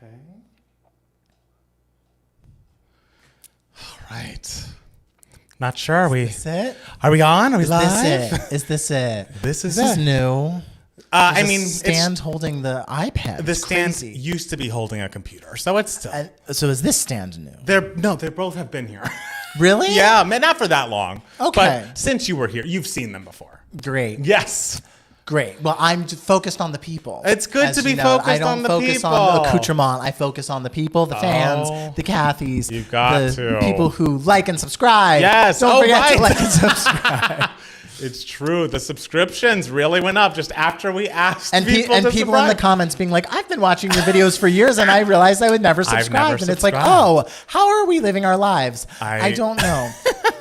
Okay. All right. Not sure. Is this it? Are we on? Are we Is live? this it? Is this it? This is This is it. new. I mean, stand holding the iPad. the It's stand crazy. used to be holding a computer, so it's still. So is this stand new? They both have been here. Really? Yeah, man, not for that long. Okay. But since you were here, you've seen them before. Great. Yes. Great. Well, I'm focused on the people. It's good As to be you know, focused I don't on the focus people. on the accoutrement. I focus on the people, the fans, Oh. the Cathys. You got the to. people who like and subscribe. Yes. Don't forget right. to like and subscribe. It's true. The subscriptions really went up just after we asked And people to people in the subscribe. comments being like, I've been watching your videos for years and I realized I would never subscribe. never And it's like, subscribed. oh, how are we living our lives? I don't know.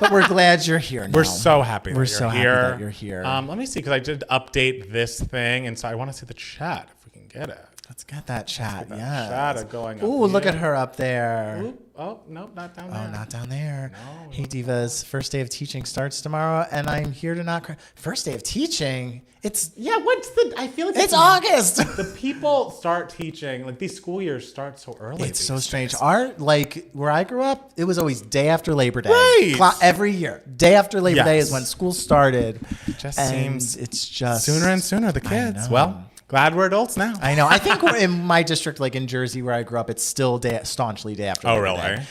But we're glad you're here now. We're so happy. We're that so you're happy here. that you're here. Let me see, because I did update this thing, and so I want to see the chat if we can get it. Let's get that chat. That Yeah. chat going up. Ooh, look here. at her up there. Oop. Oh no, not down there. Oh, not down there. No. Hey, Divas. First day of teaching starts tomorrow, and I'm here to not cry. First day of teaching? I feel like It's August. The people start teaching, like these school years start so early. It's so these strange. days. Where I grew up, it was always day after Labor Day. Right. Every year. Day after Labor Day Yes. is when school started. It just and seems it's just sooner and sooner, the kids. Well, glad we're adults now. I know. I think in my district, like in Jersey where I grew up, it's still staunchly day after Oh, Labor really? Day.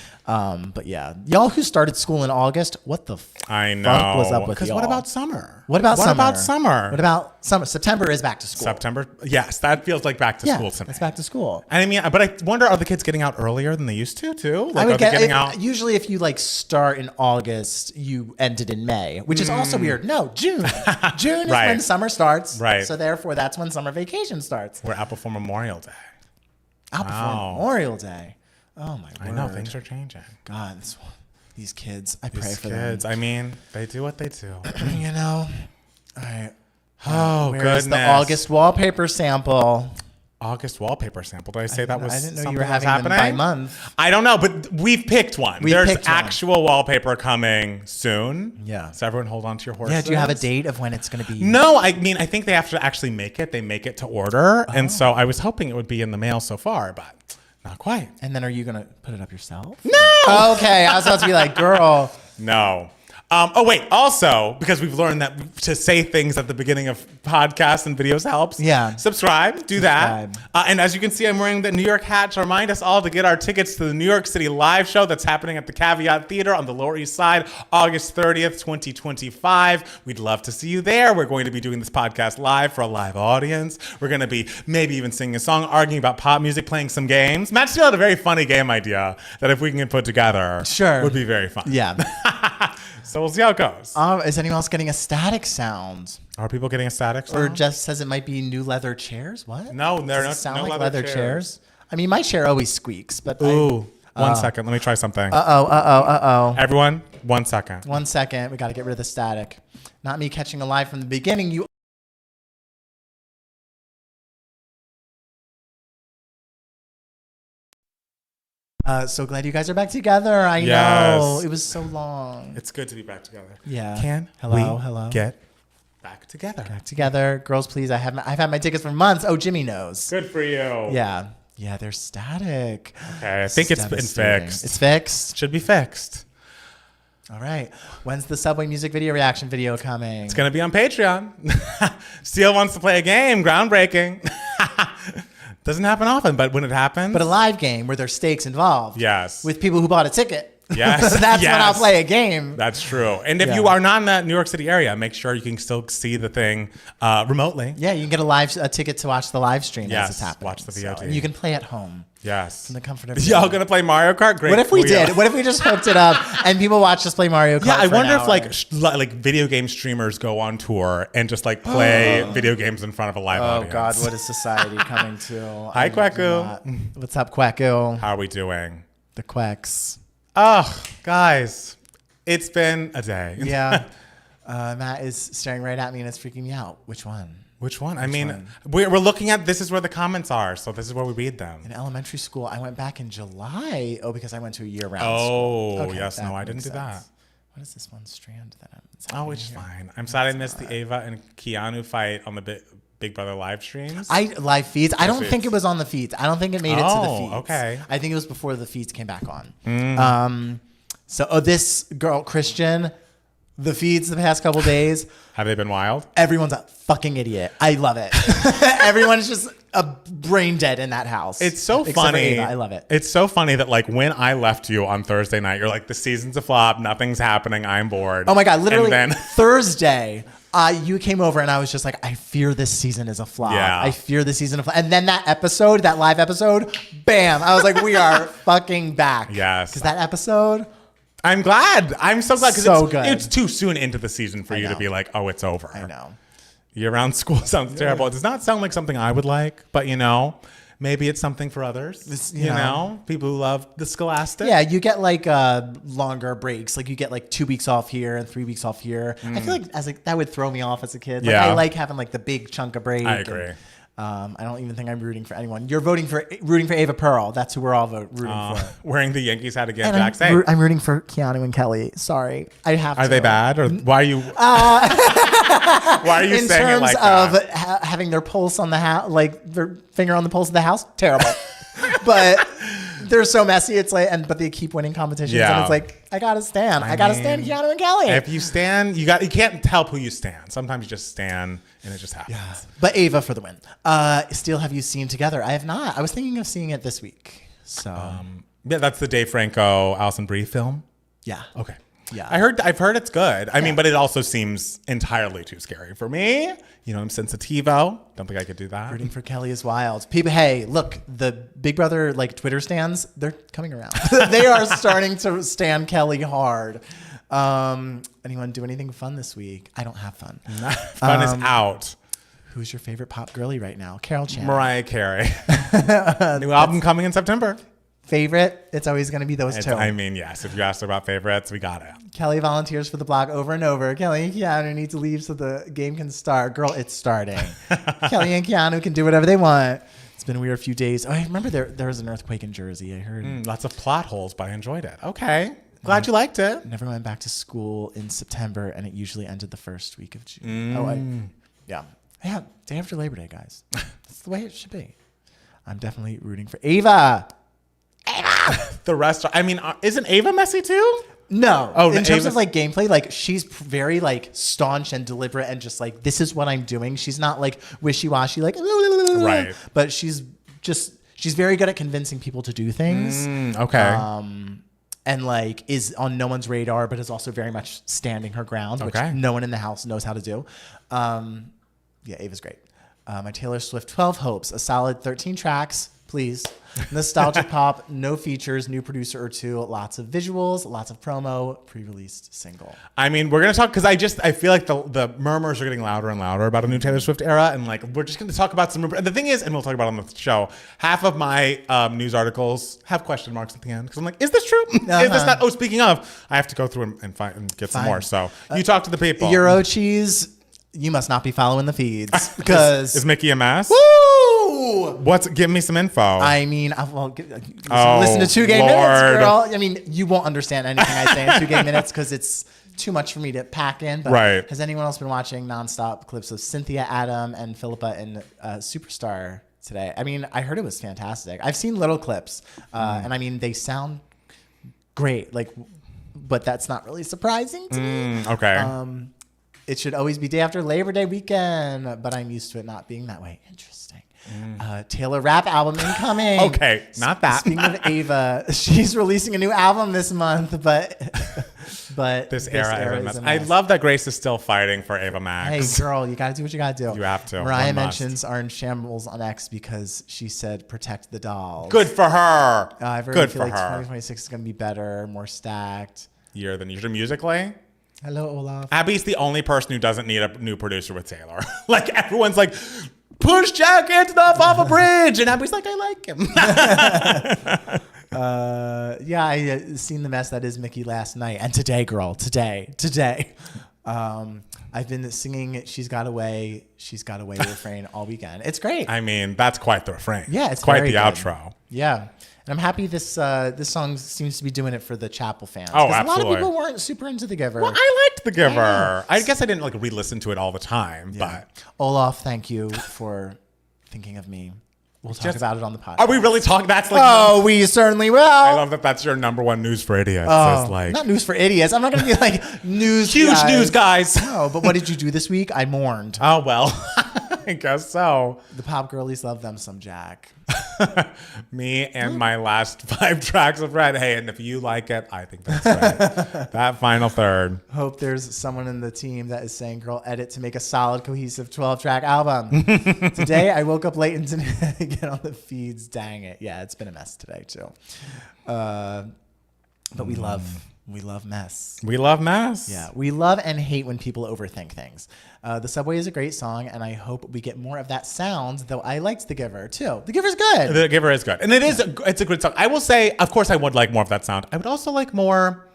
But yeah, y'all who started school in August, what the I know. fuck was up with y'all? Because what about summer? What about summer? summer? What about summer? September is back to school. September? Yes, that feels like back to Yeah, school to me. it's back to school. And I mean, but I wonder, are the kids getting out earlier than they used to, too? Like, I are would they get getting out? usually if you like start in August, you ended in May, which is also weird. No, June. June is Right. when summer starts. Right. So therefore, that's when summer vacation starts. We're out before Memorial Day. Out before Wow. Memorial Day. Oh my word. I know, things are changing. God, these kids. I pray These for kids, them. I mean, they do what they do. You know. All right. Oh, Where's goodness. the August wallpaper sample? August wallpaper sample. Did I say that was I didn't know something you were that was having them happening? by month. I don't know, but we've picked one. We've There's picked one. actual wallpaper coming soon. Yeah. So everyone hold on to your horses. Yeah. Do you have a date of when it's going to be? No, I mean, I think they have to actually make it. They make it to order. Oh. And so I was hoping it would be in the mail so far, but not quite. And then are you going to put it up yourself? No! Okay. I was about to be like, girl. No. Oh, wait. Also, because we've learned that to say things at the beginning of podcasts and videos helps. Yeah. Subscribe. Do that. And as you can see, I'm wearing the New York hat to remind us all to get our tickets to the New York City live show that's happening at the Caveat Theater on the Lower East Side, August 30th, 2025. We'd love to see you there. We're going to be doing this podcast live for a live audience. We're going to be maybe even singing a song, arguing about pop music, playing some games. Matt Steele had a very funny game idea that if we can put together, Sure. would be very fun. Yeah. So we'll see how it goes. Is anyone else getting a static sound? Are people getting a static sound? Or just says it might be new leather chairs? What? No, they're Does it not. sound No like leather leather chairs. I mean, my chair always squeaks, but Ooh, 1 second. Let me try something. Uh-oh. Everyone, 1 second. 1 second. We got to get rid of the static. Not me catching a lie from the beginning. You. So glad you guys are back together. I Yes. know. It was so long. It's good to be back together. Yeah. Can Hello. we get back together? Back together. Girls, please. I've had my tickets for months. Oh, Jimmy knows. Good for you. Yeah. Yeah, they're static. Okay, I think it's been devastating. fixed. It's fixed. Should be fixed. All right. When's the Subway music video reaction video coming? It's going to be on Patreon. Steele wants to play a game. Groundbreaking. Doesn't happen often, but when it happens. But a live game where there's stakes involved. Yes. With people who bought a ticket. Yes. That's when I'll Yes. play a game. That's true. And if Yeah. you are not in that New York City area, make sure you can still see the thing remotely. Yeah, you can get a ticket to watch the live stream Yes, as it's happening. watch the VOD. And you can play at home Yes. in the comfort of your Y'all home. gonna play Mario Kart? Great. What if we are. did? What if we just hooked it up and people watch us play Mario Kart? Yeah, I for an wonder if hour? like video game streamers go on tour and just like play video games in front of a live Oh audience. God, what is society coming to? Hi, I do Quacku. not- What's up, Quacku? How are we doing? The Quacks. Oh, guys, it's been a day. Yeah. Matt is staring right at me and it's freaking me out. Which one? Which one? I Which mean, one? we're looking at this is where the comments are, so this is where we read them. In elementary school, I went back in July. Oh, because I went to a year-round Oh, school. Okay, yes. that No, I didn't makes do that. sense. What is this one strand that I'm... Oh, it's fine. I'm sad I missed the Ava and Keanu fight on the Big Brother live streams? Live feeds. I don't feeds. think it was on the feeds. I don't think it made it to the feeds. Okay. I think it was before the feeds came back on. This girl, Christian, the feeds the past couple days. Have they been wild? Everyone's a fucking idiot. I love it. Everyone's just a brain dead in that house. It's so Except for funny. Ava. I love it. It's so funny that like when I left you on Thursday night, you're like, the season's a flop. Nothing's happening. I'm bored. Oh my God. Literally And then Thursday, you came over and I was just like, I fear this season is a flop. Yeah. I fear this season of flop. And then that live episode, bam. I was like, we are fucking back. Yes. Because that episode... I'm glad. I'm so glad So because good. it's too soon into the season for you to know. be like, oh, it's over. I know. Year-round school sounds terrible. It does not sound like something I would like, but maybe it's something for others. You know, people who love the Scholastic. Yeah, you get like longer breaks. Like you get like 2 weeks off here and 3 weeks off here. I feel like that would throw me off as a kid. Like, Yeah. I like having like the big chunk of break. I agree. I don't even think I'm rooting for anyone. You're rooting for Ava Pearl. That's who we're all rooting for. Wearing the Yankees hat again, And Jack. Say, I'm rooting for Keanu and Kelly. Sorry, I have to. are they bad, or why are you? Why are you In saying it terms like of that? having their pulse on the house, like their finger on the pulse of the house, terrible. But they're so messy. It's like, but they keep winning competitions, Yeah. and it's like I gotta stand. I gotta stand Keanu and Kelly. If you stand, you can't help who you stand. Sometimes you just stand, and it just happens. Yeah. But Ava for the win. Still, have you seen Together? I have not. I was thinking of seeing it this week. So Yeah, that's the Dave Franco, Alison Brie film. yeah. Okay. Yeah. I've heard it's good. I mean, but it also seems entirely too scary for me. I'm sensitivo. Don't think I could do that. Rooting for Kelly is wild. People, hey, look, the Big Brother like Twitter stands, they're coming around. They are starting to stand Kelly hard. Anyone do anything fun this week? I don't have fun. Fun is out. Who's your favorite pop girly right now? Carol Chan. Mariah Carey. New album coming in September. Favorite? It's always going to be those two. I mean, yes. If you asked about favorites, we got it. Kelly volunteers for the blog over and over. Kelly and Keanu need to leave so the game can start. Girl, it's starting. Kelly and Keanu can do whatever they want. It's been a weird few days. Oh, I remember there was an earthquake in Jersey. I heard. Lots of plot holes, but I enjoyed it. Okay. Glad you liked it. Never went back to school in September, and it usually ended the first week of June. Yeah. Day after Labor Day, guys. That's the way it should be. I'm definitely rooting for Ava. The rest, isn't Ava messy too? No. Oh, in terms Ava- of like gameplay, like she's very like staunch and deliberate and just like, this is what I'm doing. She's not like wishy-washy, like, Right. But she's very good at convincing people to do things. Okay. And like is on no one's radar, but is also very much standing her ground, which Okay. no one in the house knows how to do. Yeah, Ava's great. My Taylor Swift 12 Hopes, a solid 13 tracks, please. Nostalgic pop, no features, new producer or two, lots of visuals, lots of promo, pre-released single. I mean, we're going to talk because I feel like the murmurs are getting louder and louder about a new Taylor Swift era. And like, we're just going to talk about some. And the thing is, and we'll talk about it on the show, half of my news articles have question marks at the end because I'm like, is this true? Is this not? Oh, speaking of, I have to go through and find and get some more. So you talk to the people. Euro cheese, you must not be following the feeds because. Is Mickey a mess? Woo! Give me some info. I mean, listen to 2 gay minutes, girl. I mean, you won't understand anything I say in 2 gay minutes because it's too much for me to pack in. But Right. Has anyone else been watching nonstop clips of Cynthia, Adam, and Philippa in Superstar today? I mean, I heard it was fantastic. I've seen little clips, and I mean, they sound great. Like, but that's not really surprising to me. Okay. It should always be day after Labor Day weekend, but I'm used to it not being that way. Interesting. Taylor rap album incoming. Okay, not that. Speaking of Ava, she's releasing a new album this month, but This era is is a I mess. love that Grace is still fighting for Ava Hey, Max. girl, you gotta do what you gotta do. You have to. Mariah One must. mentions are in shambles on X because she said protect the dolls. Good for her. I really Good feel for like her. 2026 is gonna be better, more stacked. Year than usual musically. Hello, Olaf. Abby's the only person who doesn't need a new producer with Taylor. Like everyone's like, push Jack Antonoff off a bridge, and Abby's like, I like him. Yeah, I seen the mess that is Mickey last night and today, girl. Today. I've been singing "She's Got Away" refrain all weekend. It's great. I mean, that's quite the refrain. Yeah, it's quite very the good. outro. Yeah. And I'm happy this song seems to be doing it for the Chapel fans. Oh, 'Cause absolutely. A lot of people weren't super into The Giver. Well, I liked The Giver. Yeah. I guess I didn't like re-listen to it all the time, but Olaf, thank you for thinking of me. We'll talk about it on the podcast. are we really talking? That's like, Oh, we certainly will. I love that that's your number one news for idiots. Oh, It's like not news for idiots. I'm not going to be like news huge guys. news, guys. No, but what did you do this week? I mourned. Oh, well, I guess so. The pop girlies love them some Jack. Me and my last 5 tracks of Red. Hey, and if you like it, I think that's right. That final third. Hope there's someone in the team that is saying, girl, edit to make a solid, cohesive 12-track album. Today, I woke up late and didn't get on the feeds. Dang it. Yeah, it's been a mess today, too. But we love mess. We love mess. Yeah, we love and hate when people overthink things. The Subway is a great song, and I hope we get more of that sound, though I liked The Giver, too. The Giver's good. The Giver is good. And it is it's a good song. I will say, of course, I would like more of that sound. I would also like more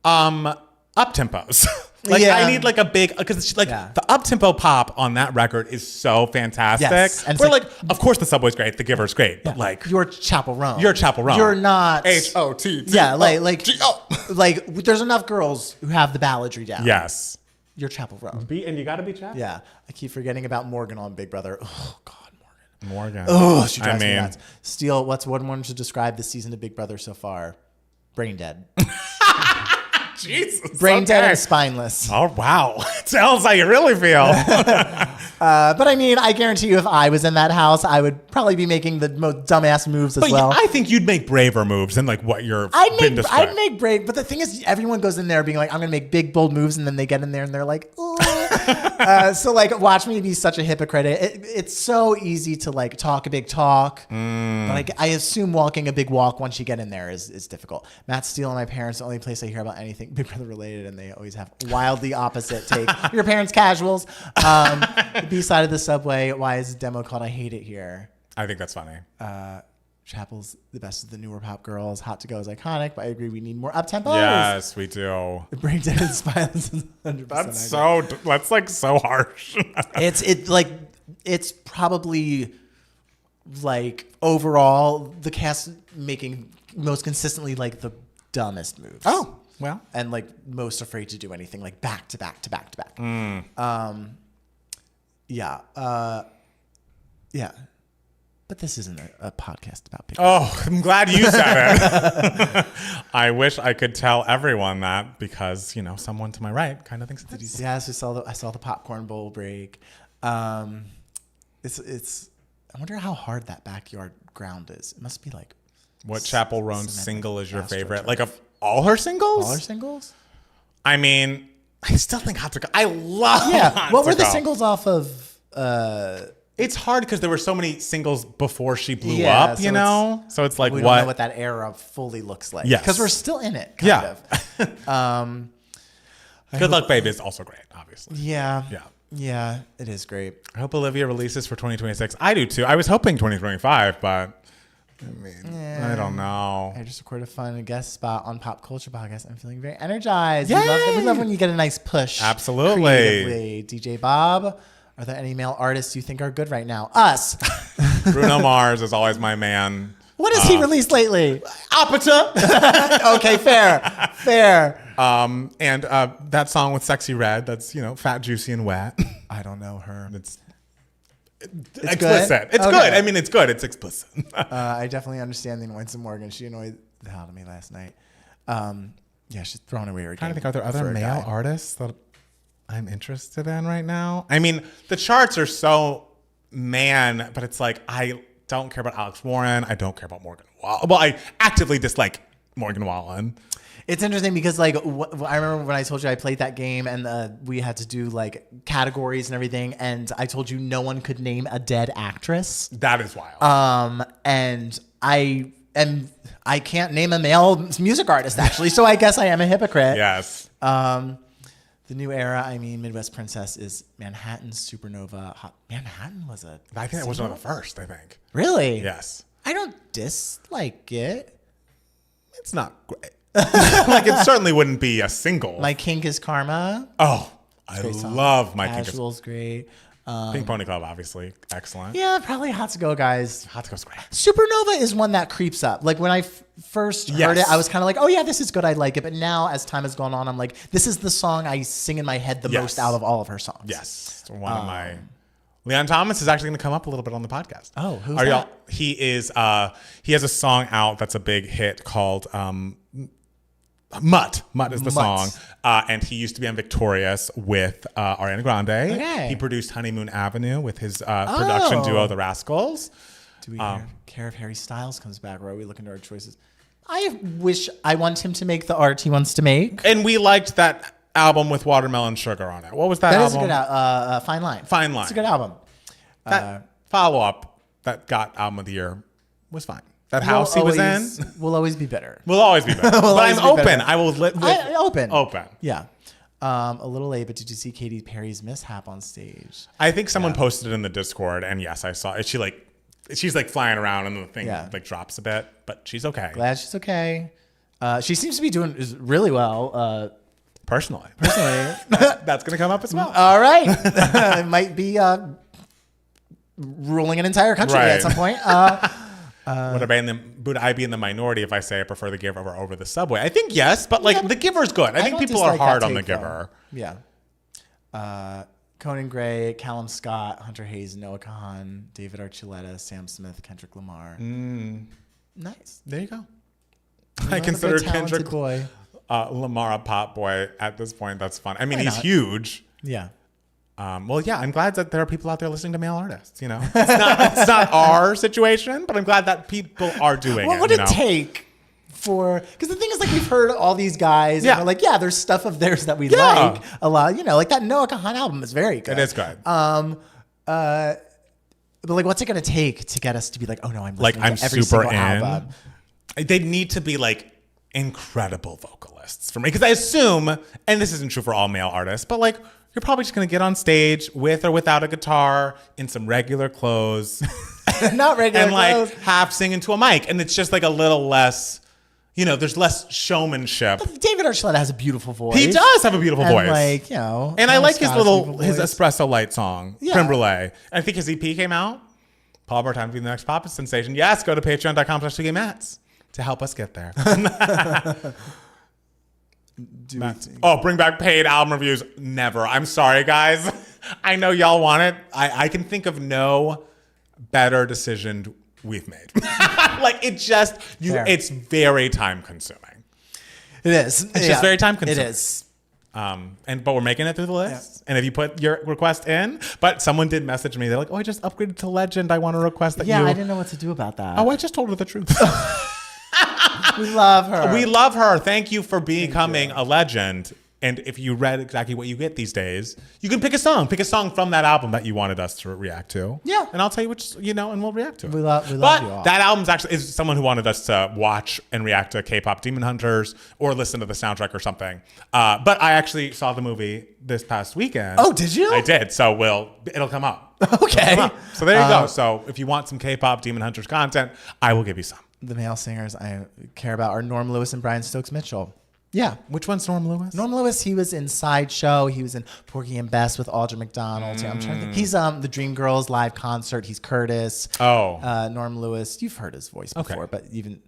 up-tempos. Like, Yeah. I need like a big, because like Yeah. the up-tempo pop on that record is so fantastic. Yes, and it's We're like- like, of course the Subway's great, The Giver's great, but like, You're Chapel Roan. you're Chapel Roan. You're not... H-O-T-T. Yeah, like there's enough girls who have the balladry down. Yes. You're Chapel Roan. And you gotta be Chapel. Yeah, I keep forgetting about Morgan on Big Brother. Oh God, Morgan. Oh, she drives I me mean- nuts. Steele, what's one word to describe this season of Big Brother so far? Brain dead. Jesus. Brain dead okay. and spineless. Oh, wow. Tell us how you really feel. But I mean, I guarantee you, if I was in that house, I would probably be making the most dumbass moves as But well. I think you'd make braver moves than like what you're been described. I'd make brave, but the thing is, everyone goes in there being like, I'm going to make big, bold moves, and then they get in there and they're like, ooh. So like, watch me be such a hypocrite. It's so easy to like talk a big talk, but I assume walking a big walk once you get in there is difficult. Matt Steele and my parents, the only place I hear about anything Big Brother related, and they always have wildly opposite take. Your parents casuals. The B-side of the Subway. Why is the demo called I Hate It Here? I think that's funny. Chapel's the best of the newer pop girls. Hot to Go is iconic, but I agree we need more up-tempos. Yes, we do. The breakdown and violence is 100%. That's like so harsh. It's probably like overall the cast making most consistently like the dumbest moves. Oh, well. And like most afraid to do anything like back to back to back to back. Yeah. But this isn't a podcast about Big Brother. Oh, I'm glad you said it. I wish I could tell everyone that because, someone to my right kind of thinks it's Yes, I saw the popcorn bowl break. It's I wonder how hard that backyard ground is. It must be like What Chapel Roan's cement, single is your astro favorite? turf. Like of all her singles? all our singles. I mean, I still think Hot to Go. I love Yeah. Hot What to were the Go. singles off of? It's hard because there were so many singles before she blew Yeah, up, so So it's like we what? don't know what that era fully looks like. Yes. Because we're still in it, kind Yeah. of. Good Luck Baby is also great, obviously. Yeah. Yeah. Yeah, it is great. I hope Olivia releases for 2026. I do too. I was hoping 2025, but I mean, I don't know. I just recorded a fun guest spot on Pop Culture Podcast. I'm feeling very energized. Yay! We love when you get a nice push. Absolutely. Creatively. DJ Bob, are there any male artists you think are good right now? Us. Bruno Mars is always my man. What has he released lately? Apata. Okay, fair. And that song with Sexy Red, that's, fat, juicy, and wet. I don't know her. It's It's explicit. good? It's Okay. good. I mean, it's good. It's explicit. I definitely understand the annoyance of Morgan. She annoyed the hell out of me last night. Yeah, she's throwing away her I'm trying to game think, are there for other a male guy. artists that I'm interested in right now? I mean, the charts are so man, but it's like, I don't care about Alex Warren. I don't care about Morgan Wallen. Well, I actively dislike Morgan Wallen. It's interesting because like I remember when I told you I played that game and we had to do like categories and everything, and I told you no one could name a dead actress. That is wild. And I can't name a male music artist actually, so I guess I am a hypocrite. Yes. The new era, I mean, Midwest Princess is Manhattan's Supernova. Manhattan was a. I think that was one of the first, I think. Really? Yes. I don't dislike it. It's not great. Like, it certainly wouldn't be a single. My kink is Karma. Oh, I love My Pink is Casual's great. Pink Pony Club, obviously. Excellent. Yeah, probably Hot to Go, guys. Hot to Go's great. Supernova is one that creeps up. Like when I first heard it, I was kind of like, oh yeah, this is good. I like it. But now as time has gone on, I'm like, this is the song I sing in my head the most out of all of her songs. Yes. One of my... Leon Thomas is actually going to come up a little bit on the podcast. Oh, who's that? He is. He has a song out that's a big hit called Mutt. Mutt is the song. And he used to be on Victorious with Ariana Grande. Okay. He produced Honeymoon Avenue with his production duo, The Rascals. Do we care if Harry Styles comes back, or are we looking to our choices? I want him to make the art he wants to make. And we liked that album with Watermelon Sugar on it. What was that album? That is a good album. Fine Line. Fine Line. It's a good album. That follow-up that got Album of the Year was fine. That house he was in. Will always be bitter. We'll always be better. But I'm open. I will open. Open. Yeah. A little late, but did you see Katy Perry's mishap on stage? I think someone posted it in the Discord, and yes, I saw it. She's like flying around, and the thing like drops a bit, but she's okay. Glad she's okay. She seems to be doing really well. Personally, that's going to come up as well. All right, it might be ruling an entire country at some point. Would I be in the minority if I say I prefer The Giver over The Subway? I think yes, but like The Giver's good. I think people are hard on The Giver. Yeah. Conan Gray, Callum Scott, Hunter Hayes, Noah Kahan, David Archuleta, Sam Smith, Kendrick Lamar. Nice. There you go. I consider Kendrick boy. Lamar a pop boy at this point. That's fun. I mean, he's huge. Yeah. Well, yeah, I'm glad that there are people out there listening to male artists. You know, it's not our situation, but I'm glad that people are doing it. What would it take for? Because the thing is, like, we've heard all these guys, and we're like, yeah, there's stuff of theirs that we like a lot. You know, like that Noah Kahan album is very good. It is good. But like, what's it gonna take to get us to be like, oh no, I'm listening to every super single album? They need to be like incredible vocalists for me, because I assume, and this isn't true for all male artists, but like you're probably just gonna get on stage with or without a guitar in some regular clothes, not regular and clothes, like half sing into a mic, and it's just like a little less. You know, there's less showmanship. But David Archuleta has a beautiful voice. He does have a beautiful voice. Like, you know, and I like his Espresso Light song, Creme Brulee. I think his EP came out. Paul Bar, time to be the next pop sensation. Yes, go to patreon.com/2gaymats to help us get there. Bring back paid album reviews. Never. I'm sorry, guys. I know y'all want it. I can think of no better decision we've made. Like it's very time consuming. It is. It's just very time consuming. It is. But we're making it through the list. And if you put your request in, but someone did message me, they're like, "Oh, I just upgraded to Legend. I want to request that." Yeah, I didn't know what to do about that. Oh, I just told her the truth. We love her. We love her. Thank you for becoming a legend. And if you read exactly what you get these days, you can pick a song. Pick a song from that album that you wanted us to react to. Yeah. And I'll tell you which, and we'll react to it. We love you all. That album's actually is someone who wanted us to watch and react to K-pop Demon Hunters or listen to the soundtrack or something. But I actually saw the movie this past weekend. Oh, did you? I did. So it'll come up. Okay. So there you go. So if you want some K-pop Demon Hunters content, I will give you some. The male singers I care about are Norm Lewis and Brian Stokes Mitchell. Yeah. Which one's Norm Lewis? Norm Lewis, he was in Sideshow. He was in Porgy and Bess with Audra McDonald. I'm trying to think. He's the Dreamgirls live concert. He's Curtis. Oh. Norm Lewis. You've heard his voice before, but even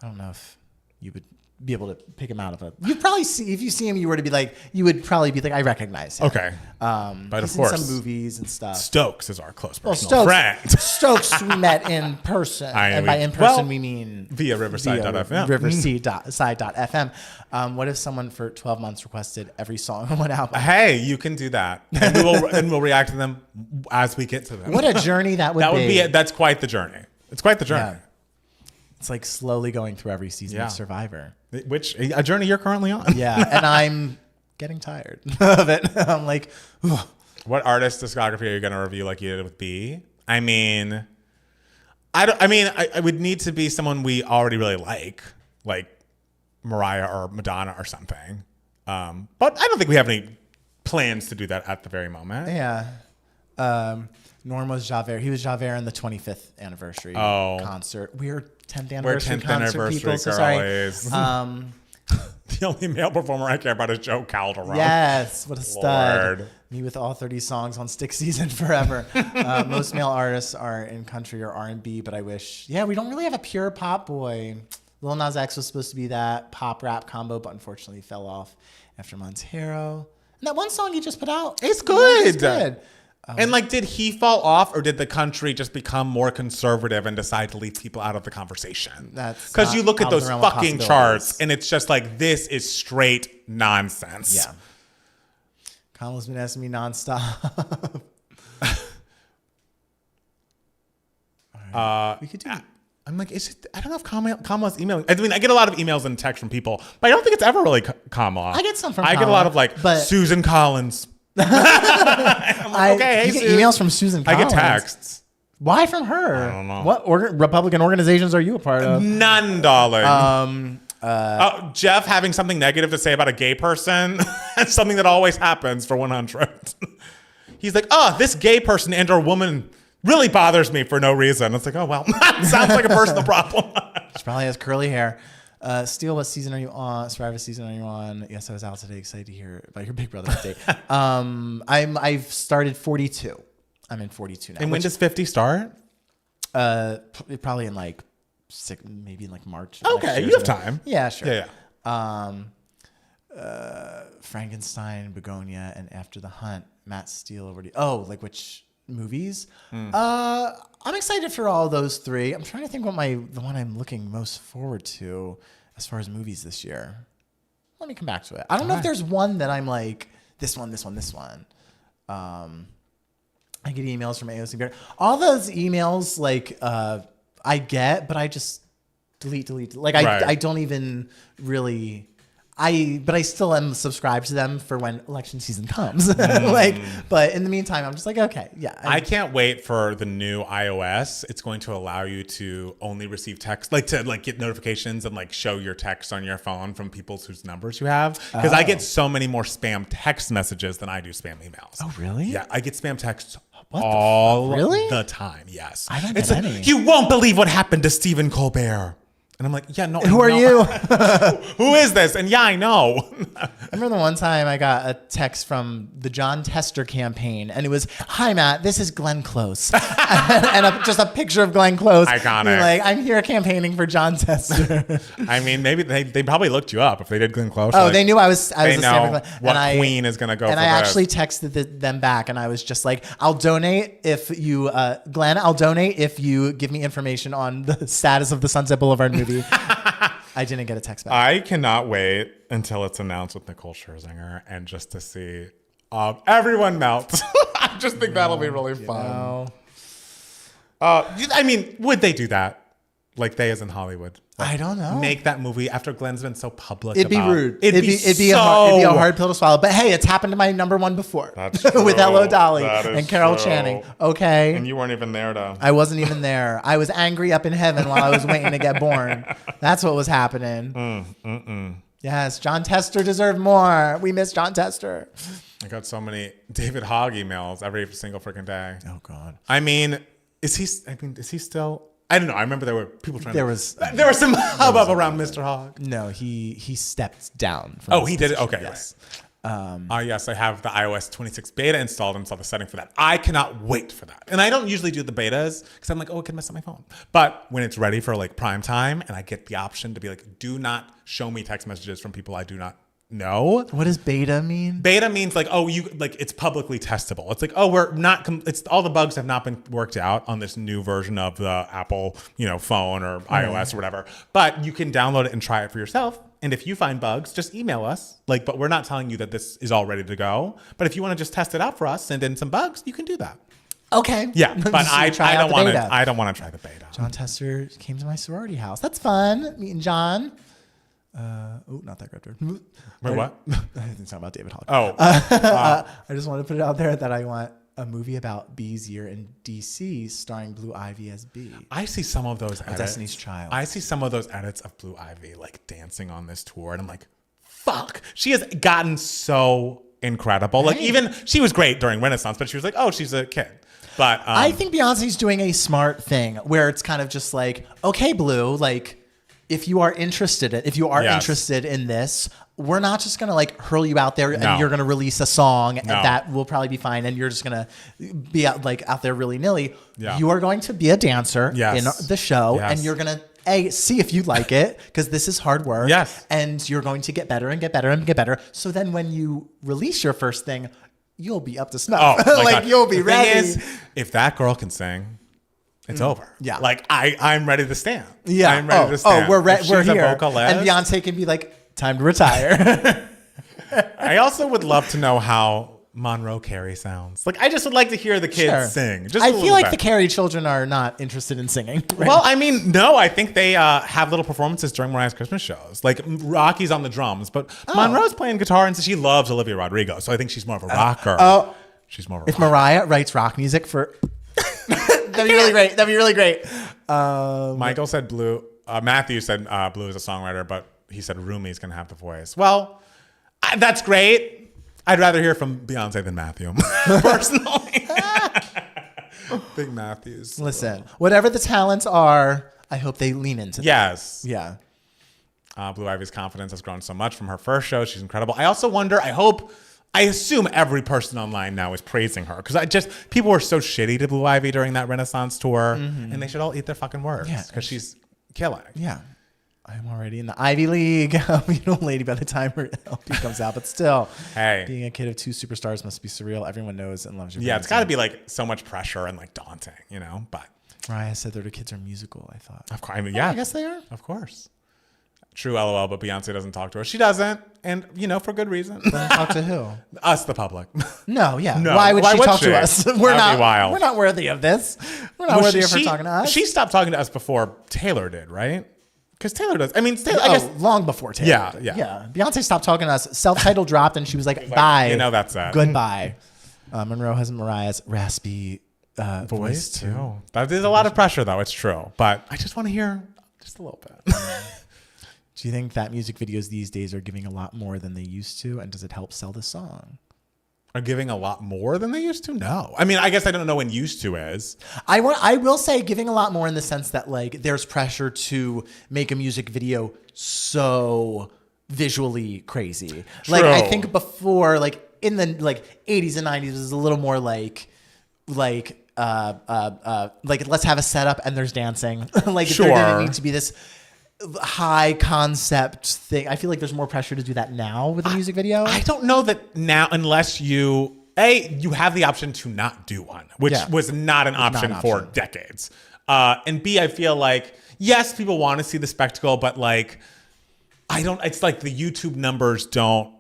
I don't know if you would be able to pick him out of a. You'd probably see if you see him. You were to be like, you would probably be like, I recognize him. Okay. But he's of course, in some movies and stuff. Stokes is our close personal friend. Stokes we met in person, and by in person we mean via Riverside.fm. Riverside.fm. What if someone for 12 months requested every song on one album? Hey, you can do that, and we'll react to them as we get to them. What a journey that would be. That's quite the journey. It's quite the journey. Yeah. It's like slowly going through every season of Survivor. Which a journey you're currently on. Yeah, and I'm getting tired of it. I'm like, ugh. What artist discography are you going to review like you did with B? I mean, I would need to be someone we already really like Mariah or Madonna or something. But I don't think we have any plans to do that at the very moment. Yeah. Norm was Javert. He was Javert in the 25th anniversary concert. We're 10th anniversary concert people. So sorry. The The only male performer I care about is Joe Calderon. Yes, what a stud. Lord. Me with all 30 songs on Stick Season forever. Most male artists are in country or R&B, but I wish. Yeah, we don't really have a pure pop boy. Lil Nas X was supposed to be that pop rap combo, but unfortunately fell off after Montero. And that one song he just put out, It's good. It's good. And like, did he fall off, or did the country just become more conservative and decide to leave people out of the conversation? That's because you look at out of those the realm of fucking charts, and it's just like, this is straight nonsense. Yeah. Kamala's been asking me nonstop. We could do. I'm like, I don't know if Kamala's emailing. I mean, I get a lot of emails and texts from people, but I don't think it's ever really Kamala. I get some from I Kamala, get a lot of like Susan Collins. I'm like, okay, hey, you get emails from Susan Collins. I get texts. Why from her? I don't know. What Republican organizations are you a part of? None, darling. Jeff having something negative to say about a gay person. That's something that always happens for 100. He's like, oh, this gay person and or woman really bothers me for no reason. It's like, oh, well, sounds like a personal problem. She probably has curly hair. Steele, what season are you on? Survivor season are you on? Yes, I was out today. Excited to hear about your Big Brother update. I've started 42. I'm in 42 now. And when does 50 start? Probably in like maybe in like March. Okay, you have time. Yeah, sure. Yeah. Frankenstein, Begonia, and After the Hunt. Matt Steele already. Oh, like which movies? I'm excited for all those three. I'm trying to think what the one I'm looking most forward to as far as movies this year. Let me come back to it. I don't know if there's one that I'm like this one. I get emails from AOC Bear. All those emails like I get, but I just delete. Like I don't even really. But I still am subscribed to them for when election season comes. But in the meantime, I'm just like, okay, yeah. I can't wait for the new iOS. It's going to allow you to only receive text, like to like get notifications and like show your text on your phone from people whose numbers you have. Because I get so many more spam text messages than I do spam emails. Oh, really? Yeah, I get spam texts all the time. Yes. I don't get any. You won't believe what happened to Stephen Colbert. And I'm like, yeah, no. Who are you? Who is this? And yeah, I know. I remember the one time I got a text from the John Tester campaign, and it was, "Hi, Matt, this is Glenn Close." and just a picture of Glenn Close. Iconic. Like, I'm here campaigning for John Tester. I mean, maybe they probably looked you up if they did Glenn Close. Oh, they knew I was they a know what queen is going to go for And I actually texted them back, and I was just like, I'll donate if you, Glenn, I'll donate if you give me information on the status of the Sunset Boulevard movie. I didn't get a text back. I cannot wait until it's announced with Nicole Scherzinger and just to see everyone melt. I just think that'll be really fun. I mean, would they do that? Like they as in Hollywood? Like, I don't know. Make that movie after Glenn's been so public. It'd be rude. It'd be a hard pill to swallow. But hey, it's happened to my number one before. That's true. With Hello Dolly and Carol Channing. Okay. And you weren't even there though. I wasn't even there. I was angry up in heaven while I was waiting to get born. That's what was happening. Yes, John Tester deserved more. We miss John Tester. I got so many David Hogg emails every single freaking day. Oh God. I mean, is he still? I don't know. I remember there were people trying. There was some hubbub around Mr. Hogg. No, he stepped down. He did it. Okay, yes. Right. Yes, I have the iOS 26 beta installed and saw the setting for that. I cannot wait for that. And I don't usually do the betas because I'm like, oh, it could mess up my phone. But when it's ready for like prime time and I get the option to be like, do not show me text messages from people I do not know. What does beta mean? Beta means like, it's publicly testable. It's like, we're not, it's all the bugs have not been worked out on this new version of the Apple, phone or iOS or whatever. But you can download it and try it for yourself. And if you find bugs, just email us. But we're not telling you that this is all ready to go. But if you want to just test it out for us, send in some bugs, you can do that. Okay. Yeah, but I don't want to. I don't want to try the beta. John Tester came to my sorority house. That's fun. Meeting John. Not that good. Wait, what? I didn't talk about David Hogg. I just want to put it out there that I want a movie about B's year in DC starring Blue Ivy as B. I see some of those edits. Destiny's Child. I see some of those edits of Blue Ivy like dancing on this tour, and I'm like, fuck. She has gotten so incredible. Like even she was great during Renaissance, but she was like, oh, she's a kid. But I think Beyonce's doing a smart thing where it's kind of just like, okay, Blue, like if you are interested in this, we're not just going to like hurl you out there and you're going to release a song and that will probably be fine. And you're just going to be out there willy nilly. Yeah. You are going to be a dancer in the show and you're going to see if you like it, because this is hard work. Yes. And you're going to get better and get better and get better. So then when you release your first thing, you'll be up to snuff. Like you'll be ready. If that girl can sing, it's over. Yeah. Like I'm ready to stand. Yeah. I'm ready to stand. We're here. Vocalist, and Beyonce can be like, time to retire. I also would love to know how Monroe Carey sounds. Like, I just would like to hear the kids sing. Just I feel like the Carey children are not interested in singing. Right? Well, I mean, no, I think they have little performances during Mariah's Christmas shows. Like, Rocky's on the drums, but Monroe's playing guitar, and so she loves Olivia Rodrigo. So I think she's more of a rocker. She's more of a rocker. If Mariah writes rock music for... That'd be really great. That'd be really great. Michael said Blue. Matthew said Blue is a songwriter, but he said Rumi's going to have the voice. Well, that's great. I'd rather hear from Beyonce than Matthew, personally. Big Matthews. Listen, whatever the talents are, I hope they lean into them. Yes. Yeah. Blue Ivy's confidence has grown so much from her first show. She's incredible. I also wonder, I assume every person online now is praising her, because people were so shitty to Blue Ivy during that Renaissance tour, and they should all eat their fucking words, because she's killing. Yeah. I'm already in the Ivy League. Lady, by the time her LP comes out, but still, being a kid of two superstars must be surreal. Everyone knows and loves you. Yeah, it's got to be like so much pressure and like daunting, but Mariah said their kids are musical. I thought, of course, I guess they are. Of course, true. LOL. But Beyonce doesn't talk to her. She doesn't, and for good reason. Doesn't talk to who? Us, the public. No. Why would she talk to us? We're not worthy of this. We're not worthy of her talking to us. She stopped talking to us before Taylor did, right? Because Taylor does. I mean, I guess long before Taylor. Yeah. Beyonce stopped talking to us. Self-titled dropped, and she was like, "Bye." That's that. Goodbye. Monroe has Mariah's raspy voice too. That is a lot of pressure, though. It's true, but I just want to hear just a little bit. Do you think that music videos these days are giving a lot more than they used to, and does it help sell the song? Are giving a lot more than they used to? No. I mean, I guess I don't know when used to is. I will say giving a lot more in the sense that like there's pressure to make a music video so visually crazy. True. Like I think before, like in the 80s and 90s, it was a little more like let's have a setup and there's dancing. Like there didn't need to be this high concept thing. I feel like there's more pressure to do that now with a music video. I don't know that now, unless you have the option to not do one, which was not an option for decades. And B, I feel like, yes, people want to see the spectacle, but like, it's like the YouTube numbers don't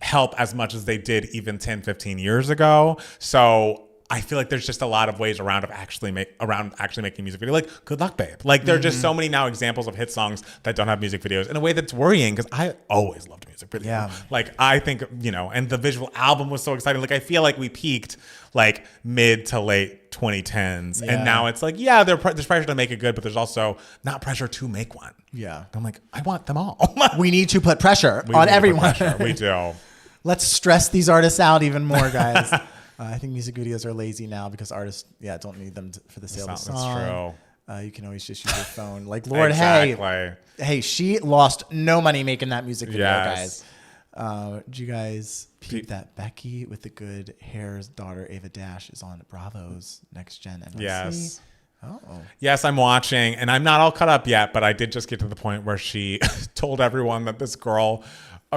help as much as they did even 10, 15 years ago. So I feel like there's just a lot of ways around actually making a music video. Like, Good Luck, Babe. Like, there are just so many now examples of hit songs that don't have music videos in a way that's worrying, because I always loved music videos. Yeah. Like, I think, and the visual album was so exciting. Like, I feel like we peaked like mid to late 2010s. Yeah. And now it's like, there's pressure to make it good, but there's also not pressure to make one. Yeah. I'm like, I want them all. We need to put pressure on everyone. We do. Let's stress these artists out even more, guys. I think music videos are lazy now because artists, don't need them for the sale of the song. That's true. You can always just use your phone. Like, Lord, hey, she lost no money making that music video, guys. Did you guys peep that Becky with the good hair's daughter, Ava Dash, is on Bravo's Next Gen NLC? Yes. Oh. Yes, I'm watching, and I'm not all caught up yet, but I did just get to the point where she told everyone that this girl,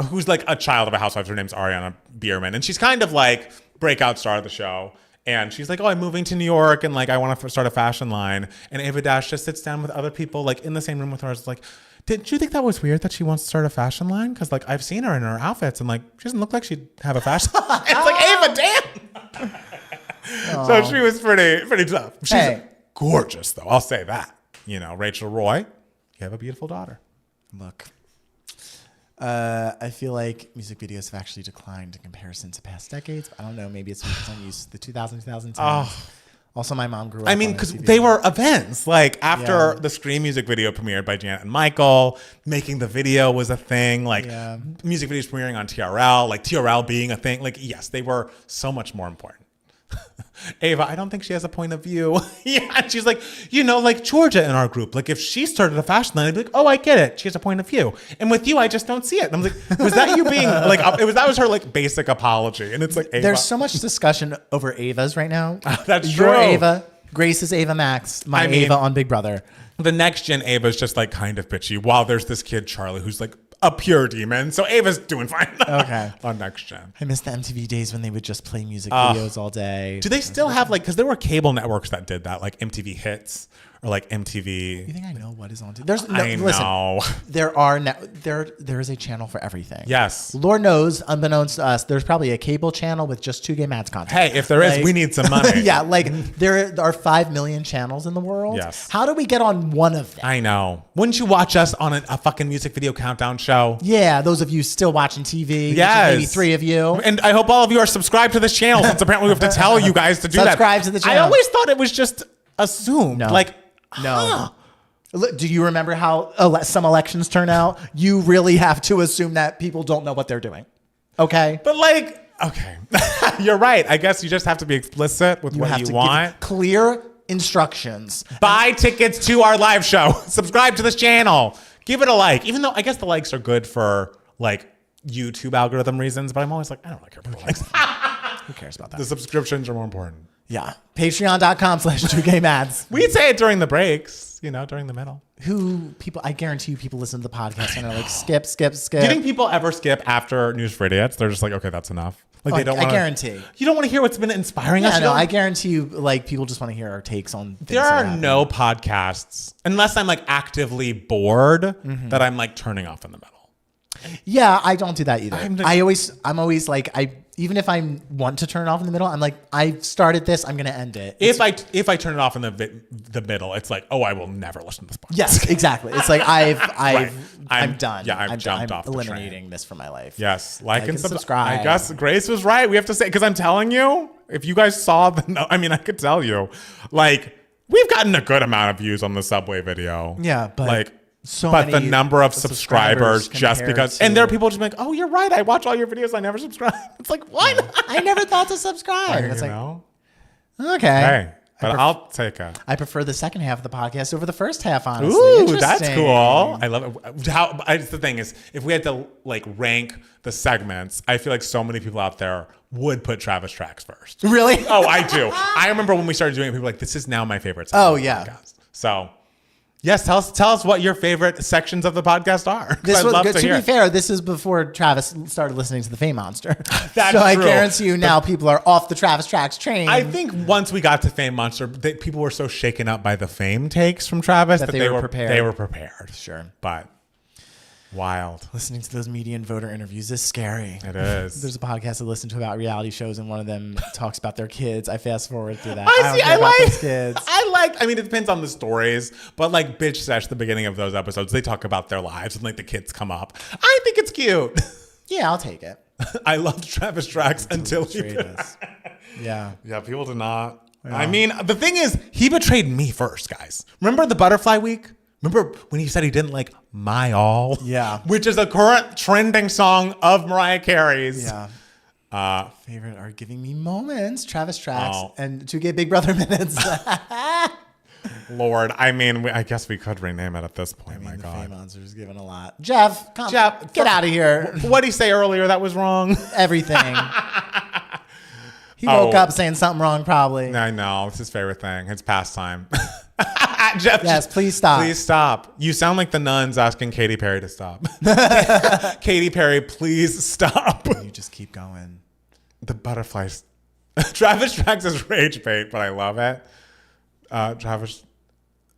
who's like a child of a housewife, her name's Ariana Bierman, and she's kind of like breakout star of the show. And she's like, I'm moving to New York and like I want to start a fashion line. And Ava Dash just sits down with other people like in the same room with her. It's like, didn't you think that was weird that she wants to start a fashion line? Because like I've seen her in her outfits and like she doesn't look like she'd have a fashion line. It's like, Ava, damn. So she was pretty tough. She's gorgeous though. I'll say that. Rachel Roy, you have a beautiful daughter. Look. I feel like music videos have actually declined in comparison to past decades. I don't know. Maybe it's because I'm used to the 2010s. Also, my mom grew up. I mean, because they were events. Like after the Scream music video premiered by Janet and Michael, making the video was a thing. Like music videos premiering on TRL, like TRL being a thing. Like, yes, they were so much more important. Ava, I don't think she has a point of view. Yeah, and she's like, like Georgia in our group. Like if she started a fashion line, I'd be like, oh, I get it. She has a point of view. And with you, I just don't see it. And I'm like, was that you being like, that was her like basic apology. And it's like, Ava. There's so much discussion over Avas right now. That's true. Your Ava, Grace's Ava Max, my Ava on Big Brother. The next gen Ava is just like kind of bitchy, while there's this kid, Charlie, who's like a pure demon. So Ava's doing fine. Okay. On next gen. I miss the MTV days when they would just play music videos all day. Do they still have because there were cable networks that did that, like MTV Hits or like MTV. You think I know what is on TV? There is a channel for everything. Yes. Lord knows, unbeknownst to us, there's probably a cable channel with just 2 Gay Mads content. Hey, if there is, we need some money. Yeah, there are 5 million channels in the world. Yes. How do we get on one of them? I know. Wouldn't you watch us on a fucking music video countdown show? Yeah, those of you still watching TV. Yes. Maybe 3 of you. And I hope all of you are subscribed to this channel, since apparently we have to tell you guys to do that. Subscribe to the channel. I always thought it was just assumed. No. No. Look, do you remember how some elections turn out? You really have to assume that people don't know what they're doing. Okay? But okay. You're right. I guess you just have to be explicit with what you want. Give clear instructions. Buy tickets to our live show. Subscribe to this channel. Give it a like. Even though I guess the likes are good for YouTube algorithm reasons, but I'm always like, I don't really care about the likes. Who cares about that? The subscriptions are more important. Yeah. Patreon.com/2GayMads. We'd say it during the breaks, during the middle. I guarantee you people listen to the podcast and are like, skip. Do you think people ever skip after News for Idiots? They're just like, okay, that's enough. They don't. I guarantee. You don't want to hear what's been inspiring us. No, I guarantee you, people just want to hear our takes on things. There are no podcasts, unless I'm actively bored, that I'm turning off in the middle. Yeah, I don't do that either. I'm always even if I want to turn it off in the middle, I'm like, I started this, I'm going to end it. If I turn it off in the middle, it's like, oh, I will never listen to this podcast. Yes, exactly. It's like I'm done. Yeah, I've jumped off. I'm eliminating this from my life. Yes, like and subscribe. I guess Grace was right. We have to say, because I'm telling you, if you guys saw I could tell you, we've gotten a good amount of views on the subway video. Yeah, but the number of subscribers just because, and there are people just like, oh, you're right. I watch all your videos. I never subscribe. It's like, what? I never thought to subscribe. It's okay. Hey, but I'll take it. I prefer the second half of the podcast over the first half, honestly. Ooh, that's cool. I love it. The thing is, if we had to rank the segments, I feel like so many people out there would put Travis Tracks first. Really? Oh, I do. I remember when we started doing it, people were like, this is now my favorite segment. Oh, yeah. Podcast. So... yes, tell us what your favorite sections of the podcast are. This was good. To be fair, this is before Travis started listening to the Fame Monster. That's so I true. guarantee you now people are off the Travis Tracks train. I think once we got to Fame Monster, people were so shaken up by the fame takes from Travis that they were prepared. They were prepared. Sure, but wild. Listening to those median voter interviews is scary. It is. There's a podcast I listen to about reality shows, and one of them talks about their kids. I fast forward through that. It depends on the stories, but Bitch Sesh, the beginning of those episodes, they talk about their lives and the kids come up. I think it's cute. Yeah, I'll take it. I loved Travis Tracks until he did. Yeah. Yeah, people did not. Yeah. The thing is, he betrayed me first, guys. Remember the Butterfly Week? Remember when he said he didn't like My All? Yeah. Which is a current trending song of Mariah Carey's. Yeah. Favorite are Giving Me Moments, Travis Tracks, and 2 Gay Big Brother Minutes. Lord, I guess we could rename it at this point. My God. The Fame Monster's given a lot. Jeff, get out of here. What did he say earlier that was wrong? Everything. He woke up saying something wrong, probably. I know. It's his favorite thing. It's pastime. Jeff, yes, please stop. Please stop. You sound like the nuns asking Katy Perry to stop. Katy Perry, please stop. You just keep going. The butterflies. Travis Tracks is rage bait, but I love it. Travis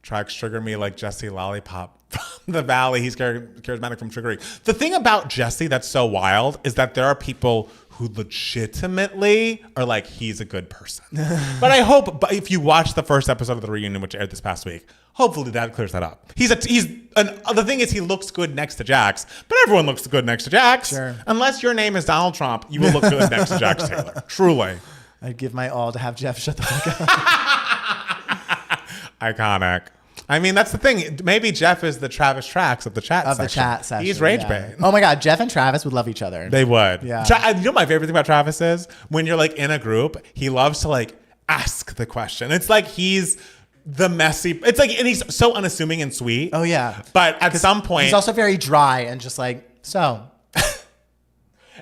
Tracks trigger me like Jesse Lollipop from the Valley. He's charismatic from trickery. The thing about Jesse that's so wild is that there are people who legitimately are like, he's a good person. But I hope, if you watch the first episode of the reunion, which aired this past week, hopefully that clears that up. The thing is, he looks good next to Jax, but everyone looks good next to Jax. Sure. Unless your name is Donald Trump, you will look good next to Jax Taylor. Truly. I'd give my all to have Jeff shut the fuck up. Iconic. That's the thing. Maybe Jeff is the Travis Tracks of the chat section. He's rage bait. Oh my God, Jeff and Travis would love each other. They would. Yeah. You know my favorite thing about Travis is when you're in a group, he loves to ask the question. It's like he's the messy. It's like, and he's so unassuming and sweet. Oh yeah. But at some point, he's also very dry and just like, so.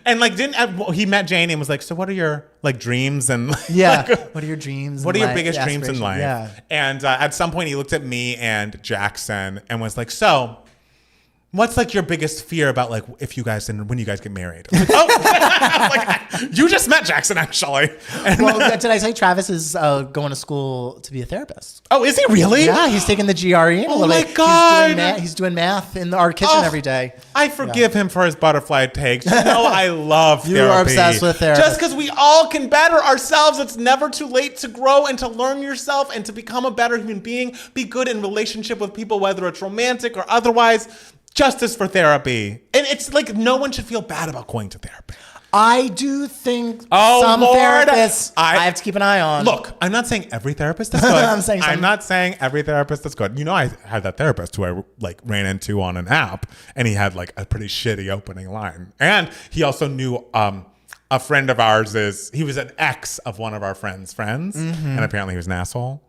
And like, he met Jane and was like, so what are your like dreams and yeah, like, what are your dreams? What are your biggest dreams in life? Yeah. And at some point he looked at me and Jackson and was like, so what's like your biggest fear about like if you guys and when you guys get married? I'm like, oh, like, you just met Jackson actually. And well, did I say Travis is going to school to be a therapist? Oh, is he really? Yeah, he's taking the GRE. Oh my God. He's doing math in our kitchen every day. I forgive him for his butterfly takes. You know, I love therapy. You are obsessed with therapy. Just because we all can better ourselves, it's never too late to grow and to learn yourself and to become a better human being. Be good in relationship with people, whether it's romantic or otherwise. Justice for therapy. And it's like no one should feel bad about going to therapy. I do think some Lord, therapists I have to keep an eye on. Look, I'm not saying every therapist is good. I'm not saying every therapist is good. You know, I had that therapist who I like ran into on an app and he had like a pretty shitty opening line. And he also knew a friend of ours he was an ex of one of our friends' friends. Mm-hmm. And apparently he was an asshole.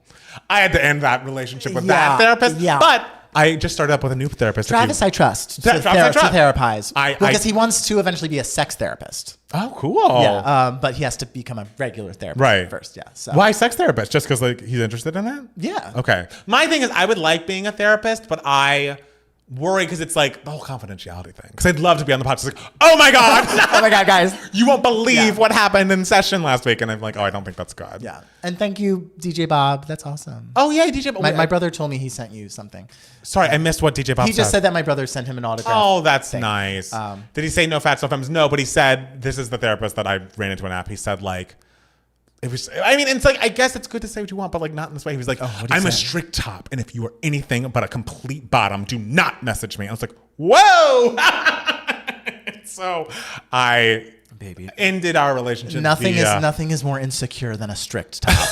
I had to end that relationship with that therapist. Yeah. But I just started up with a new therapist. Travis, I trust to therapize. Because he wants to eventually be a sex therapist. Oh, cool. Yeah, but he has to become a regular therapist first. Yeah. So. Why sex therapist? Just because like he's interested in it? Yeah. Okay. My thing is I would like being a therapist, but I worry because it's like the whole confidentiality thing. Because I'd love to be on the podcast. Like, oh my God. Oh my God, guys. You won't believe what happened in session last week. And I'm like, oh, I don't think that's good. Yeah. And thank you, DJ Bob. That's awesome. Oh, yeah, DJ Bob. My brother told me he sent you something. Sorry, I missed what DJ Bob said. He just said that my brother sent him an autograph. Oh, that's nice. Did he say no fats, no femmes? No, but he said, this is the therapist that I ran into an app. He said like, it was, I mean, it's like, I guess it's good to say what you want, but like not in this way. He was like, I'm a strict top. And if you are anything but a complete bottom, do not message me. I was like, whoa. So I ended our relationship. Nothing is more insecure than a strict top.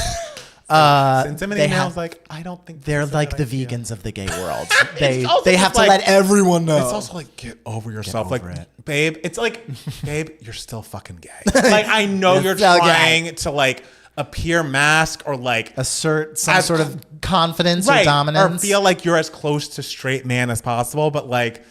Send him an email. I was like, I don't think they're like the vegans of the gay world. They have to let everyone know. It's also like, get over yourself. Like, babe, it's like, babe, you're still fucking gay. Like, I know you're trying to like appear mask or like assert some sort of confidence or dominance or feel like you're as close to straight man as possible, but like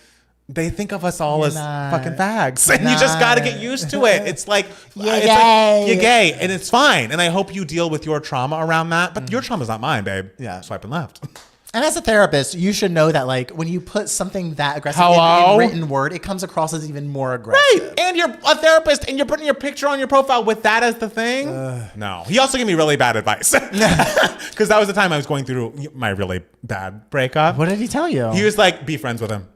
they think of us all as fucking fags, and you just got to get used to it. It's like you're gay, and it's fine. And I hope you deal with your trauma around that. But your trauma's not mine, babe. Yeah, swiping left. And as a therapist, you should know that like when you put something that aggressive in written word, it comes across as even more aggressive. Right. And you're a therapist and you're putting your picture on your profile with that as the thing. No. He also gave me really bad advice. Because that was the time I was going through my really bad breakup. What did he tell you? He was like, be friends with him.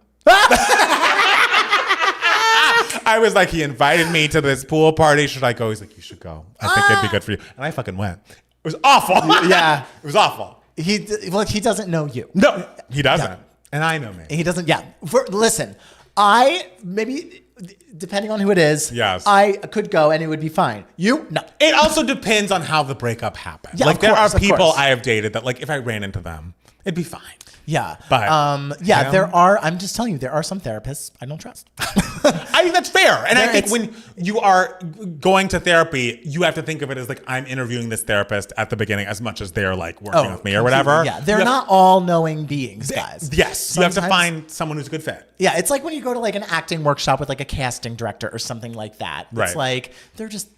I was like, he invited me to this pool party. Should I go? He's like, you should go. I think it'd be good for you. And I fucking went. It was awful. Yeah. It was awful. He doesn't know you. No, he doesn't. Yeah. And I know me. He doesn't. Yeah. Listen, depending on who it is, yes, I could go and it would be fine. You? No. It also depends on how the breakup happened. Yeah, like there are people I have dated that like if I ran into them, it'd be fine. Yeah. But there are, I'm just telling you, there are some therapists I don't trust. I think that's fair. And I think when you are going to therapy, you have to think of it as like, I'm interviewing this therapist at the beginning as much as they're like working with me or whatever. Yeah. They're not all knowing beings, guys. Yes. Sometimes, you have to find someone who's a good fit. Yeah. It's like when you go to like an acting workshop with like a casting director or something like that. It's like, they're just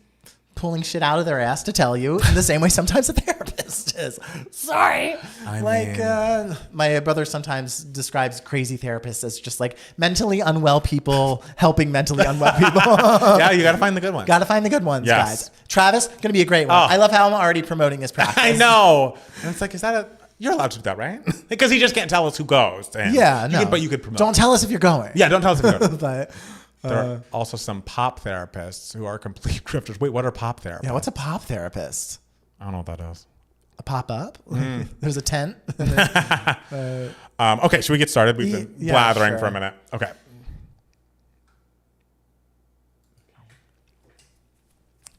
pulling shit out of their ass to tell you in the same way sometimes a therapist is. Sorry. My brother sometimes describes crazy therapists as just like mentally unwell people helping mentally unwell people. Yeah, you got to find the good ones. Got to find the good ones, guys. Travis, going to be a great one. I love how I'm already promoting his practice. I know. And it's like, you're allowed to do that, right? Because he just can't tell us who goes to him. Yeah, no. But you could promote. Don't tell us if you're going. Yeah, don't tell us if you're going. But there are also some pop therapists who are complete grifters. Wait, what are pop therapists? Yeah, what's a pop therapist? I don't know what that is. A pop-up? There's a tent. Okay, should we get started? We've been blathering for a minute. Okay.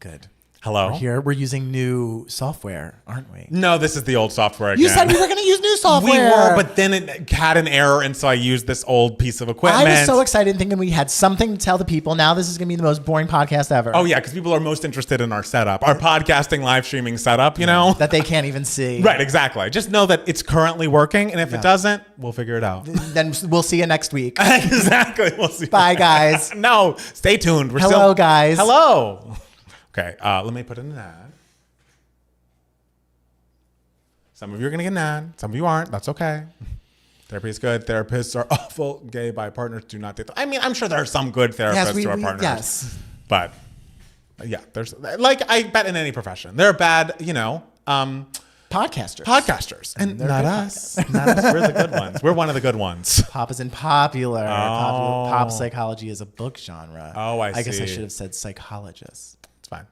Good. Hello? Here, we're using new software, aren't we? No, this is the old software again. You said we were going to use new software. We were, but then it had an error, and so I used this old piece of equipment. I was so excited thinking we had something to tell the people. Now this is going to be the most boring podcast ever. Oh, yeah, because people are most interested in our setup, our podcasting live streaming setup, you know? That they can't even see. Right, exactly. Just know that it's currently working, and if it doesn't, we'll figure it out. Then we'll see you next week. Exactly. We'll see. Bye, guys. No, stay tuned. Hello, guys. Hello. Okay, let me put in an ad. Some of you are going to get an ad. Some of you aren't. That's okay. Therapy is good. Therapists are awful. Gay bi partners do not date. I mean, I'm sure there are some good therapists who are partners. Yes. But yeah, there's like, I bet in any profession, there are bad, podcasters. And not us. Not us. We're the good ones. We're one of the good ones. Pop isn't popular. Pop psychology is a book genre. Oh, I see. I guess I should have said psychologist. It's fine.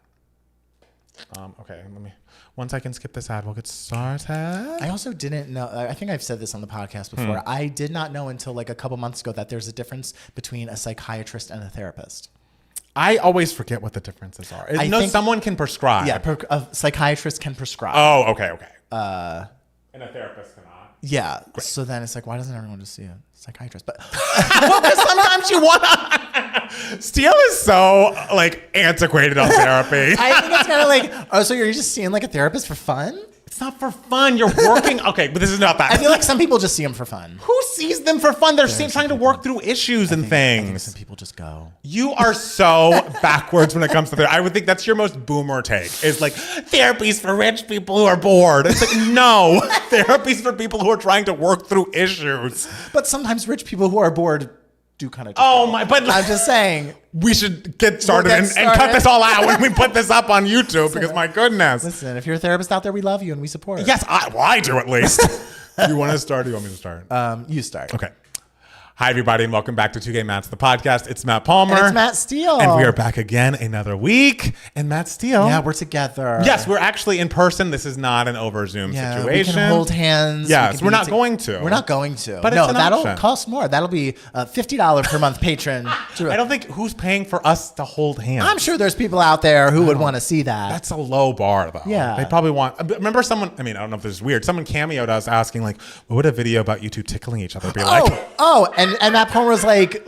Okay, once I can skip this ad, we'll get started. I also didn't know, I think I've said this on the podcast before. I did not know until like a couple months ago that there's a difference between a psychiatrist and a therapist. I always forget what the differences are. I know someone can prescribe. Yeah, a psychiatrist can prescribe. Oh, okay. And a therapist cannot. Yeah. Great. So then it's like, why doesn't everyone just see a psychiatrist? But sometimes you want to. Steele is so like antiquated on therapy. I think it's kind of like, oh, so you're just seeing like a therapist for fun? It's not for fun. You're working. Okay, but this is not that. I feel like some people just see them for fun. Who sees them for fun? They're trying to work through issues and things. I think some people just go. You are so backwards when it comes to that. I would think that's your most boomer take. Is like, therapy's for rich people who are bored. It's like, no. Therapy's for people who are trying to work through issues. But sometimes rich people who are bored do kind of. But I'm just saying. We should get started, and cut this all out when we put this up on YouTube because my goodness. Listen, if you're a therapist out there, we love you and we support it. Yes, I do at least. You want to start or you want me to start? You start. Okay. Hi, everybody, and welcome back to Two Gay Matts, the podcast. It's Matt Palmer. And it's Matt Steele. And we are back again another week. And Matt Steele. Yeah, we're together. Yes, we're actually in person. This is not an over Zoom situation. We can hold hands. Yes, we're not going to. We're not going to. But no, it's that'll option. cost more. That'll be $50 per month patron. I don't think who's paying for us to hold hands. I'm sure there's people out there who would want to see that. That's a low bar, though. Yeah. They probably want. Remember someone, I don't know if this is weird. Someone cameoed us asking, like, what would a video about you two tickling each other be like? And Matt Palmer was like,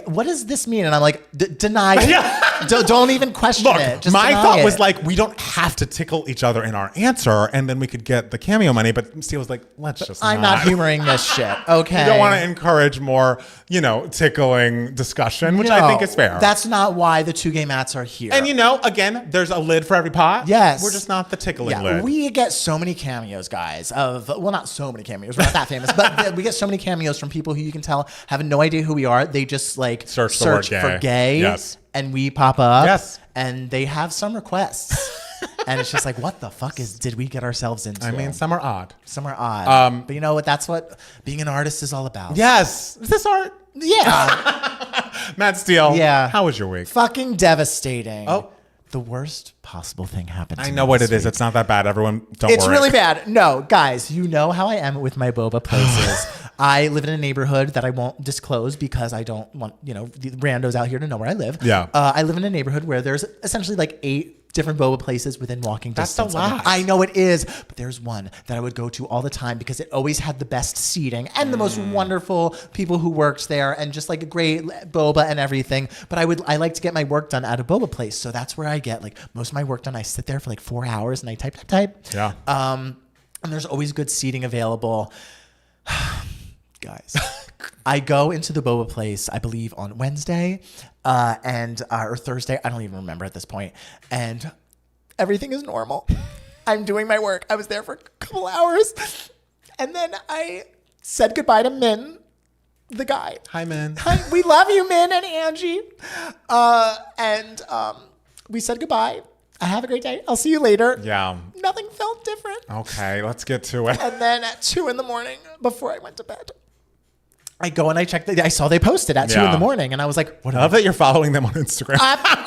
what does this mean? And I'm like, deny it. Don't even question it. Just my thought it. was like, we don't have to tickle each other in our answer, and then we could get the cameo money. But Steele was like, let's just I'm not humoring this shit. Okay. You don't want to encourage more, tickling discussion, which I think is fair. That's not why the Two Gay Mats are here. And again, there's a lid for every pot. Yes. We're just not the tickling lid. We get so many cameos, guys, not so many cameos. We're not that famous, but we get so many cameos from people who you can tell have no idea who we are. They just like search for gay. Yes. And we pop up. Yes. And they have some requests. And it's just like, what the fuck did we get ourselves into? Some are odd. Some are odd. But you know what? That's what being an artist is all about. Yes. Is this art? Yeah. Matt Steele. Yeah. How was your week? Fucking devastating. Oh. The worst possible thing happened to me. I know what it is. Week. It's not that bad. Everyone, don't worry. It's really bad. No, guys, you know how I am with my boba places. I live in a neighborhood that I won't disclose because I don't want, the randos out here to know where I live. Yeah. I live in a neighborhood where there's essentially like 8 different boba places within walking distance. That's a lot. I know it is, but there's one that I would go to all the time because it always had the best seating and the most wonderful people who worked there and just like a great boba and everything. But I like to get my work done at a boba place. So that's where I get like most of my work done. I sit there for like 4 hours and I type. Yeah. And there's always good seating available. Guys, I go into the boba place, I believe on Wednesday or Thursday. I don't even remember at this point. And everything is normal. I'm doing my work. I was there for a couple hours. And then I said goodbye to Min, the guy. Hi, Min. Hi, we love you, Min and Angie. And we said goodbye. Have a great day. I'll see you later. Yeah. Nothing felt different. Okay, let's get to it. And then at 2 a.m, before I went to bed, I go and I check. I saw they posted at 2 a.m, and I was like, "What?" I love that you're following them on Instagram.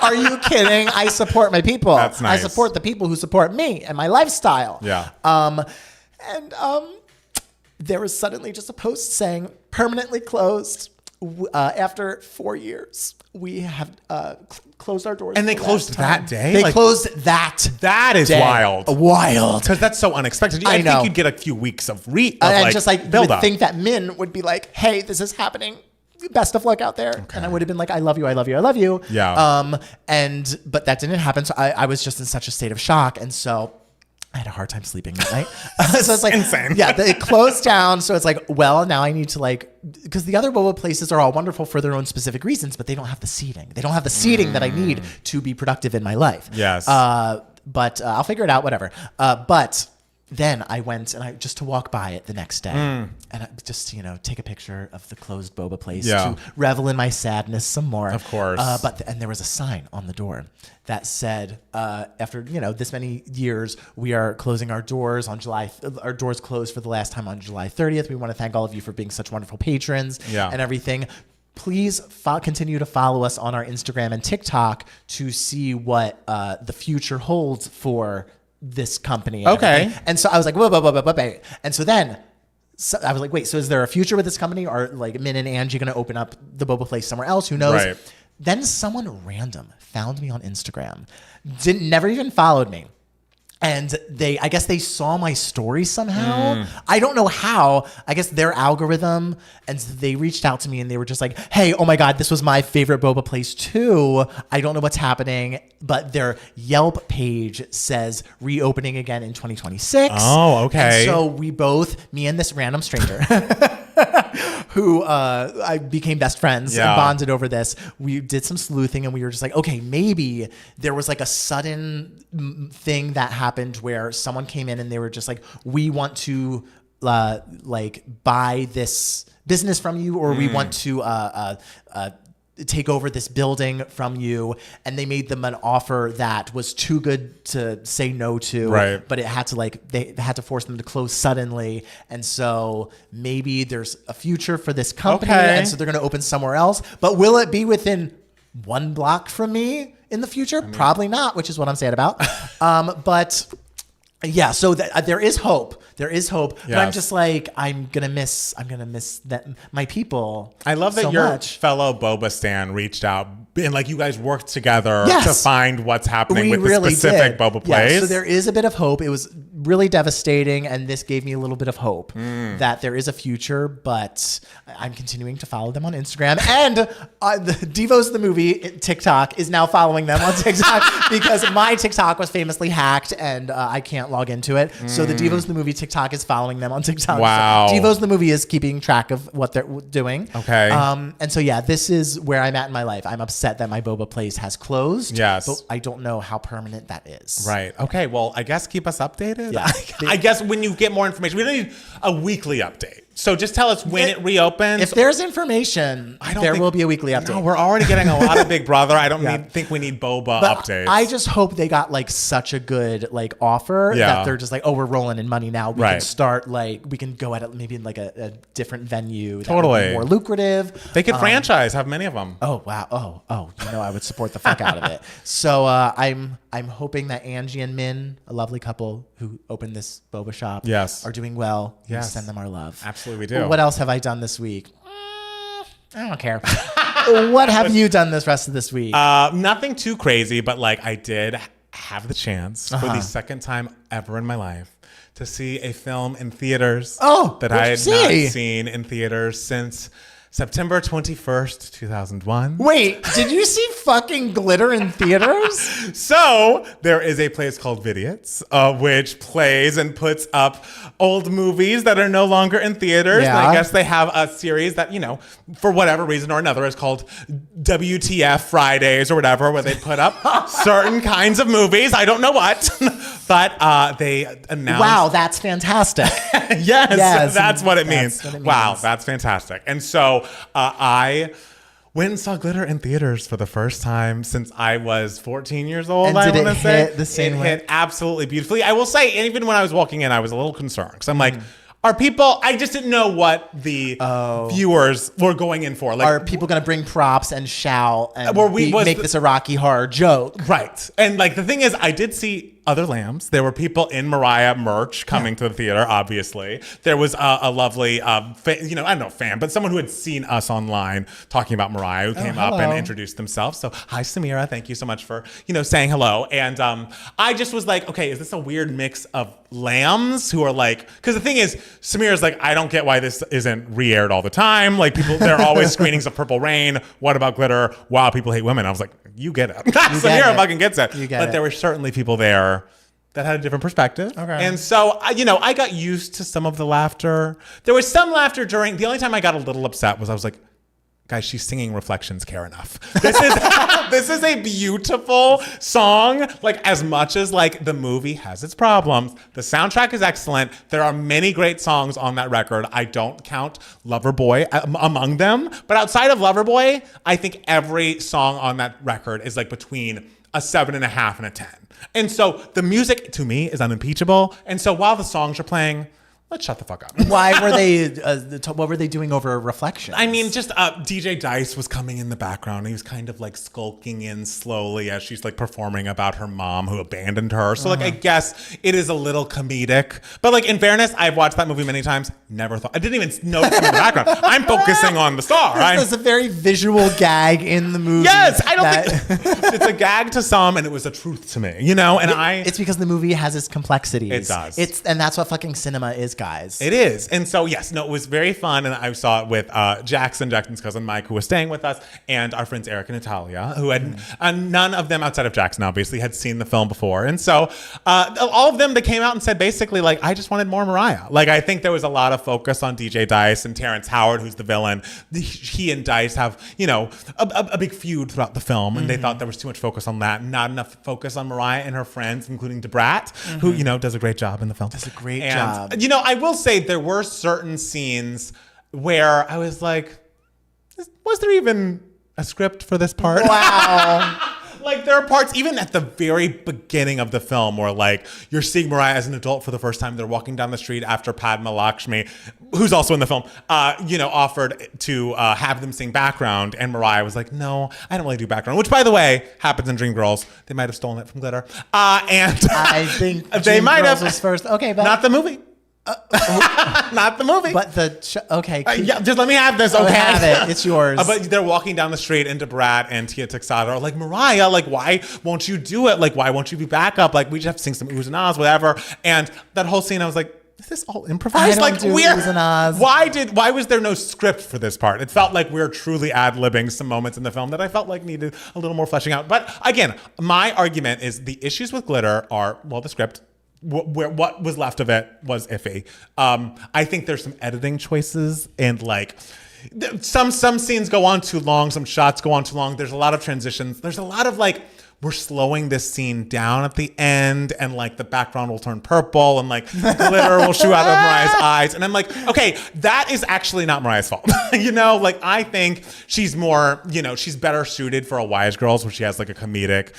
Are you kidding? I support my people. That's nice. I support the people who support me and my lifestyle. Yeah. There was suddenly just a post saying permanently closed. after 4 years, we have closed our doors. And they closed that day? They closed that. That is day. wild. Wild. Because that's so unexpected. I know. think you'd get a few weeks of and like, just like build would up. think that Min would be like, hey, this is happening. Best of luck out there. Okay. And I would have been like, I love you. I love you. I love you. Yeah. But that didn't happen. So I was just in such a state of shock. And so I had a hard time sleeping that night. So it's like insane. Yeah, it closed down. So it's like, well, now I need to because the other boba places are all wonderful for their own specific reasons, but they don't have the seating. They don't have the seating that I need to be productive in my life. Yes. But I'll figure it out, whatever. But then I went and just to walk by it the next day and I just, take a picture of the closed boba place to revel in my sadness some more. Of course. And there was a sign on the door that said, after, this many years, we are closing our doors on our doors closed for the last time on July 30th. We want to thank all of you for being such wonderful patrons and everything. Please continue to follow us on our Instagram and TikTok to see what the future holds for this company. And everything. And so I was like, whoa. And so then I was like, wait, so is there a future with this company? Or like Min and Angie going to open up the boba place somewhere else? Who knows? Right. Then someone random found me on Instagram, never even followed me. And I guess they saw my story somehow. I don't know how. I guess their algorithm. And so they reached out to me and they were just like, hey, oh my God, this was my favorite boba place too. I don't know what's happening. But their Yelp page says reopening again in 2026. Oh, okay. And so me and this random stranger who I became best friends and bonded over this. We did some sleuthing and we were just like, okay, maybe there was like a sudden thing that happened where someone came in and they were just like, we want to buy this business from you, or we want to take over this building from you, and they made them an offer that was too good to say no to. Right. But it had to they had to force them to close suddenly, and so maybe there's a future for this company, and so they're going to open somewhere else. But will it be within 1 block from me in the future? Probably not, which is what I'm sad about. But yeah, so there is hope. There is hope, but I'm just like, I'm gonna miss my people. I love that your fellow Boba stan reached out and like you guys worked together to find what's happening with the specific Boba place. Yeah, so there is a bit of hope. It was really devastating, and this gave me a little bit of hope that there is a future. But I'm continuing to follow them on Instagram, and the Devos the movie TikTok is now following them on TikTok because my TikTok was famously hacked, and I can't log into it. So the Devos the movie TikTok is following them on TikTok. Wow. So Devos the movie is keeping track of what they're doing. Okay. And so this is where I'm at in my life. I'm upset that my boba place has closed. Yes. But I don't know how permanent that is. Right. Okay. Well, I guess keep us updated. Yeah. I guess when you get more information, we don't need a weekly update. So just tell us when it reopens. If there's information, there will be a weekly update. No, we're already getting a lot of Big Brother. I don't think we need Boba updates. I just hope they got such a good offer that they're just like, oh, we're rolling in money now. We can start we can go at it maybe in a different venue. That would be more lucrative. They could franchise, have many of them. Oh wow. Oh, I would support the fuck out of it. So I'm hoping that Angie and Min, a lovely couple who opened this boba shop, are doing well. Yes. We send them our love. Absolutely, we do. What else have I done this week? I don't care. What have you done this rest of this week? Nothing too crazy, but I did have the chance for the second time ever in my life to see a film in theaters that I had not seen in theaters since September 21st, 2001. Wait, did you see fucking Glitter in theaters? So there is a place called Vidiots, which plays and puts up old movies that are no longer in theaters. Yeah. And I guess they have a series that, for whatever reason or another is called WTF Fridays or whatever, where they put up certain kinds of movies. I don't know what, but they announced. Wow, that's fantastic. yes, that's what it means. Wow, that's fantastic. And so I went and saw Glitter in theaters for the first time since I was 14 years old. And I did want it to say hit the same way? It hit absolutely beautifully. I will say, even when I was walking in, I was a little concerned because I'm like, are people? I just didn't know what the viewers were going in for. Are people going to bring props and shout and make this a Rocky Horror joke? Right. And the thing is, I did see other lambs. There were people in Mariah merch coming to the theater, obviously. There was a lovely, I don't know, fan, but someone who had seen us online talking about Mariah who came up and introduced themselves. So, hi, Samira. Thank you so much for, saying hello. And I just was like, okay, is this a weird mix of lambs who are like, because the thing is, Samira's like, I don't get why this isn't re-aired all the time. Like, there are always screenings of Purple Rain. What about Glitter? Wow, people hate women. I was like, you get it. Samira fucking gets it. But there were certainly people there that had a different perspective. Okay. And so, I got used to some of the laughter. There was some laughter the only time I got a little upset was I was like, guys, she's singing Reflections Care Enough. This is a beautiful song, like as much as like the movie has its problems. The soundtrack is excellent. There are many great songs on that record. I don't count Loverboy among them, but outside of Loverboy, I think every song on that record is like between a 7.5 and a 10. And so the music to me is unimpeachable. And so while the songs are playing, let's shut the fuck up. Why were they? What were they doing over Reflections? I mean, just DJ Dice was coming in the background. He was kind of like skulking in slowly as she's like performing about her mom who abandoned her. So like, I guess it is a little comedic. But like, in fairness, I've watched that movie many times. Never thought I didn't even notice him in the background. I'm focusing on the star. There's a very visual gag in the movie. Yes, I don't think it's a gag to some, and it was a truth to me. And it's because the movie has its complexities. It does. And that's what fucking cinema is, guys. It is. And so, yes, it was very fun. And I saw it with Jackson's cousin Mike, who was staying with us, and our friends Eric and Natalia, who had none of them outside of Jackson, obviously, had seen the film before. And so all of them, they came out and said basically, like, I just wanted more Mariah. Like, I think there was a lot of focus on DJ Dice and Terrence Howard, who's the villain. He and Dice have, a big feud throughout the film. And they thought there was too much focus on that. Not enough focus on Mariah and her friends, including DeBrat, who, does a great job in the film. Does a great job. I will say there were certain scenes where I was like, was there even a script for this part? Wow. Like, there are parts, even at the very beginning of the film, where, like, you're seeing Mariah as an adult for the first time. They're walking down the street after Padma Lakshmi, who's also in the film, offered to have them sing background. And Mariah was like, no, I don't really do background. Which, by the way, happens in Dreamgirls. They might have stolen it from Glitter. And I think they might have. Was first. Okay, but not the movie. Not the movie. But okay. Yeah, just let me have this, okay? Have it. It's yours. But they're walking down the street, and DeBrat and Tia Texada are like, Mariah, like, why won't you do it? Like, why won't you be backup? Like, we just have to sing some oohs and ahs, whatever. And that whole scene, I was like, is this all improvised? I don't do oohs and ahs. Why was there no script for this part? It felt like we were truly ad-libbing some moments in the film that I felt like needed a little more fleshing out. But again, my argument is the issues with Glitter are, well, the script. What was left of it was iffy. I think there's some editing choices, and like some scenes go on too long, some shots go on too long. There's a lot of transitions. There's a lot of like, we're slowing this scene down at the end, and like the background will turn purple, and like glitter will shoot out of Mariah's eyes. And I'm like, okay, that is actually not Mariah's fault. Like, I think she's more, she's better suited for a Wise Girls, where she has like a comedic,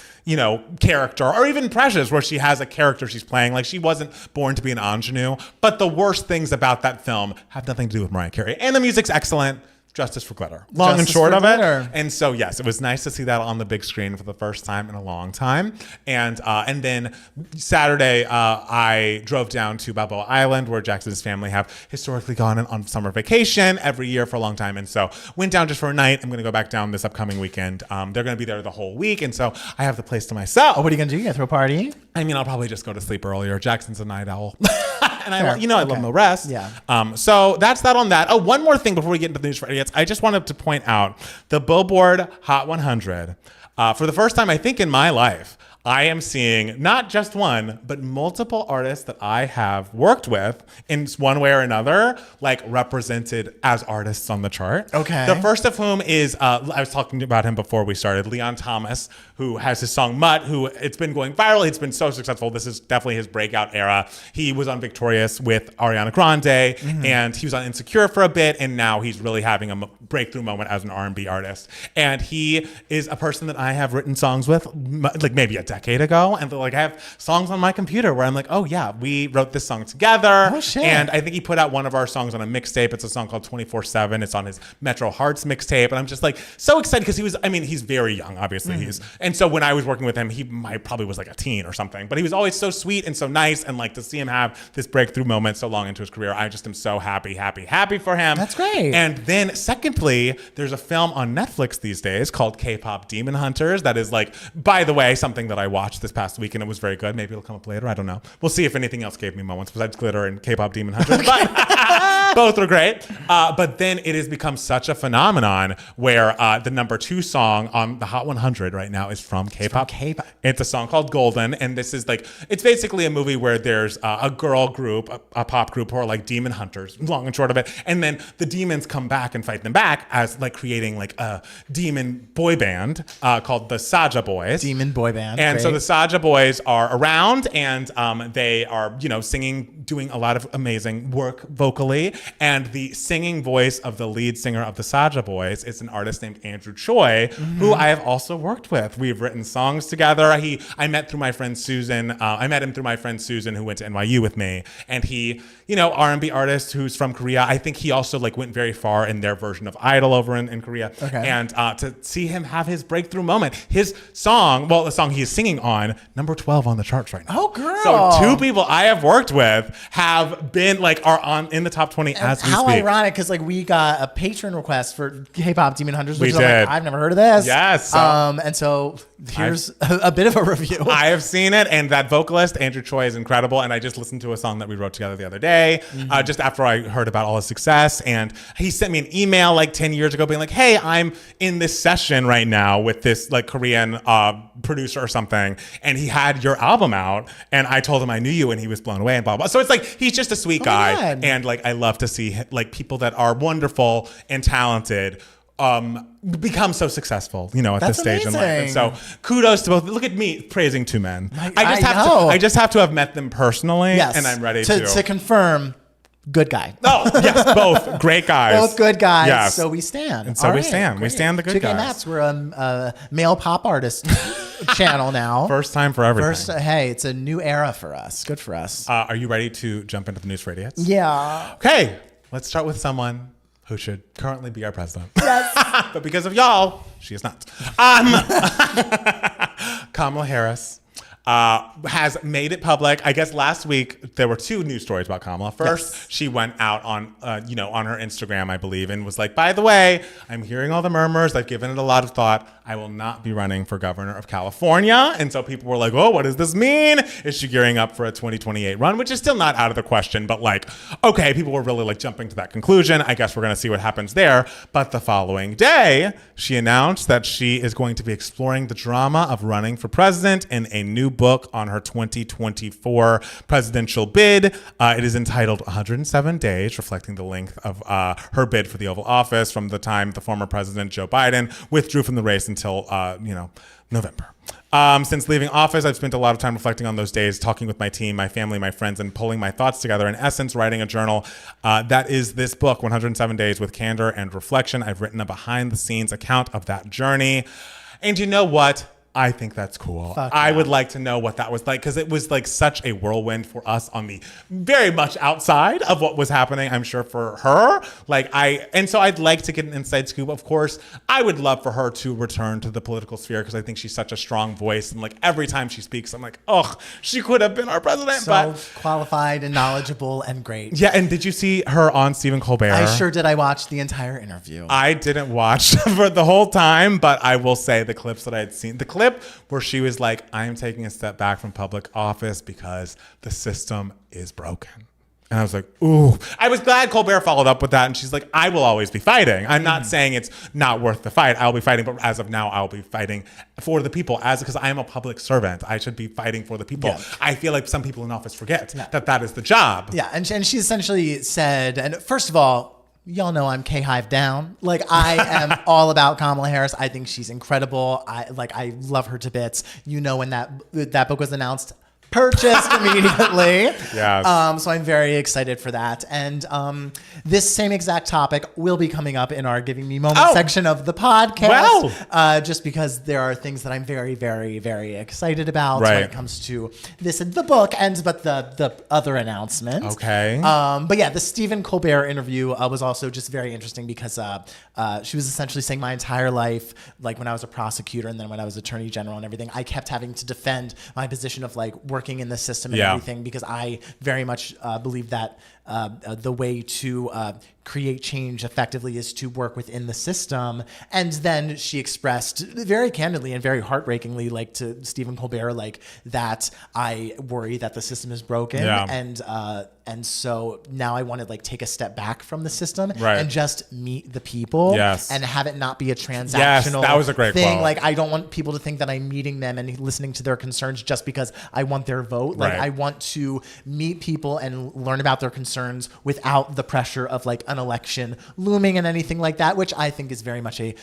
character, or even Precious, where she has a character she's playing. Like, she wasn't born to be an ingenue. But the worst things about that film have nothing to do with Mariah Carey. And the music's excellent. Justice for Glitter. Long and short of it. And so, yes, it was nice to see that on the big screen for the first time in a long time. And then Saturday, I drove down to Balboa Island, where Jackson's family have historically gone on summer vacation every year for a long time. And so went down just for a night. I'm going to go back down this upcoming weekend. They're going to be there the whole week. And so I have the place to myself. Oh, what are you going to do? You going to throw a party? I mean, I'll probably just go to sleep earlier. Jackson's a night owl. And I love no rest. Yeah. So that's that on that. Oh, one more thing before we get into the news for idiots. I just wanted to point out the Billboard Hot 100. For the first time, I think, in my life, I am seeing not just one, but multiple artists that I have worked with in one way or another, like represented as artists on the chart. Okay. The first of whom is, I was talking about him before we started, Leon Thomas, who has his song Mutt, who it's been going viral. It's been so successful. This is definitely his breakout era. He was on Victorious with Ariana Grande, and he was on Insecure for a bit, and now he's really having a breakthrough moment as an R&B artist. And he is a person that I have written songs with, like maybe a decade decade ago. And like I have songs on my computer where I'm like, oh yeah, we wrote this song together. Oh, shit. And I think he put out one of our songs on a mixtape. It's a song called 24/7. It's on his Metro Hearts mixtape. And I'm just like so excited because he's very young, obviously. And so when I was working with him, he probably was like a teen or something, but he was always so sweet and so nice. And like to see him have this breakthrough moment so long into his career, I just am so happy for him. That's great. And then secondly, there's a film on Netflix these days called K-pop Demon Hunters. That is like, by the way, something that I watched this past week and it was very good. Maybe it'll come up later. I don't know. We'll see if anything else gave me moments besides glitter and K-pop Demon Hunters. But both are great. But then it has become such a phenomenon where the number 2 song on the Hot 100 right now is from K-pop. It's a song called Golden. And this is like, it's basically a movie where there's a girl group, a pop group who are like demon hunters, long and short of it. And then the demons come back and fight them back as like creating like a demon boy band called the Saja Boys. Demon boy band. And great. so the Saja Boys are around and they are, singing, doing a lot of amazing work vocally. And the singing voice of the lead singer of the Saja Boys is an artist named Andrew Choi, who I have also worked with. We've written songs together. I met him through my friend Susan, who went to NYU with me. And he, R&B artist who's from Korea. I think he also like went very far in their version of Idol over in Korea. Okay. And to see him have his breakthrough moment, his song, the song he is singing on, number 12 on the charts right now. Oh, girl. So 2 people I have worked with have been are in the top 20 as we speak. How ironic, because like we got a patron request for K-pop Demon Hunters, which We did. Like, I've never heard of this. Yes. And so here's a bit of a review. I have seen it, and that vocalist, Andrew Choi, is incredible. And I just listened to a song that we wrote together the other day, just after I heard about all his success. And he sent me an email like 10 years ago being like, hey, I'm in this session right now with this like Korean producer or something. And he had your album out. And I told him I knew you, and he was blown away and blah, blah. So it's like, he's just a sweet guy. God. And like, I love to see like people that are wonderful and talented become so successful, at this stage in life. And so kudos to both. Look at me praising 2 men. I just have to have met them personally. Yes. And I'm ready to confirm. Good guy. Oh, yes, both great guys. Both good guys. Yes. So we stand. And so All we right, stand. great. We stand the good Chicken guys. Maps, we're a male pop artist channel now. First time for everything. Hey, it's a new era for us. Good for us. Are you ready to jump into the news radius? Yeah. Okay, let's start with someone who should currently be our president. Yes. But because of y'all, she is not. Kamala Harris has made it public. I guess last week there were 2 news stories about Kamala. First, she went out on her Instagram, I believe, and was like, by the way, I'm hearing all the murmurs. I've given it a lot of thought. I will not be running for governor of California. And so people were like, oh, what does this mean? Is she gearing up for a 2028 run? Which is still not out of the question, but like, okay, people were really like jumping to that conclusion. I guess we're going to see what happens there. But the following day, she announced that she is going to be exploring the drama of running for president in a new book on her 2024 presidential bid. It is entitled 107 Days, reflecting the length of her bid for the Oval Office from the time the former president, Joe Biden, withdrew from the race until, November. Since leaving office, I've spent a lot of time reflecting on those days, talking with my team, my family, my friends, and pulling my thoughts together. In essence, writing a journal that is this book, 107 Days with Candor and Reflection. I've written a behind-the-scenes account of that journey. And you know what? I think that's cool. I would like to know what that was like, because it was like such a whirlwind for us on the very much outside of what was happening, I'm sure, for her. And so I'd like to get an inside scoop. Of course, I would love for her to return to the political sphere, because I think she's such a strong voice. And like every time she speaks, I'm like, oh, she could have been our president. So qualified and knowledgeable and great. Yeah. And did you see her on Stephen Colbert? I sure did. I watched the entire interview. I didn't watch for the whole time, but I will say the clips that I had seen, the clip where she was like, I am taking a step back from public office because the system is broken. And I was like, ooh. I was glad Colbert followed up with that. And she's like, I will always be fighting. I'm not saying it's not worth the fight. I'll be fighting. But as of now, I'll be fighting for the people because I am a public servant. I should be fighting for the people. Yeah. I feel like some people in office forget that is the job. Yeah. And she essentially said, and first of all, y'all know I'm K-Hive down. Like, I am all about Kamala Harris. I think she's incredible. I love her to bits. When that book was announced, purchased immediately. Yes. So I'm very excited for that. And this same exact topic will be coming up in our Giving Me Moments section of the podcast. Wow. Just because there are things that I'm very, very, very excited about Right. when it comes to this and the book and but the other announcement. Okay. But yeah, the Stephen Colbert interview was also just very interesting because she was essentially saying my entire life, like when I was a prosecutor and then when I was attorney general and everything, I kept having to defend my position of like working in the system and everything because I very much believe that the way to create change effectively is to work within the system. And then she expressed very candidly and very heartbreakingly, like to Stephen Colbert, like that I worry that the system is broken. And so now I want to like take a step back from the system and just meet the people and have it not be a transactional that was a great thing. quote. Like I don't want people to think that I'm meeting them and listening to their concerns just because I want their vote. Like I want to meet people and learn about their concerns without the pressure of like an election looming and anything like that, which I think is very much a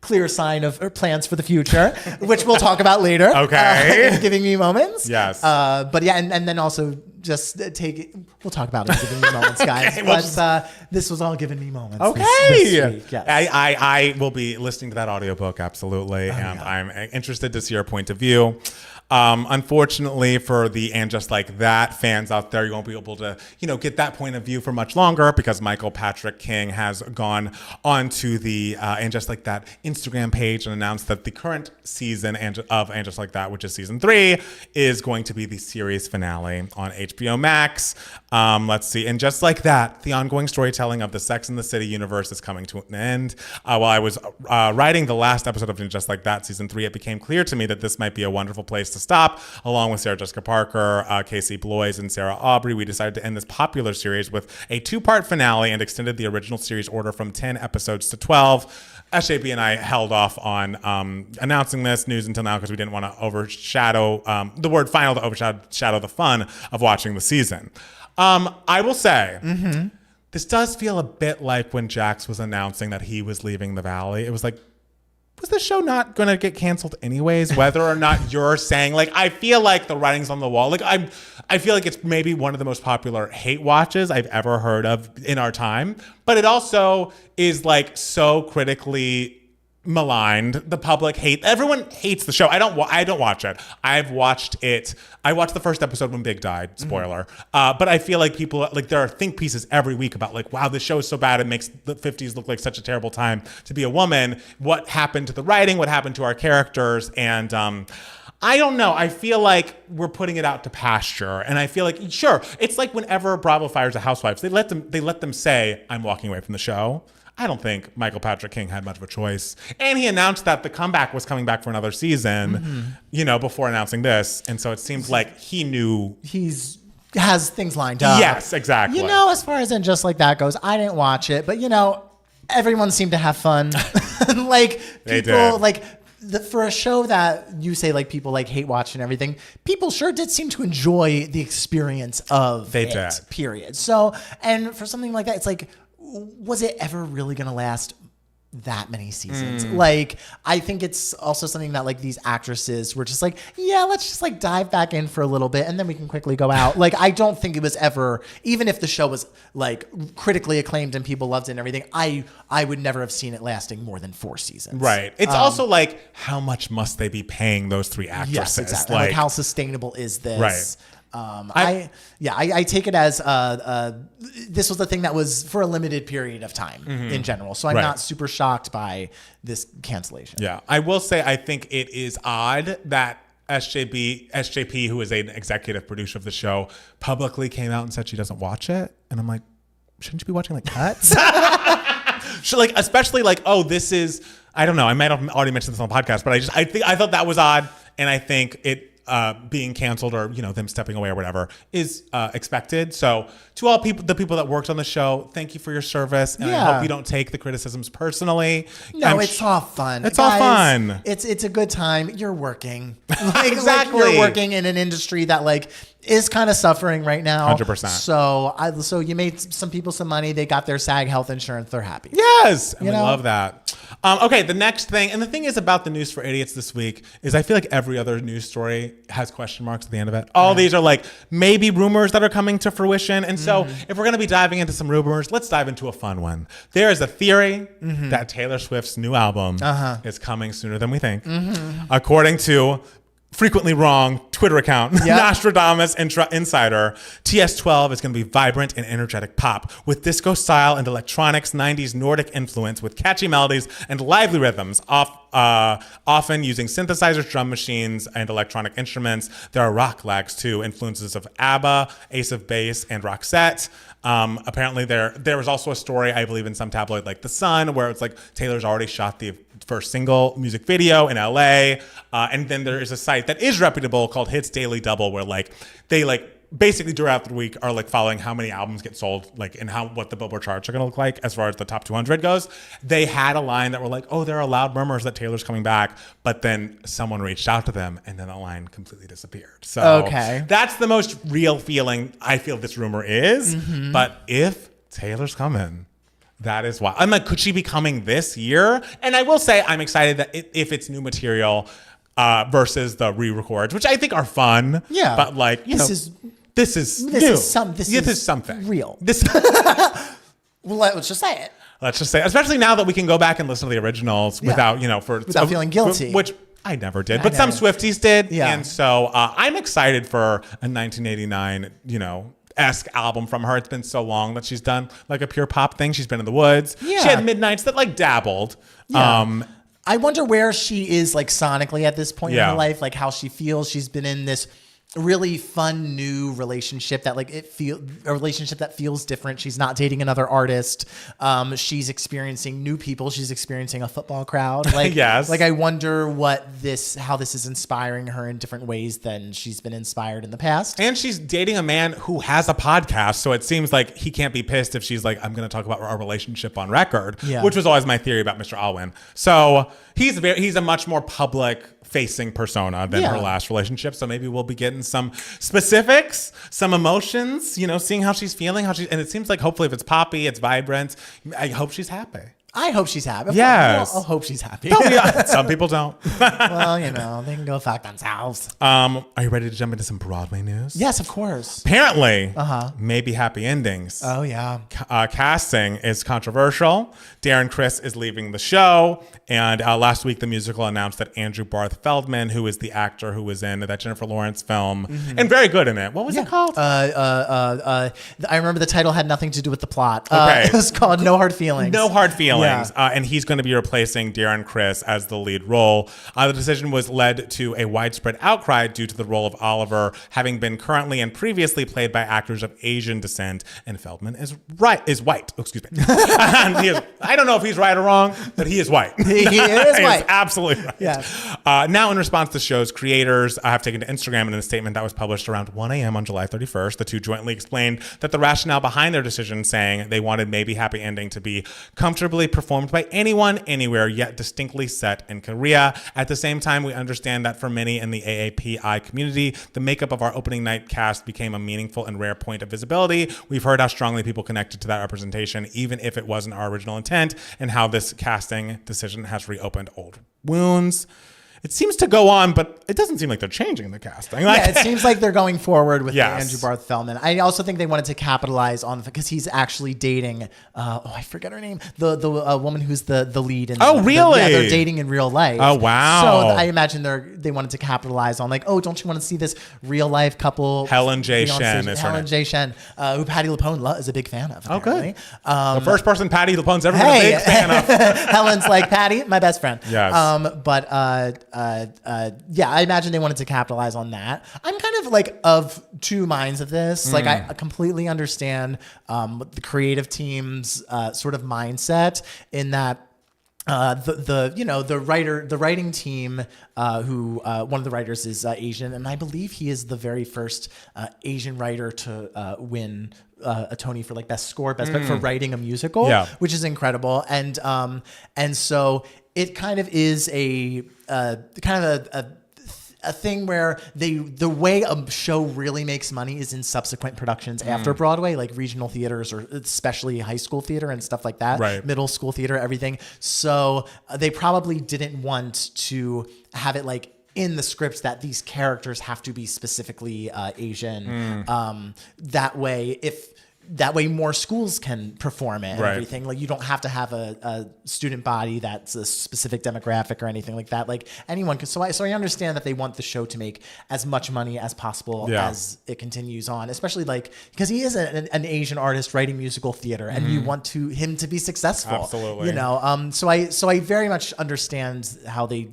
clear sign of plans for the future, which we'll talk about later. Okay. Giving Me Moments. Yes. But yeah, and then also just we'll talk about it in Giving Me Moments, guys. But this was all Giving Me Moments. Okay. This week. Yes. I will be listening to that audiobook, absolutely. I'm interested to see your point of view. Unfortunately for the And Just Like That fans out there, you won't be able to, get that point of view for much longer because Michael Patrick King has gone onto the And Just Like That Instagram page and announced that the current season of And Just Like That, which is season 3, is going to be the series finale on HBO Max. Let's see. And Just Like That, the ongoing storytelling of the Sex and the City universe is coming to an end. While I was writing the last episode of And Just Like That, season 3, it became clear to me that this might be a wonderful place to stop. Along with Sarah Jessica Parker, Casey Bloys, and Sarah Aubrey, we decided to end this popular series with a 2-part finale and extended the original series order from 10 episodes to 12. SJP and I held off on announcing this news until now because we didn't want to overshadow the word final to overshadow the fun of watching the season. I will say, this does feel a bit like when Jax was announcing that he was leaving the Valley. It was like, was this show not going to get canceled anyways, whether or not you're saying, like, I feel like the writing's on the wall. Like, I feel like it's maybe one of the most popular hate watches I've ever heard of in our time. But it also is, like, so critically maligned. The public everyone hates the show. I don't watch it. I've watched it. I watched the first episode when Big died, spoiler. But I feel like people, like, there are think pieces every week about, like, wow, this show is so bad it makes the 50s look like such a terrible time to be a woman. What happened to the writing? What happened to our characters? And I don't know. I feel like we're putting it out to pasture. And I feel like, sure, it's like whenever Bravo fires the housewives, they let them say, I'm walking away from the show. I don't think Michael Patrick King had much of a choice. And he announced that the comeback was coming back for another season, before announcing this. And so it seems like he knew. Has things lined up. Yes, exactly. As far as And Just Like That goes, I didn't watch it, but everyone seemed to have fun. Like, people, like, for a show that you say, like, people like hate watch and everything, people sure did seem to enjoy the experience of it, period. So, and for something like that, it's like, was it ever really going to last that many seasons? Like, I think it's also something that, like, these actresses were just like, yeah, let's just, like, dive back in for a little bit and then we can quickly go out. Like, I don't think it was ever, even if the show was, like, critically acclaimed and people loved it and everything, I would never have seen it lasting more than 4 seasons. Right. It's also like, how much must they be paying those 3 actresses? Yes, exactly. Like, how sustainable is this? Right. I take it as this was the thing that was for a limited period of time in general. So I'm not super shocked by this cancellation. Yeah, I will say I think it is odd that SJP, who is an executive producer of the show, publicly came out and said she doesn't watch it. And I'm like, shouldn't you be watching like cuts? So, like, especially like, oh, this is, I don't know. I might have already mentioned this on the podcast, but I thought that was odd, and I think it. Being canceled or them stepping away or whatever is expected. So to all the people that worked on the show, thank you for your service, and I hope you don't take the criticisms personally. No, it's all fun. It's all fun. It's a good time. You're working. Like, exactly. Like, you're working in an industry that, like, is kind of suffering right now. 100%. So you made some people some money. They got their SAG health insurance. They're happy. Yes, and we love that. Okay, the next thing, and the thing is about the news for idiots this week is I feel like every other news story has question marks at the end of it. All these are like maybe rumors that are coming to fruition. And so if we're going to be diving into some rumors, let's dive into a fun one. There is a theory that Taylor Swift's new album is coming sooner than we think. According to frequently wrong Twitter account, Nostradamus Insider, TS12 is going to be vibrant and energetic pop with disco style and electronics, 90s Nordic influence with catchy melodies and lively rhythms, often using synthesizers, drum machines, and electronic instruments. There are rock lags too, influences of ABBA, Ace of Base, and Roxette. Apparently there was also a story, I believe in some tabloid like The Sun, where it's like Taylor's already shot the first single music video in LA. And then there is a site that is reputable called Hits Daily Double, where like they like basically throughout the week are like following how many albums get sold, like, and what the Billboard charts are going to look like as far as the top 200 goes. They had a line that were like, oh, there are loud murmurs that Taylor's coming back, but then someone reached out to them and then the line completely disappeared. So that's the most real feeling I feel this rumor is. But if Taylor's coming, that is why. I'm like, could she be coming this year? And I will say I'm excited that if it's new material versus the re-records, which I think are fun. Yeah. But like, this is something real. Well, let's just say it. Let's just say, especially now that we can go back and listen to the originals without feeling guilty, which I never did, but some Swifties did. Yeah. And so I'm excited for a 1989, esque album from her. It's been so long that she's done like a pure pop thing. She's been in the woods. Yeah. She had Midnights that like dabbled. Yeah. I wonder where she is like sonically at this point in her life, like how she feels. She's been in this really fun new relationship that like a relationship that feels different. She's not dating another artist. She's experiencing new people. She's experiencing a football crowd. Like, yes. Like I wonder how this is inspiring her in different ways than she's been inspired in the past. And she's dating a man who has a podcast. So it seems like he can't be pissed if she's like, I'm going to talk about our relationship on record, which was always my theory about Mr. Alwyn. So he's a much more public facing persona than her last relationship. So maybe we'll be getting some specifics, some emotions, seeing how she's feeling, and it seems like hopefully if it's poppy, it's vibrant. I hope she's happy. I hope she's happy. Yes. I'll hope she's happy. Some people don't. Well, they can go fuck themselves. Are you ready to jump into some Broadway news? Yes, of course. Apparently, maybe happy endings. Oh, yeah. Casting is controversial. Darren Criss is leaving the show. And last week, the musical announced that Andrew Barth Feldman, who is the actor who was in that Jennifer Lawrence film, and very good in it. What was it called? I remember the title had nothing to do with the plot. It was called No Hard Feelings. No Hard Feelings. Yeah. And he's going to be replacing Darren Criss as the lead role. The decision was led to a widespread outcry due to the role of Oliver having been currently and previously played by actors of Asian descent, and Feldman is white. Excuse me. I don't know if he's right or wrong, but he is white. He is white. Absolutely right. Yeah. Now, in response, the show's creators have taken to Instagram in a statement that was published around 1 a.m. on July 31st. The two jointly explained that the rationale behind their decision, saying they wanted Maybe Happy Ending to be comfortably performed by anyone, anywhere, yet distinctly set in Korea. At the same time, we understand that for many in the AAPI community, the makeup of our opening night cast became a meaningful and rare point of visibility. We've heard how strongly people connected to that representation, even if it wasn't our original intent, and how this casting decision has reopened old wounds. It seems to go on, but it doesn't seem like they're changing the casting. It seems like they're going forward with Andrew Barth Feldman. I also think they wanted to capitalize on because he's actually dating. I forget her name. The woman who's the lead. Really? They're dating in real life. Oh, wow. So I imagine they wanted to capitalize on don't you want to see this real life couple? Helen J. Shen is her name. Helen J. Shen, who Patti LuPone is a big fan of. Apparently. Oh, good. The first person Patti LuPone's ever been a big fan of. Helen's like, Patti, my best friend. Yes. I imagine they wanted to capitalize on that. I'm kind of like of two minds of this. Like I completely understand the creative team's sort of mindset in that the writing team who one of the writers is Asian, and I believe he is the very first Asian writer to win a Tony for like best score, for writing a musical, which is incredible. And so it kind of is a a thing where the way a show really makes money is in subsequent productions after Broadway, like regional theaters or especially high school theater and stuff like that, right. Middle school theater, everything. So they probably didn't want to have it like in the scripts that these characters have to be specifically Asian. That way more schools can perform it and everything. Like you don't have to have a student body that's a specific demographic or anything like that. Like anyone can. So I understand that they want the show to make as much money as possible as it continues on, especially like because he is an Asian artist writing musical theater and you want him to be successful. Absolutely. You know, so I very much understand how they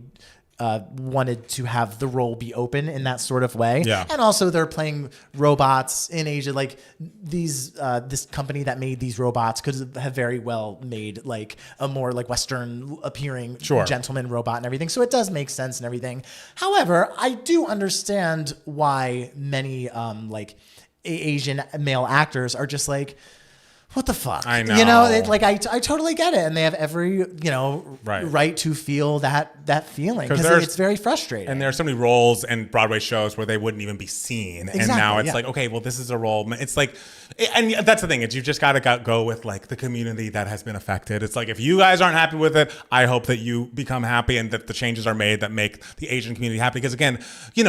wanted to have the role be open in that sort of way. Yeah. And also they're playing robots in Asia. Like these, this company that made these robots could have very well made like a more like Western appearing gentleman robot and everything. So it does make sense and everything. However, I do understand why many like Asian male actors are just like, what the fuck? I know. You know, I totally get it. And they have every, right to feel that feeling. Because it's very frustrating. And there are so many roles in Broadway shows where they wouldn't even be seen. Exactly, and now it's like, okay, well, this is a role. It's like, and that's the thing. Is you just got to go with like the community that has been affected. It's like, if you guys aren't happy with it, I hope that you become happy and that the changes are made that make the Asian community happy. Because again,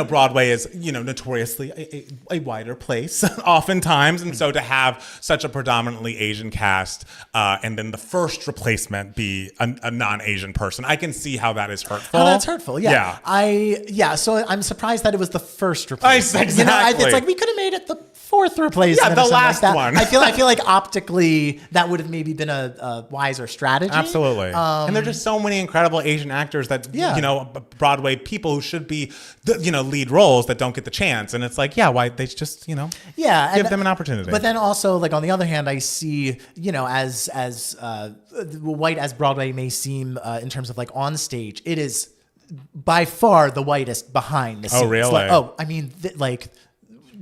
Broadway is, notoriously a wider place oftentimes. And so to have such a predominantly Asian cast and then the first replacement be a non-Asian person, I can see how that is hurtful. Oh, that's hurtful. Yeah. So I'm surprised that it was the first replacement. Exactly. It's like we could have made it the fourth replacement. Yeah, the last one. I feel like optically that would have maybe been a wiser strategy. Absolutely. And there are just so many incredible Asian actors that Broadway people who should be lead roles that don't get the chance. And it's like, why they just give them an opportunity. But then also like on the other hand, I see as white as Broadway may seem in terms of like on stage, it is by far the whitest behind the scenes. Oh, really?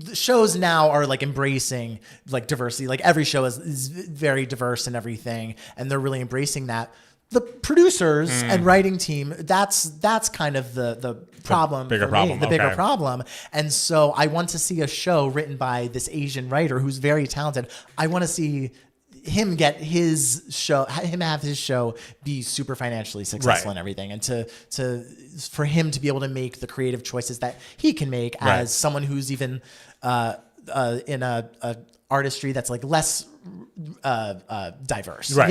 The shows now are like embracing like diversity. Like every show is very diverse and everything, and they're really embracing that. The producers and writing team, that's kind of the problem, bigger problem. And so I want to see a show written by this Asian writer who's very talented. I want to see him have his show be super financially successful and everything, and for him to be able to make the creative choices that he can make as someone who's even in a artistry that's like less diverse, like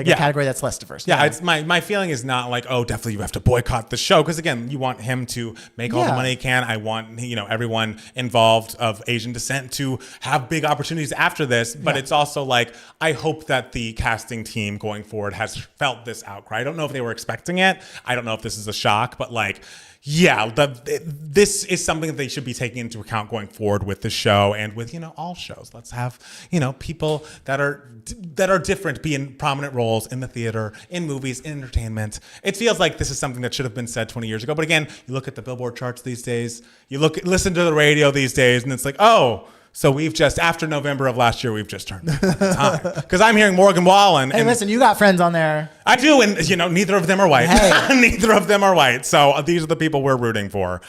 a category that's less diverse. Yeah, it's my feeling is not like, oh, definitely you have to boycott the show, because again, you want him to make all the money he can. I want everyone involved of Asian descent to have big opportunities after this, but it's also like, I hope that the casting team going forward has felt this outcry. I don't know if they were expecting it. I don't know if this is a shock, but like, this is something that they should be taking into account going forward with the show and with all shows. Let's have people that are different be in prominent roles in the theater, in movies, in entertainment. It feels like this is something that should have been said 20 years ago. But again, you look at the Billboard charts these days, listen to the radio these days, and it's like, oh. So we've just, after November of last year, we've just turned the time. Because I'm hearing Morgan Wallen. Hey, listen, you got friends on there. I do, and neither of them are white. Hey. Neither of them are white. So these are the people we're rooting for.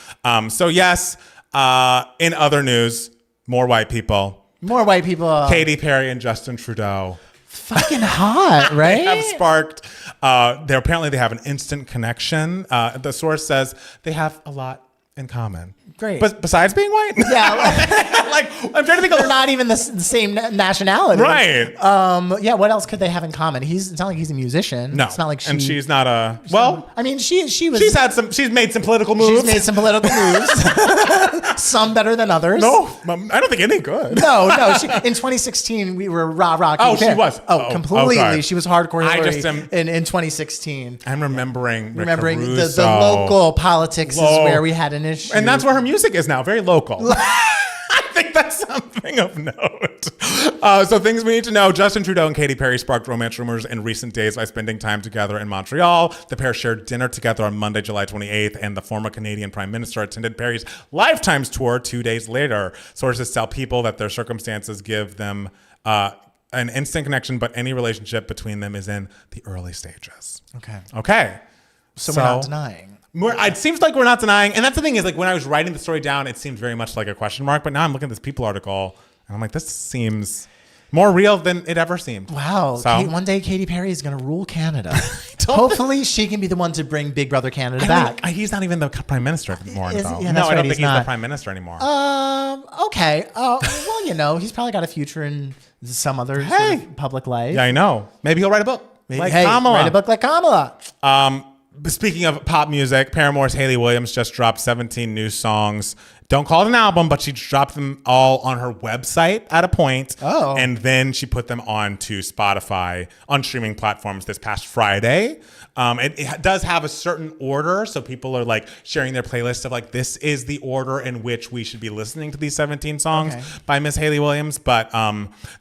So yes, in other news, more white people. More white people. Katy Perry and Justin Trudeau. Fucking hot, right? They have sparked. They have an instant connection. The source says they have a lot in common. Great. But besides being white? Yeah. Like, I'm trying to think of... They're not even the same nationality. Right. What else could they have in common? It's not like he's a musician. No. It's not like and she's not a... Well... I mean, she was... She's made some political moves. She's made some political moves. Some better than others. No. I don't think any good. No. In 2016, we were rah-rah. Oh, she was. Completely. Okay. She was hardcore Hillary in 2016. I'm remembering the local politics is where we had an issue. And that's where her music is now, very local. I think that's something of note. So things we need to know. Justin Trudeau and Katy Perry sparked romance rumors in recent days by spending time together in Montreal. The pair shared dinner together on Monday, July 28th, and the former Canadian Prime Minister attended Perry's Lifetimes tour 2 days later. Sources tell People that their circumstances give them an instant connection, but any relationship between them is in the early stages. Okay. So we're not denying. It seems like we're not denying, and that's the thing is like when I was writing the story down, it seemed very much like a question mark. But now I'm looking at this People article, and I'm like, this seems more real than it ever seemed. Wow. So, One day Katy Perry is going to rule Canada. Hopefully she can be the one to bring Big Brother Canada back. He's not even the prime minister anymore. Yeah, no, that's I don't right, think he's he's the not. prime minister anymore. Okay. Well, he's probably got a future in some other sort of public life. Yeah, I know. Maybe he'll write a book. Like hey, Kamala. write a book like Kamala. Speaking of pop music, Paramore's Hayley Williams just dropped 17 new songs. Don't call it an album, but she dropped them all on her website at a point. Oh. And then she put them on to Spotify on streaming platforms this past Friday. It does have a certain order, so people are like sharing their playlist of like, this is the order in which we should be listening to these 17 songs by Miss Hayley Williams. But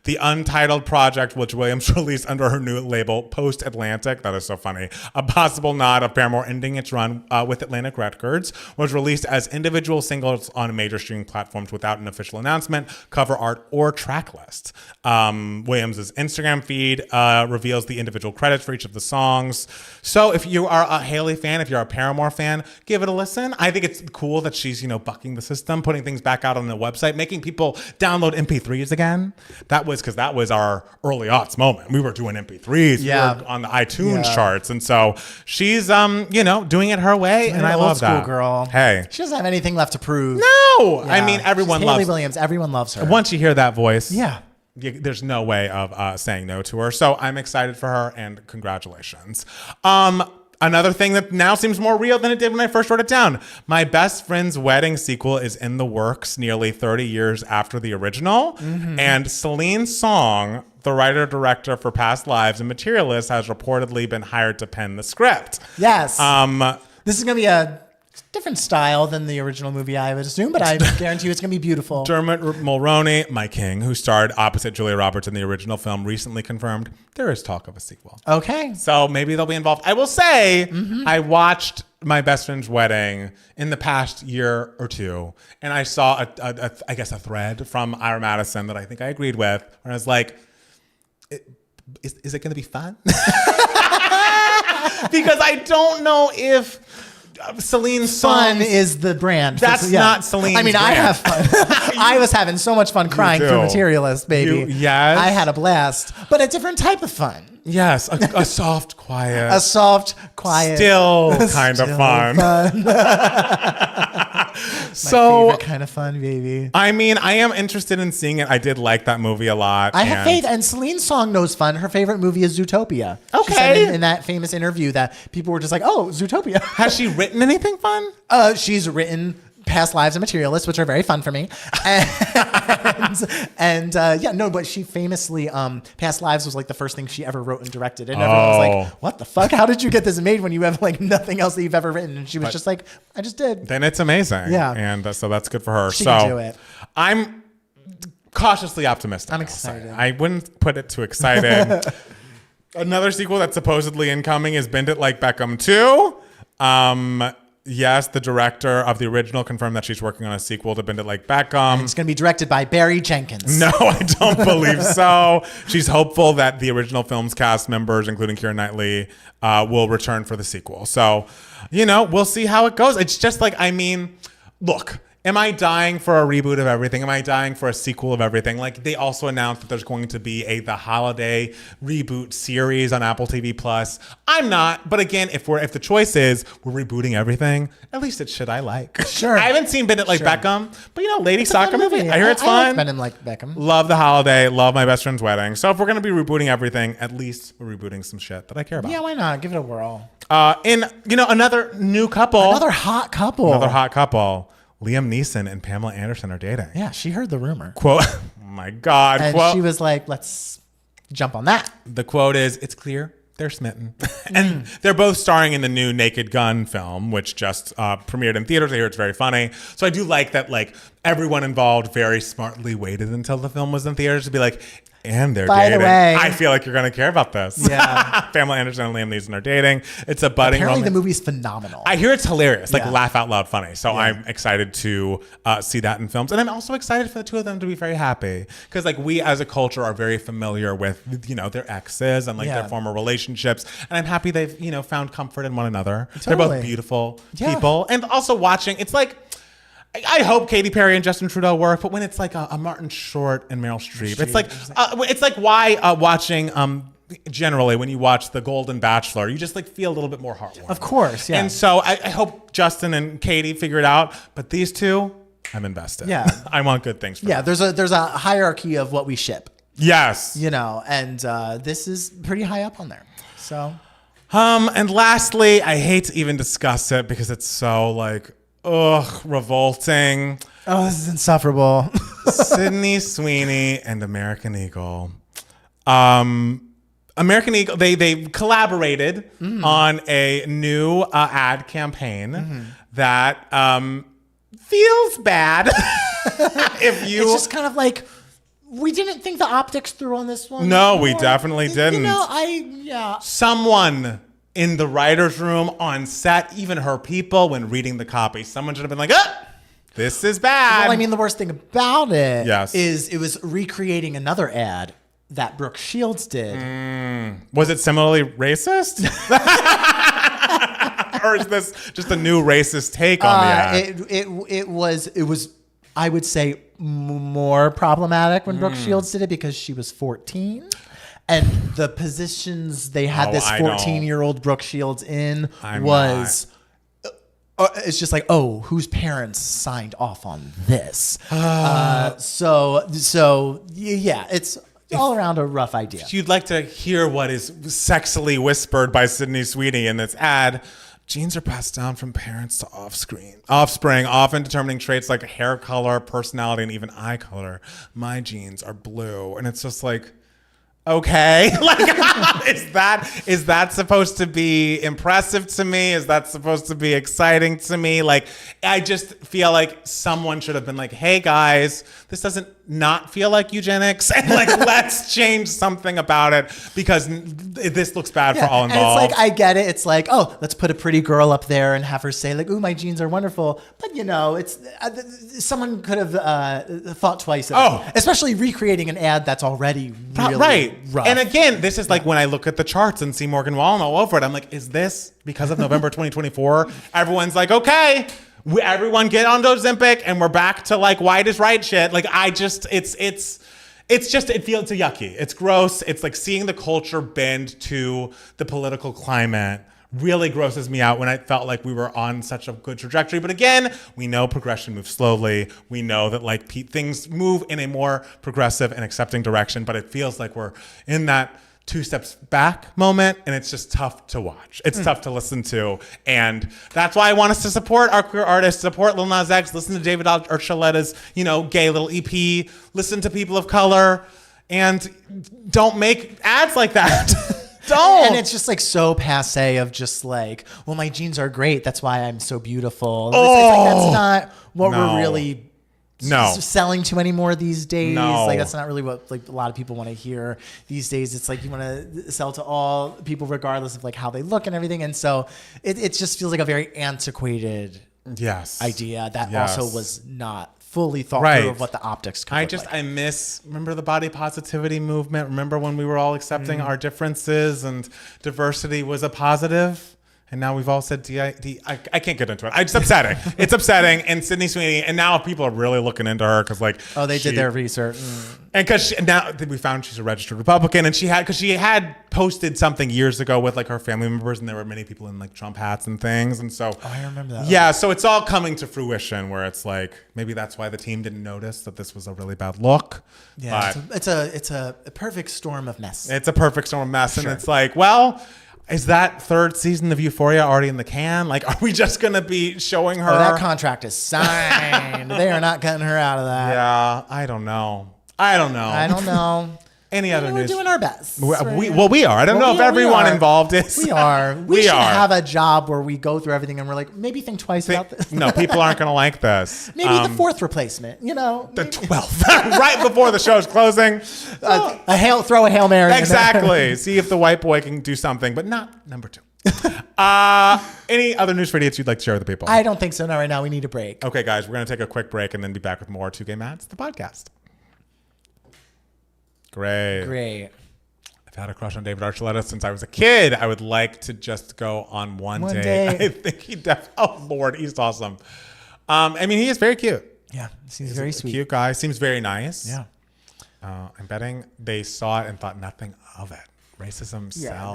the Untitled project, which Williams released under her new label, Post Atlantic, that is so funny, a possible nod of Paramore ending its run with Atlantic Records, was released as individual singles on major streaming platforms without an official announcement, cover art, or track list. Williams' Instagram feed reveals the individual credits for each of the songs. So if you are a Hayley fan, if you're a Paramore fan, give it a listen. I think it's cool that she's, bucking the system, putting things back out on the website, making people download MP3s again. That was our early aughts moment. We were doing MP3s. Yeah. We were on the iTunes charts. And so she's, doing it her way. And I love that. Old school girl. Hey. She doesn't have anything left to prove. No. Yeah. I mean, everyone She's loves Hayley Williams. Everyone loves her. Once you hear that voice. Yeah. There's no way of saying no to her. So I'm excited for her and congratulations. Another thing that now seems more real than it did when I first wrote it down. My Best Friend's Wedding sequel is in the works nearly 30 years after the original. Mm-hmm. And Celine Song, the writer-director for Past Lives and Materialist, has reportedly been hired to pen the script. Yes. This is going to be a different style than the original movie, I would assume, but I guarantee you it's going to be beautiful. Dermot Mulroney, my king, who starred opposite Julia Roberts in the original film, recently confirmed there is talk of a sequel. Okay. So maybe they'll be involved. I will say, I watched My Best Friend's Wedding in the past year or two, and I saw, I guess, a thread from Ira Madison that I think I agreed with, where I was like, is it going to be fun? Because I don't know if Celine's Fun songs, is the brand. That's not Celine's I mean, brand. I have fun. I was having so much fun crying do. through Materialist, baby. Yes. I had a blast, but a different type of fun. Yes, a soft, quiet, A soft, quiet, still kind of fun. So favorite kind of fun, baby. I mean, I am interested in seeing it. I did like that movie a lot. I have faith, and Celine's song knows fun. Her favorite movie is Zootopia. She said Okay. in that famous interview that people were just like, "Oh, Zootopia." Has she written anything fun? She's written Past Lives and Materialists, which are very fun for me. But she famously, Past Lives was like the first thing she ever wrote and directed. And everyone was like, what the fuck? How did you get this made when you have like nothing else that you've ever written? And she was just like, I just did. Then it's amazing. Yeah. And so that's good for her. She can do it. I'm cautiously optimistic. I'm I'll say. excited. I wouldn't put it too excited. Another sequel that's supposedly incoming is Bend It Like Beckham 2. Yes, the director of the original confirmed that she's working on a sequel to Bend It Like Beckham. It's going to be directed by Barry Jenkins. No, I don't believe so. She's hopeful that the original film's cast members, including Keira Knightley, will return for the sequel. So, we'll see how it goes. It's just like, look, am I dying for a reboot of everything? Am I dying for a sequel of everything? Like, they also announced that there's going to be the holiday reboot series on Apple TV Plus. I'm not, but again, if the choice is we're rebooting everything, at least it's shit I like. Sure. I haven't seen Bend It Like Beckham, but Lady Soccer movie. I hear it's I fun. like Bend It Like Beckham. Love the holiday. Love My Best Friend's Wedding. So if we're going to be rebooting everything, at least we're rebooting some shit that I care about. Yeah, why not? Give it a whirl. Another new couple. Another hot couple. Liam Neeson and Pamela Anderson are dating. Yeah, she heard the rumor. Quote, oh my God. And quote, she was like, let's jump on that. the quote is, it's clear they're smitten. And they're both starring in the new Naked Gun film, which just premiered in theaters. I hear it's very funny. So I do like that, everyone involved very smartly waited until the film was in theaters to be like, And they're By dating. the way, I feel like you're going to care about this. Yeah. Pamela Anderson and Liam Neeson are dating. It's a budding apparently romance. the movie's phenomenal. I hear it's hilarious, like Yeah. laugh out loud funny. So I'm excited to see that in films. And I'm also excited for the two of them to be very happy. Because like we as a culture are very familiar with, their exes and like their former relationships. And I'm happy they've, found comfort in one another. They're both beautiful people. And also watching, it's like, I hope Katy Perry and Justin Trudeau work, but when it's like a Martin Short and Meryl Streep, it's like why watching generally when you watch The Golden Bachelor, you just like feel a little bit more heartwarming. Of course, yeah. And so I hope Justin and Katy figure it out, but these two, I'm invested. Yeah. I want good things for them. There's a hierarchy of what we ship. Yes. And this is pretty high up on there. So and lastly, I hate to even discuss it because it's so like revolting. Oh, this is insufferable. Sydney Sweeney and American Eagle. American Eagle, they collaborated on a new ad campaign that feels bad. It's just kind of like, we didn't think the optics through on this one. No, we definitely didn't. Someone in the writer's room, on set, even her people, when reading the copy, someone should have been like, this is bad. Well, I mean, the worst thing about it Yes. is it was recreating another ad that Brooke Shields did. Was it similarly racist? Or is this just a new racist take on the ad? It was, I would say, more problematic when Brooke Shields did it because she was 14. And the positions they had this 14-year-old Brooke Shields in was... it's just like, whose parents signed off on this? So yeah, it's all around a rough idea. If you'd like to hear what is sexily whispered by Sydney Sweeney in this ad, genes are passed down from parents to offspring, often determining traits like hair color, personality, and even eye color. My genes are blue. And it's just like, okay, like is that supposed to be impressive to me? Is that supposed to be exciting to me? Like, I just feel like someone should have been like, hey guys, this doesn't not feel like eugenics, and like let's change something about it because this looks bad for all involved. And it's like, I get it. It's like, let's put a pretty girl up there and have her say like, ooh, my genes are wonderful. But it's someone could have thought twice. Especially recreating an ad that's already really rough. And again, this is like when I look at the charts and see Morgan Wallen all over it, I'm like, is this because of November 2024? Everyone's like, okay, everyone get on Ozempic and we're back to like white is right shit. Like it feels yucky. It's gross. It's like seeing the culture bend to the political climate really grosses me out when I felt like we were on such a good trajectory. But again, we know progression moves slowly. We know that like things move in a more progressive and accepting direction, but it feels like we're in that 2 steps back moment, and it's just tough to watch. It's tough to listen to, and that's why I want us to support our queer artists, support Lil Nas X, listen to David Archuleta's, gay little EP, listen to people of color, and don't make ads like that. Don't. And it's just like so passe of just like, well, my genes are great. That's why I'm so beautiful. It's like, that's not what we're really selling to anymore these days. Like that's not really what like a lot of people want to hear these days. It's like you want to sell to all people regardless of like how they look and everything. And so it just feels like a very antiquated idea that also was not fully thought through of what the optics could look like. I remember the body positivity movement. Remember when we were all accepting our differences and diversity was a positive? And now we've all said I can't get into it. It's upsetting. It's upsetting. And Sydney Sweeney, and now people are really looking into her because like, they did their research. And because now we found she's a registered Republican, and she had posted something years ago with like her family members, and there were many people in like Trump hats and things. And so I remember that. Yeah, so it's all coming to fruition where it's like maybe that's why the team didn't notice that this was a really bad look. Yeah, it's a perfect storm of mess. It's a perfect storm of mess, and it's like, well, is that third season of Euphoria already in the can? Like, are we just going to be showing her? That contract is signed. They are not cutting her out of that. Yeah, I don't know. Any other We're news? doing our best. We are. I don't know if everyone involved is. We are. We should have a job where we go through everything and we're like, maybe think twice about this. No, people aren't going to like this. Maybe the fourth replacement, you know. The 12th. Right before the show's closing. Throw a Hail Mary. Exactly. See if the white boy can do something, but not number 2. Any other news for idiots you'd like to share with the people? I don't think so. Not right now. We need a break. Okay, guys, we're going to take a quick break and then be back with more 2 Gay Mads, the podcast. Great. I've had a crush on David Archuleta since I was a kid. I would like to just go on one date. I think he oh Lord, he's awesome. I mean, he is very cute. Yeah, seems very sweet. Cute guy. Seems very nice. Yeah. I'm betting they saw it and thought nothing of it. Racism sells. Yeah,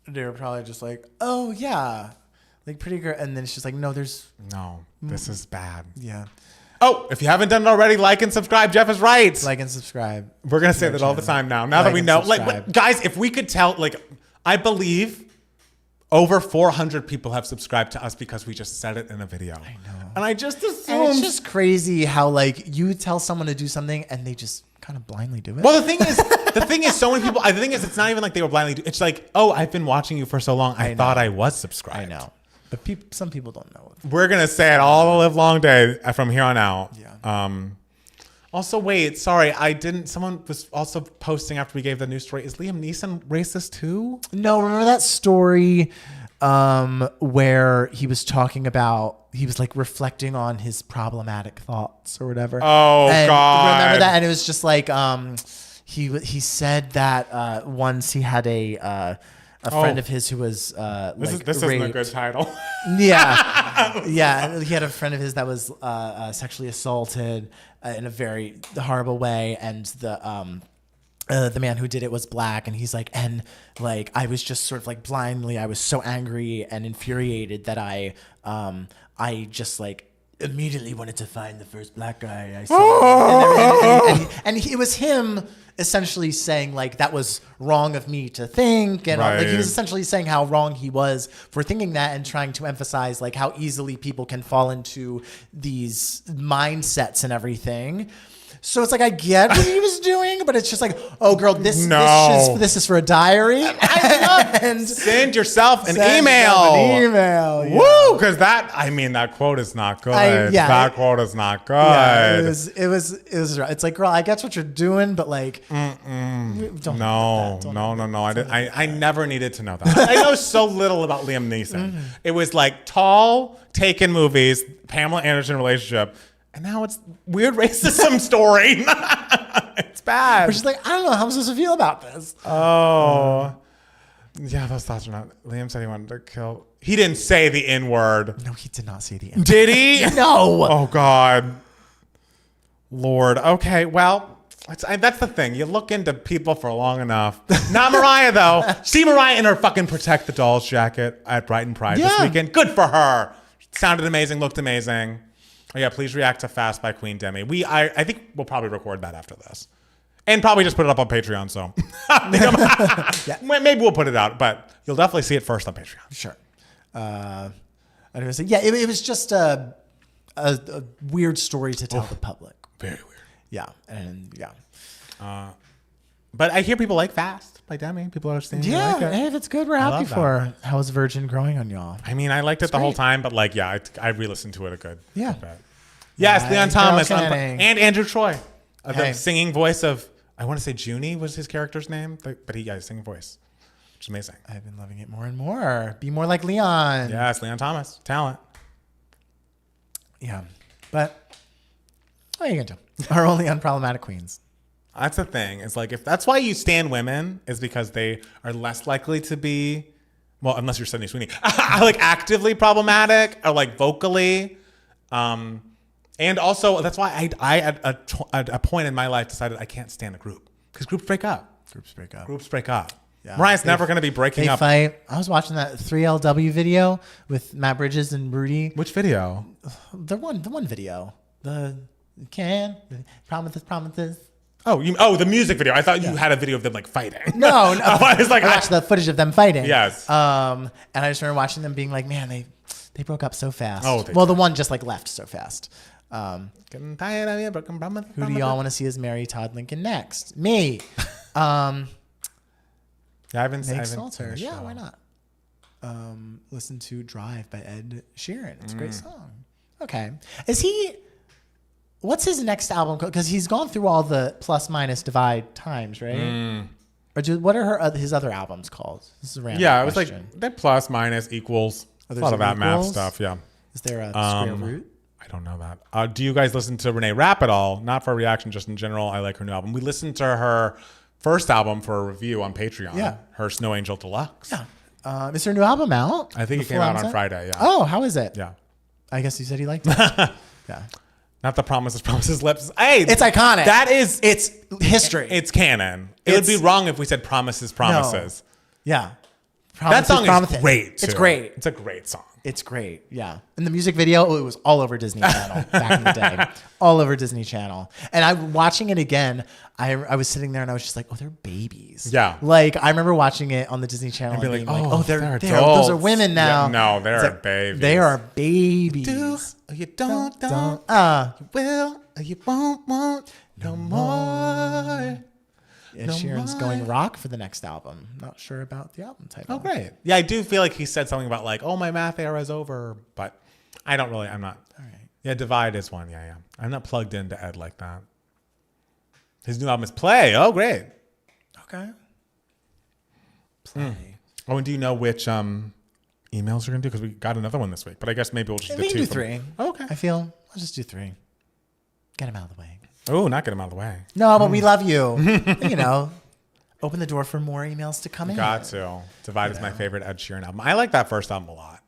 they were probably just like, oh yeah, like pretty girl, and then it's just like, no, this is bad. Yeah. Oh, if you haven't done it already, like and subscribe. Jeff is right. Like and subscribe. We're going to say that all the time now. Now that we know. Like, guys, if we could tell, like, I believe over 400 people have subscribed to us because we just said it in a video. I know. And I just assumed. And it's just crazy how, like, you tell someone to do something and they just kind of blindly do it. Well, the thing is, so many people, the thing is, it's not even like they were blindly do. It's like, oh, I've been watching you for so long. I thought I was subscribed. I know. But some people don't know. We're going to say it all the live long day from here on out. Yeah. Also, wait, sorry. Someone was also posting after we gave the news story. Is Liam Neeson racist too? No, remember that story where he was talking about, he was like reflecting on his problematic thoughts or whatever. Oh, and God. Remember that? And it was just like, he said that once he had a friend of his who was this isn't a good title. Yeah. Yeah. He had a friend of his that was sexually assaulted in a very horrible way. And the man who did it was black. And he's like, and like, I was just sort of like blindly, I was so angry and infuriated that I just like immediately wanted to find the first black guy I saw. And it was him essentially saying like that was wrong of me to think, and like he was essentially saying how wrong he was for thinking that, and trying to emphasize like how easily people can fall into these mindsets and everything. So it's like, I get what he was doing, but it's just like, oh girl, this is for a diary. And send yourself an email. Yeah. Woo! Because that quote is not good. That quote is not good. Yeah, it was. It's like, girl, I get what you're doing, but like, no. I never needed to know that. I know so little about Liam Neeson. It was like tall, Taken movies, Pamela Anderson relationship. And now it's weird racism story. It's bad. But she's like, I don't know how I'm supposed to feel about this. Oh. Yeah, those thoughts are not. Liam said he wanted to kill. He didn't say the N word. No, he did not say the N word. Did he? No. Oh, God. Lord. Okay, well, that's the thing. You look into people for long enough. Not Mariah, though. See Mariah in her fucking Protect the Dolls jacket at Brighton Pride this weekend. Good for her. Sounded amazing, looked amazing. Oh, yeah, please react to Fast by Queen Demi. I think we'll probably record that after this. And probably just put it up on Patreon, so. Maybe we'll put it out, but you'll definitely see it first on Patreon. Sure. It was just a weird story to tell the public. Very weird. Yeah, and but I hear people like Fast by Demi. People are saying yeah, like it. Hey, if it's good, we're happy for her. How is Virgin growing on y'all? I mean, I liked it the whole time, but like, yeah, I re-listened to it a good. Yeah. Yes, Leon Thomas and Andrew Troy. The singing voice of, I want to say Junie was his character's name, but he singing voice, which is amazing. I've been loving it more and more. Be more like Leon. Yes, Leon Thomas. Talent. Yeah. But what are you going to do? Our only unproblematic queens. That's the thing. It's like, if that's why you stan women, is because they are less likely to be, well, unless you're Sydney Sweeney, like actively problematic or like vocally. And also, that's why I at a point in my life decided I can't stand a group, because groups break up. Groups break up. Yeah. Mariah's never going to be breaking up. Fight. I was watching that 3LW video with Matt Bridges and Rudy. Which video? The one video. Promises. Oh, the music video. I thought you had a video of them like fighting. No. I was like, I watched the footage of them fighting. Yes. And I just remember watching them being like, man, They broke up so fast. Oh, well, the one just like left so fast. Getting tired of you, broken promise. Who do y'all want to see as Mary Todd Lincoln next? Me. Yeah, I haven't Salter. Yeah, why not? Listen to Drive by Ed Sheeran. It's a great song. Okay. What's his next album called? Because he's gone through all the plus minus divide times, right? Or what are his other albums called? This is a random Yeah, it was question. like that plus minus equals. A lot of that math stuff, yeah. Is there a square root? I don't know that. Do you guys listen to Renee Rapp at all? Not for a reaction, just in general. I like her new album. We listened to her first album for a review on Patreon. Yeah. Her Snow Angel Deluxe. Yeah. Is her new album out? I think it came out on Friday, yeah. Oh, how is it? Yeah. I guess you said he liked it. Yeah. Not the Promises Lips. Hey, it's iconic. It's history. It's canon. It would be wrong if we said Promises. No. Yeah. That song is great, too. It's great. It's a great song. It's great, yeah. In the music video, it was all over Disney Channel back in the day. All over Disney Channel. And I'm watching it again. I was sitting there and I was just like, oh, they're babies. Yeah. Like, I remember watching it on the Disney Channel and being like, oh, they're those are women now. Yeah, no, they're babies. They are babies. Do or you don't. You will or you won't no more. Ed Sheeran's going rock for the next album. Not sure about the album title. Oh, great. Yeah, I do feel like he said something about like, oh, my math era is over. But I'm not. All right. Yeah, Divide is one. Yeah. I'm not plugged into Ed like that. His new album is Play. Oh, great. Okay. Play. Oh, and do you know which emails you're going to do? Because we got another one this week. But I guess maybe we'll just do two. Three. Okay. I'll just do three. Get him out of the way. Oh, not get him out of the way. No, but we love you. Open the door for more emails to come in. Got to. Divide is my favorite Ed Sheeran album. I like that first album a lot.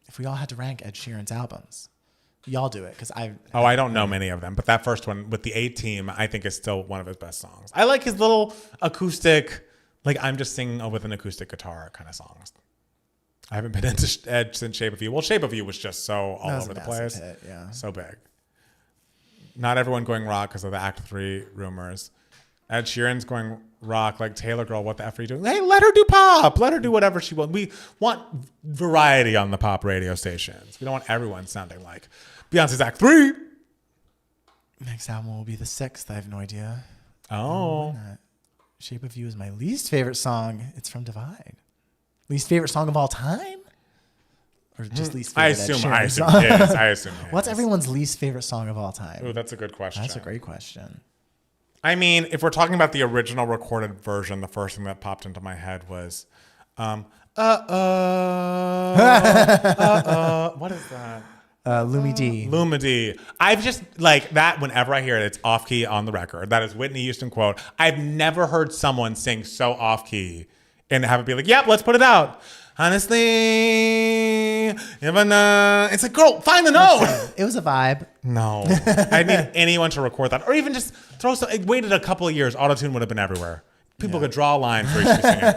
If we all had to rank Ed Sheeran's albums, y'all do it because I don't know many of them, but that first one with the A-Team, I think is still one of his best songs. I like his little acoustic, like I'm just singing with an acoustic guitar kind of songs. I haven't been into Ed since Shape of You. Well, Shape of You was just so all over the place. Hit, yeah. So big. Not everyone going rock because of the Act 3 rumors. Ed Sheeran's going rock like Taylor Girl. What the F are you doing? Hey, let her do pop. Let her do whatever she wants. We want variety on the pop radio stations. We don't want everyone sounding like Beyonce's Act 3. Next album will be the 6th. I have no idea. Oh. Shape of You is my least favorite song. It's from Divide. Least favorite song of all time? Or just least favorite I assume it is. What's everyone's least favorite song of all time? Oh, that's a good question. That's a great question. I mean, if we're talking about the original recorded version, the first thing that popped into my head was, what is that? Lumidee. I've just like that whenever I hear it, it's off key on the record. That is Whitney Houston quote. I've never heard someone sing so off key and have it be like, yep, let's put it out. Honestly, it's like, girl, find the note. It was a vibe. No, I need anyone to record that, or even just throw some. It waited a couple of years. Autotune would have been everywhere. People could draw a line for each of singing.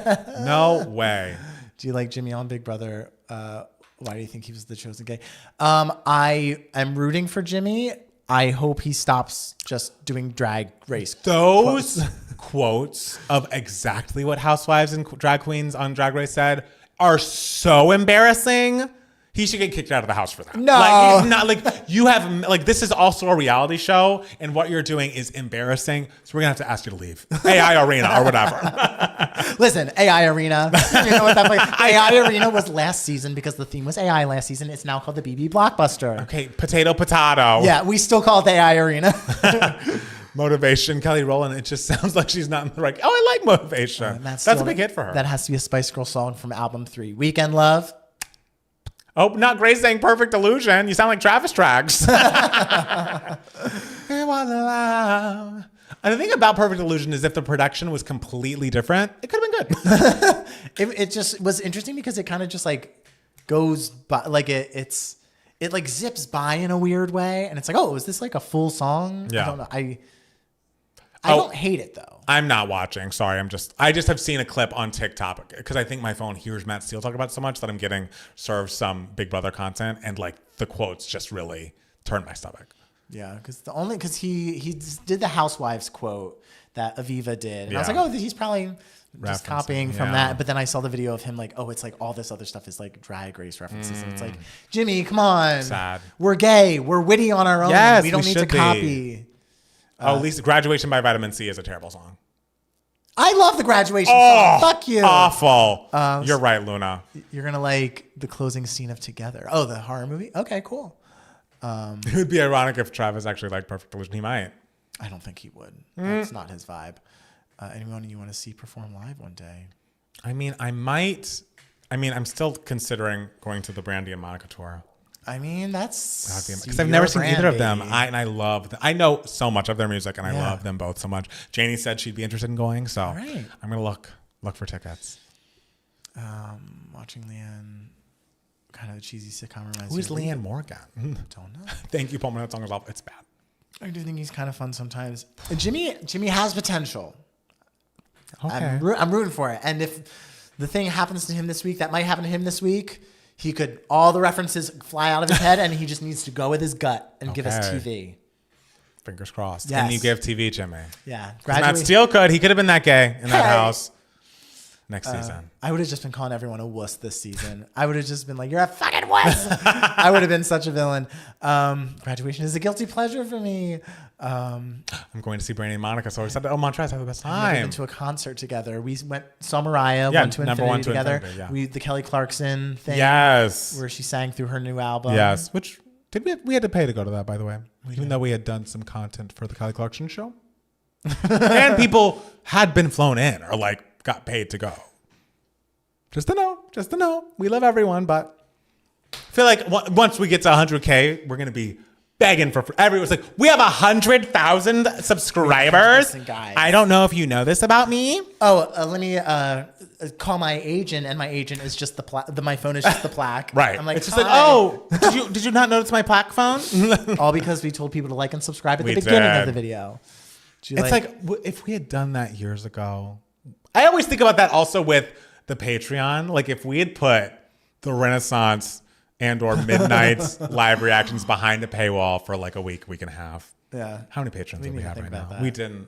No way. Do you like Jimmy on Big Brother? Why do you think he was the chosen gay? I am rooting for Jimmy. I hope he stops just doing drag race. Those quotes of exactly what housewives and drag queens on Drag Race said are so embarrassing. He should get kicked out of the house for that. No. Like, not like you have, like, this is also a reality show, and what you're doing is embarrassing. So we're going to have to ask you to leave. AI Arena or whatever. Listen, AI Arena. You know what that place? AI Arena was last season because the theme was AI last season. It's now called the BB Blockbuster. Okay, potato. Yeah, we still call it the AI Arena. Motivation, Kelly Rowland. It just sounds like she's not in the right. Oh, I like Motivation. That's a big hit for her. That has to be a Spice Girl song from album 3. Weekend Love. Oh, not Grace saying Perfect Illusion. You sound like Travis Tracks. And the thing about Perfect Illusion is if the production was completely different, it could have been good. It just was interesting because it kind of just like goes by, like it like zips by in a weird way. And it's like, oh, is this like a full song? Yeah. I don't know. I don't hate it though. I'm not watching. Sorry. I just have seen a clip on TikTok because I think my phone hears Matt Steele talk about it so much that I'm getting served some Big Brother content, and like the quotes just really turn my stomach. Yeah, because he did the Housewives quote that Aviva did, and I was like, oh, he's probably just copying from that. But then I saw the video of him like, oh, it's like all this other stuff is like Drag Race references. And it's like, Jimmy, come on. Sad. We're gay. We're witty on our own. Yes, we don't need to copy. At least Graduation by Vitamin C is a terrible song. I love the Graduation song. Fuck you. Awful. You're right, Luna. You're going to like the closing scene of Together. Oh, the horror movie? Okay, cool. It would be ironic if Travis actually liked Perfect Illusion. He might. I don't think he would. That's not his vibe. Anyone you want to see perform live one day? I mean, I might. I mean, I'm still considering going to the Brandy and Monica tour. I mean, that's because I've never seen either of them. I love them. I know so much of their music, and I love them both so much. Janie said she'd be interested in going, so I'm gonna look for tickets. Watching Leanne, kind of a cheesy sitcom reminds me. Who is Leanne Morgan? Don't know. Thank you, Paul. That song is awful. It's bad. I do think he's kind of fun sometimes. Jimmy has potential. Okay. I'm rooting for it. And if the thing happens to him this week, that might happen to him this week, he could, all the references fly out of his head and he just needs to go with his gut and give us TV. Fingers crossed. Yes. Can you give TV, Jimmy? Yeah. Matt Steele could. He could have been that gay in that house next season. I would have just been calling everyone a wuss this season. I would have just been like, you're a fucking wuss. I would have been such a villain. Graduation is a guilty pleasure for me. I'm going to see Brandy and Monica, so I said, oh, Montrez, have the best We've been time. to a concert together. We saw Mariah, One to Infinity together. The Kelly Clarkson thing. Yes. Where she sang through her new album. Yes. Which, we had to pay to go to that, by the way. Even though we had done some content for the Kelly Clarkson show. And people had been flown in or like got paid to go. Just to know. We love everyone, but I feel like once we get to 100K, we're going to be begging for everyone's like, we have 100,000 subscribers. I don't know if you know this about me. Oh, let me call my agent, and my agent is just my phone is just the plaque. Right. I'm like, it's just like, oh, did you not notice my plaque phone? All because we told people to like and subscribe at the beginning of the video. It's like if we had done that years ago. I always think about that also with the Patreon. Like if we had put the Renaissance and or Midnight's live reactions behind a paywall for like a week and a half. Yeah. How many patrons do we have right now? We didn't.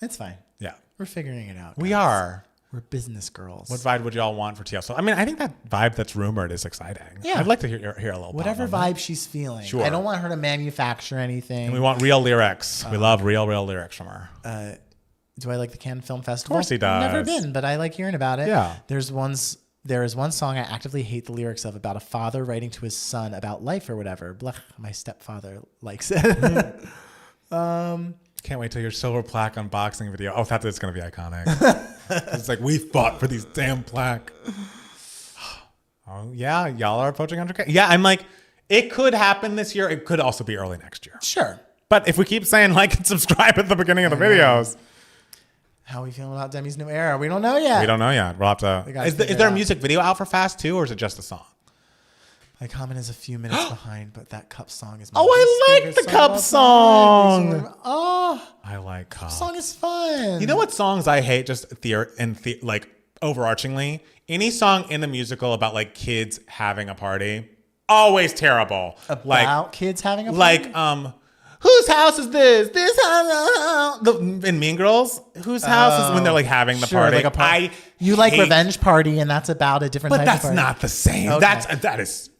It's fine. Yeah. We're figuring it out. Guys. We are. We're business girls. What vibe would y'all want for TL? So, I mean, I think that vibe that's rumored is exciting. Yeah. I'd like to hear a little whatever vibe she's feeling. Sure. I don't want her to manufacture anything. And we want real lyrics. We love real lyrics from her. Do I like the Cannes Film Festival? Of course he does. I've never been, but I like hearing about it. Yeah. There is one song I actively hate the lyrics of about a father writing to his son about life or whatever. Blech, my stepfather likes it. Can't wait till your silver plaque unboxing video. Oh, that's going to be iconic. It's like, we fought for these damn plaque. Oh, yeah. Y'all are approaching 100K. Yeah, I'm like, it could happen this year. It could also be early next year. Sure. But if we keep saying like and subscribe at the beginning of the videos. How are we feeling about Demi's new era? We don't know yet. We'll have to. Is there a music video out for Fast 2 or is it just a song? My comment is a few minutes behind, but that Cup song is my I like the Cup song. Oh, I like Cup. The song is fun. You know what songs I hate just like overarchingly? Any song in the musical about like kids having a party. Always terrible. About kids having a party? Like, whose house is this? This house. In Mean Girls, whose house is when they're like having the party? Like a party. You like Revenge Party, and that's about a different type of party. But that's not the same. Okay.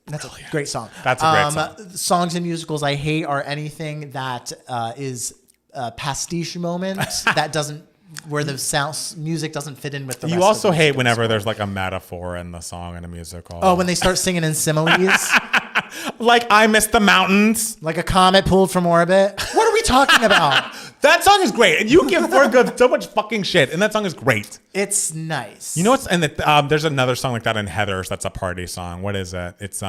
That's a great song. That's a great song. Songs and musicals I hate are anything that is a pastiche moment that doesn't, where the music doesn't fit in with the rest. You also hate whenever there's like a metaphor in the song in a musical. Oh, when they start singing in similes. Like I Miss the Mountains. Like a comet pulled from orbit. What are we talking about? That song is great. And you give Forrest so much fucking shit. And that song is great. It's nice. You know what's, and there's another song like that in Heathers that's a party song. What is it? It's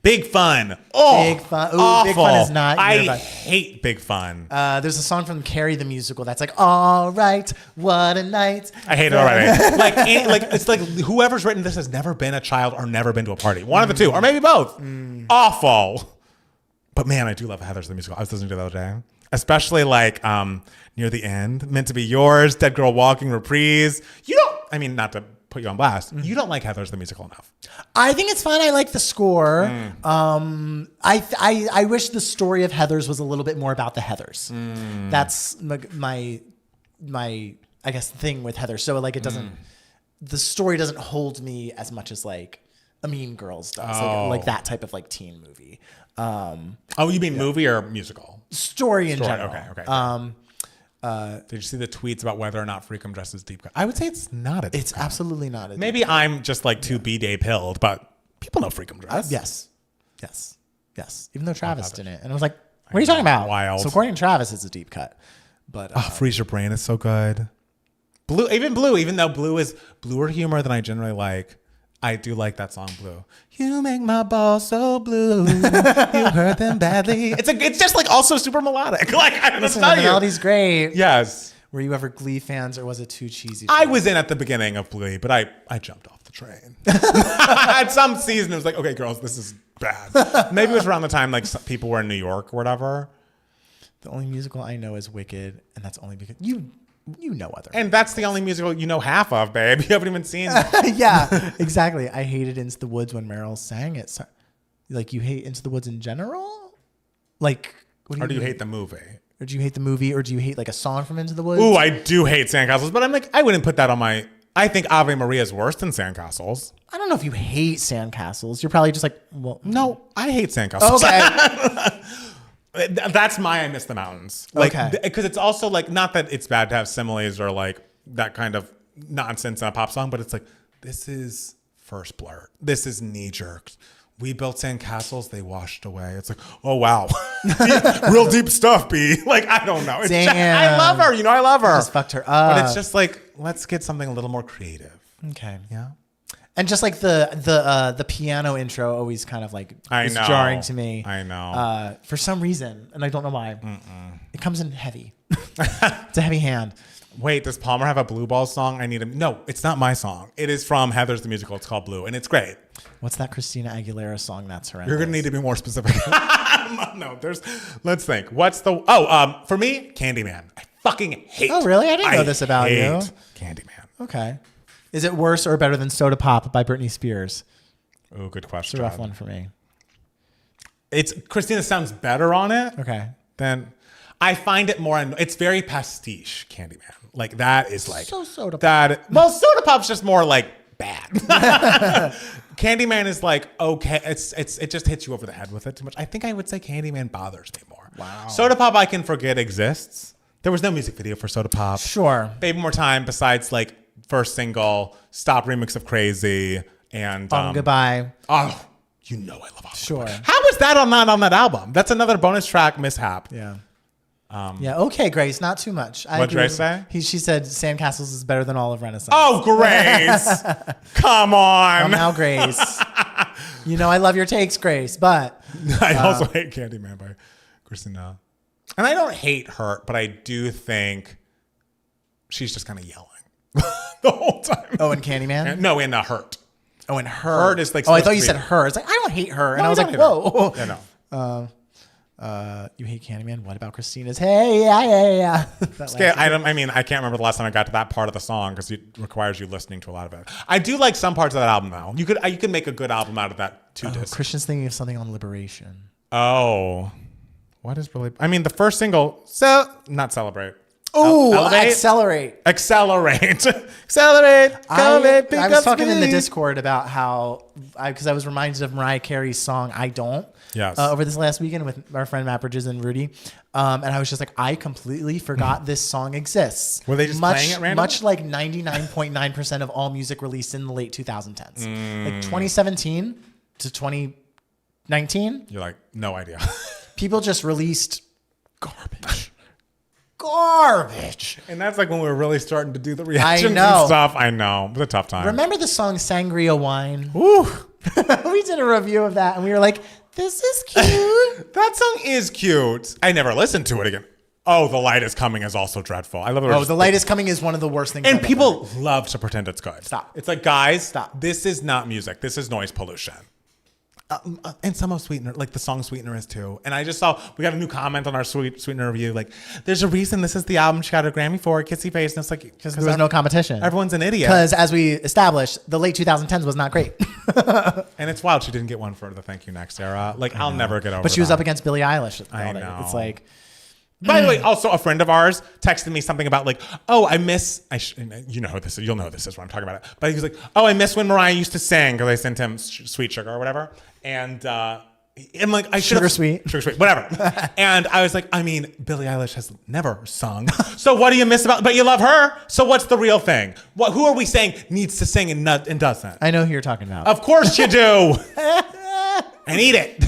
Big Fun. Oh, Big Fun. Ooh, Big Fun is not. I hate Big Fun. There's a song from Carrie the Musical that's like, all right, what a night. I hate it already. like it's like whoever's written this has never been a child or never been to a party. One of the two, or maybe both. Awful. But man, I do love Heathers the Musical. I was listening to that the other day. Especially like near the end. Meant to Be Yours, Dead Girl Walking, Reprise. You don't, I mean, not to put you on blast. You don't like Heathers the Musical enough. I think it's fun. I like the score. I wish the story of Heathers was a little bit more about the Heathers. That's my I guess, thing with Heather. So like it doesn't, the story doesn't hold me as much as like a Mean Girls does, like that type of like teen movie. You mean movie or musical? Story in general. Okay. Did you see the tweets about whether or not Freakum dresses deep cut? I would say it's not a deep It's cut. absolutely not. A Maybe I'm just like too B-Day pilled, but people know Freakum dress. Yes. Even though Travis didn't. And I was like, what are you talking about? Wild. So according to Travis, it's a deep cut. But Freeze Your Brain is so good. Blue, even though Blue is bluer humor than I generally like, I do like that song Blue. You make my balls so blue. You hurt them badly. It's just like also super melodic. Like I don't know. the melody's great. Yes. Were you ever Glee fans or was it too cheesy? I was in at the beginning of Glee, but I jumped off the train. At some season, it was like, okay, girls, this is bad. Maybe it was around the time like some people were in New York or whatever. The only musical I know is Wicked, and that's only because you know other. And that's the only musical you know half of, babe. You haven't even seen. Yeah, exactly. I hated Into the Woods when Meryl sang it. So, like you hate Into the Woods in general? Like, Or do you hate the movie? Or do you hate the movie? Or do you hate like a song from Into the Woods? Ooh, I do hate Sandcastles, but I'm like, I wouldn't put that on my. I think Ave Maria is worse than Sandcastles. I don't know if you hate Sandcastles. You're probably just like, well, no, I hate Sandcastles. Okay. That's my I Miss the Mountains. Like, okay. Because it's also like, not that it's bad to have similes or like that kind of nonsense in a pop song, but it's like, this is First Blur. This is knee jerks. We built sandcastles, they washed away. It's like, oh, wow. Real deep stuff, B. Like, I don't know. I love her. You know, I love her. Just fucked her up. But it's just like, let's get something a little more creative. Okay. Yeah. And just like the piano intro always kind of like is jarring to me. I know. For some reason, and I don't know why. It comes in heavy. It's a heavy hand. Wait, does Palmer have a Blue Balls song? No, it's not my song. It is from Heather's the Musical. It's called Blue, and it's great. What's that Christina Aguilera song? That's horrendous. You're gonna need to be more specific. No, let's think. For me, Candyman. I fucking hate. Oh, really? I didn't know this about you. Candyman. Okay. Is it worse or better than Soda Pop by Britney Spears? Oh, good question. It's a rough one for me. Christina sounds better on it. Okay. Then I find it more. It's very pastiche, Candyman. Like that is like so Soda Pop. Well, Soda Pop's just more like bad. Candyman is like okay. It just hits you over the head with it too much. I think I would say Candyman bothers me more. Wow. Soda Pop I can forget exists. There was no music video for Soda Pop. Sure. Baby More Time besides like first single, Stop remix of Crazy, and Goodbye. Oh, you know I love Sure. Goodbye. How is that on that album? That's another bonus track mishap. Yeah. Yeah. Okay, Grace. Not too much. What'd Grace say? She said Sandcastles is better than all of Renaissance. Oh, Grace! Come on. Well, now, Grace. You know I love your takes, Grace, but I also hate Candyman by Christina. And I don't hate her, but I do think she's just kind of yelling the whole time. Oh, in Candyman? No, in Hurt. Oh, in Hurt. Hurt is like. Oh, I thought you said her. It's like I don't hate her, and No, I was like, whoa. Yeah, no. You hate Candyman? What about Christina's? Hey, yeah. I can't remember the last time I got to that part of the song because it requires you listening to a lot of it. I do like some parts of that album though. You could make a good album out of that disc. Christian's thinking of something on Liberation. Oh, what is really? The first single, not Celebrate. Oh, Accelerate. Accelerate. I was talking in the Discord about how, because I was reminded of Mariah Carey's song "I Don't." Yes. Over this last weekend with our friend Matt Bridges and Rudy, and I was just like, I completely forgot this song exists. Were they just playing it randomly? Much like 99.9% of all music released in the late 2010s, like 2017 to 2019. You're like, no idea. People just released garbage. And that's like when we were really starting to do the reactions and stuff. I know. It was a tough time. Remember the song Sangria Wine? Ooh. We did a review of that and we were like, this is cute. That song is cute. I never listened to it again. Oh, The Light Is Coming is also dreadful. I love it. The Light Is Coming is one of the worst things. And people love to pretend it's good. Stop. It's like, guys, stop. This is not music. This is noise pollution. And some of Sweetener, like the song Sweetener is too. And I just saw, we got a new comment on our Sweetener review. Like, there's a reason this is the album she got a Grammy for, Kissy Face. And it's like, because there was no competition. Everyone's an idiot. Because as we established, the late 2010s was not great. And it's wild she didn't get one for the Thank You Next era. Like, I'll never get over that. But she was up against Billie Eilish. I know. It's like, By the way, also a friend of ours texted me something about like, oh, you know who this is. You'll know who this is when I'm talking about it. But he was like, oh, I miss when Mariah used to sing because I sent him Sweet Sugar or whatever. And like, I should have. Sugar Sweet, whatever. And I was like, I mean, Billie Eilish has never sung. So what do you miss about, but you love her. So what's the real thing? Who are we saying needs to sing and doesn't? I know who you're talking about. Of course you do. And eat it.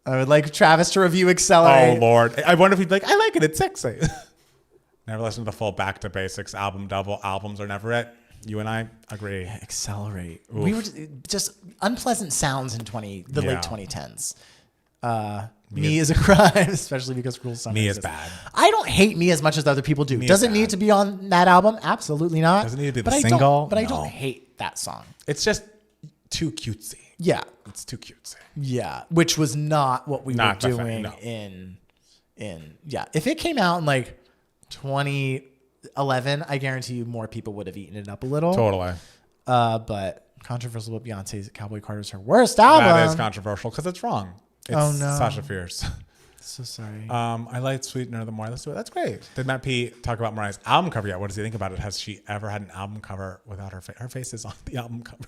I would like Travis to review Accelerate. Oh, Lord. I wonder if he'd be like, I like it. It's sexy. Never listened to the full Back to Basics album. Double albums are never it. You and I agree. Yeah, Accelerate. Oof. We were just unpleasant sounds in late 2010s. Me is a crime, especially because Cruel Summer. Me is bad. I don't hate Me as much as other people do. Does it need to be on that album? Absolutely not. Doesn't need to be the single. I don't hate that song. It's just too cutesy. Yeah. It's too cutesy. Yeah. Which was not what we were doing If it came out in like 2011, I guarantee you more people would have eaten it up a little. Totally. But controversial, but Beyonce's Cowboy Carter's her worst album. That is controversial because it's wrong. It's Sasha Fierce. So sorry. I liked Sweetener the more I listened to it. That's great. Did Matt P talk about Mariah's album cover yet? What does he think about it? Has she ever had an album cover without her face? Her face is on the album cover.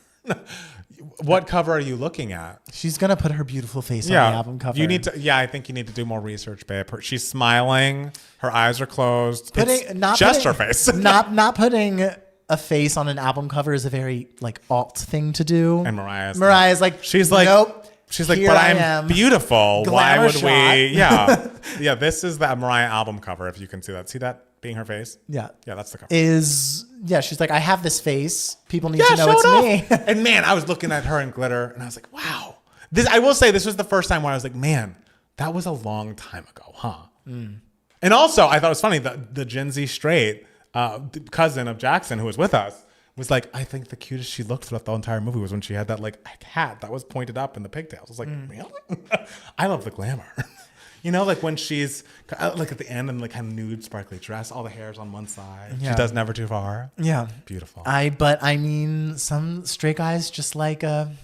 What cover are you looking at? She's gonna put her beautiful face on the album cover. You need to. Yeah, I think you need to do more research, babe. She's smiling. Her eyes are closed. Her face. not putting a face on an album cover is a very like alt thing to do. And Mariah's like, she's like, nope. She's like, but I'm beautiful. Why would we? Yeah. Yeah. This is the Mariah album cover. If you can see that. See that being her face? Yeah. Yeah. That's the cover. She's like, I have this face. People need to know it's me. And man, I was looking at her in glitter and I was like, wow. I will say this was the first time where I was like, man, that was a long time ago, huh? Mm. And also I thought it was funny that the Gen Z straight cousin of Jackson who was with us was like, I think the cutest she looked throughout the entire movie was when she had that like hat that was pointed up in the pigtails. I was like, really? I love the glamour. You know, like when she's like at the end and like kind of nude, sparkly dress, all the hair's on one side. Yeah. She does Never Too Far. Yeah. Beautiful. But I mean, some straight guys just like a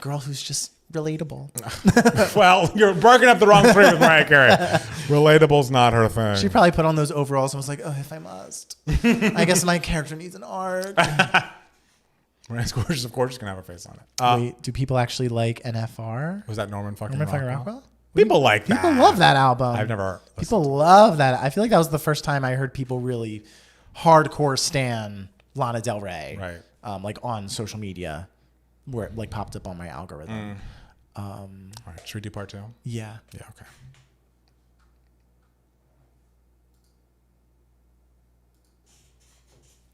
girl who's just relatable. Well, you're barking up the wrong tree with Mariah Carey. Relatable's not her thing. She probably put on those overalls and was like, oh, if I must. I guess my character needs an arc. Mariah's gorgeous. Of course she's going to have her face on it. Wait, do people actually like NFR? Was that Norman fucking Rockwell? People like that. People love that album. I've never listened. People love that. I feel like that was the first time I heard people really hardcore stan Lana Del Rey. Right. Like on social media where it like popped up on my algorithm. All right. Should we do part 2? Yeah. Yeah. Okay.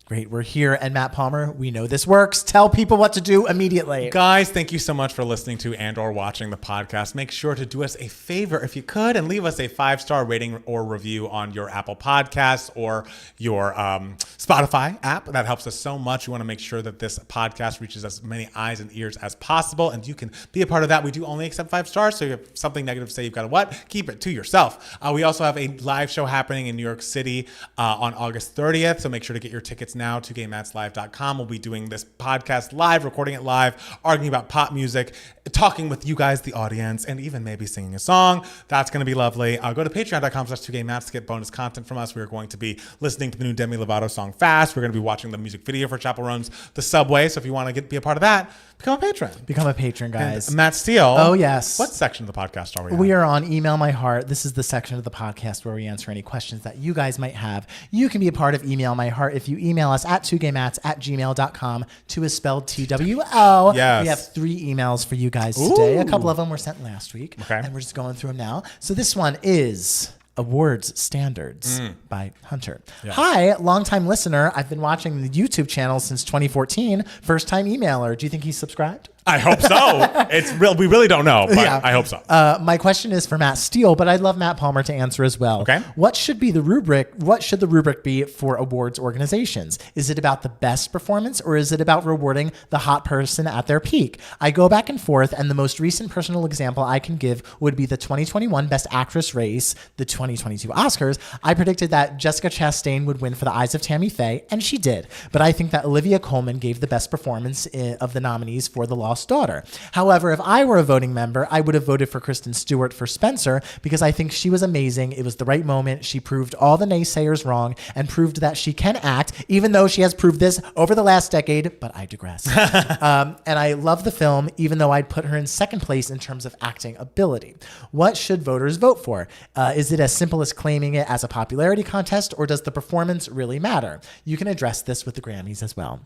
Great. We're here. And Matt Palmer, we know this works. Tell people what to do immediately. Guys, thank you so much for listening to and or watching the podcast. Make sure to do us a favor if you could and leave us a 5-star rating or review on your Apple Podcasts or your Spotify app. That helps us so much. We want to make sure that this podcast reaches as many eyes and ears as possible. And you can be a part of that. We do only accept 5 stars. So if you have something negative to say, you've got to what? Keep it to yourself. We also have a live show happening in New York City on August 30th. So make sure to get your tickets now. 2gaymatslive.com. We'll be doing this podcast live, recording it live, arguing about pop music, talking with you guys, the audience, and even maybe singing a song. That's going to be lovely. Go to patreon.com/2gaymats to get bonus content from us. We are going to be listening to the new Demi Lovato song Fast. We're going to be watching the music video for Chappell Roan's The Subway. So if you want to be a part of that, become a patron. Become a patron, guys. And Matt Steele. Oh, yes. What section of the podcast are we on? We are on Email My Heart. This is the section of the podcast where we answer any questions that you guys might have. You can be a part of Email My Heart if you email us at 2gaymats@gmail.com. 2 is spelled TWO. Yes. We have 3 emails for you guys today. A couple of them were sent last week. Okay. And we're just going through them now. So this one is Awards Standards by Hunter. Yes. Hi, longtime listener. I've been watching the YouTube channel since 2014. First time emailer. Do you think he's subscribed? I hope so. It's real. We really don't know, but yeah. I hope so. My question is for Matt Steele, but I'd love Matt Palmer to answer as well. Okay. What should the rubric be for awards organizations? Is it about the best performance or is it about rewarding the hot person at their peak? I go back and forth, and the most recent personal example I can give would be the 2021 Best Actress race, the 2022 Oscars. I predicted that Jessica Chastain would win for The Eyes of Tammy Faye, and she did. But I think that Olivia Colman gave the best performance of the nominees for The Law lost daughter. However, if I were a voting member, I would have voted for Kristen Stewart for Spencer because I think she was amazing. It was the right moment. She proved all the naysayers wrong and proved that she can act, even though she has proved this over the last decade, but I digress. And I love the film, even though I'd put her in second place in terms of acting ability. What should voters vote for? Is it as simple as claiming it as a popularity contest, or does the performance really matter? You can address this with the Grammys as well.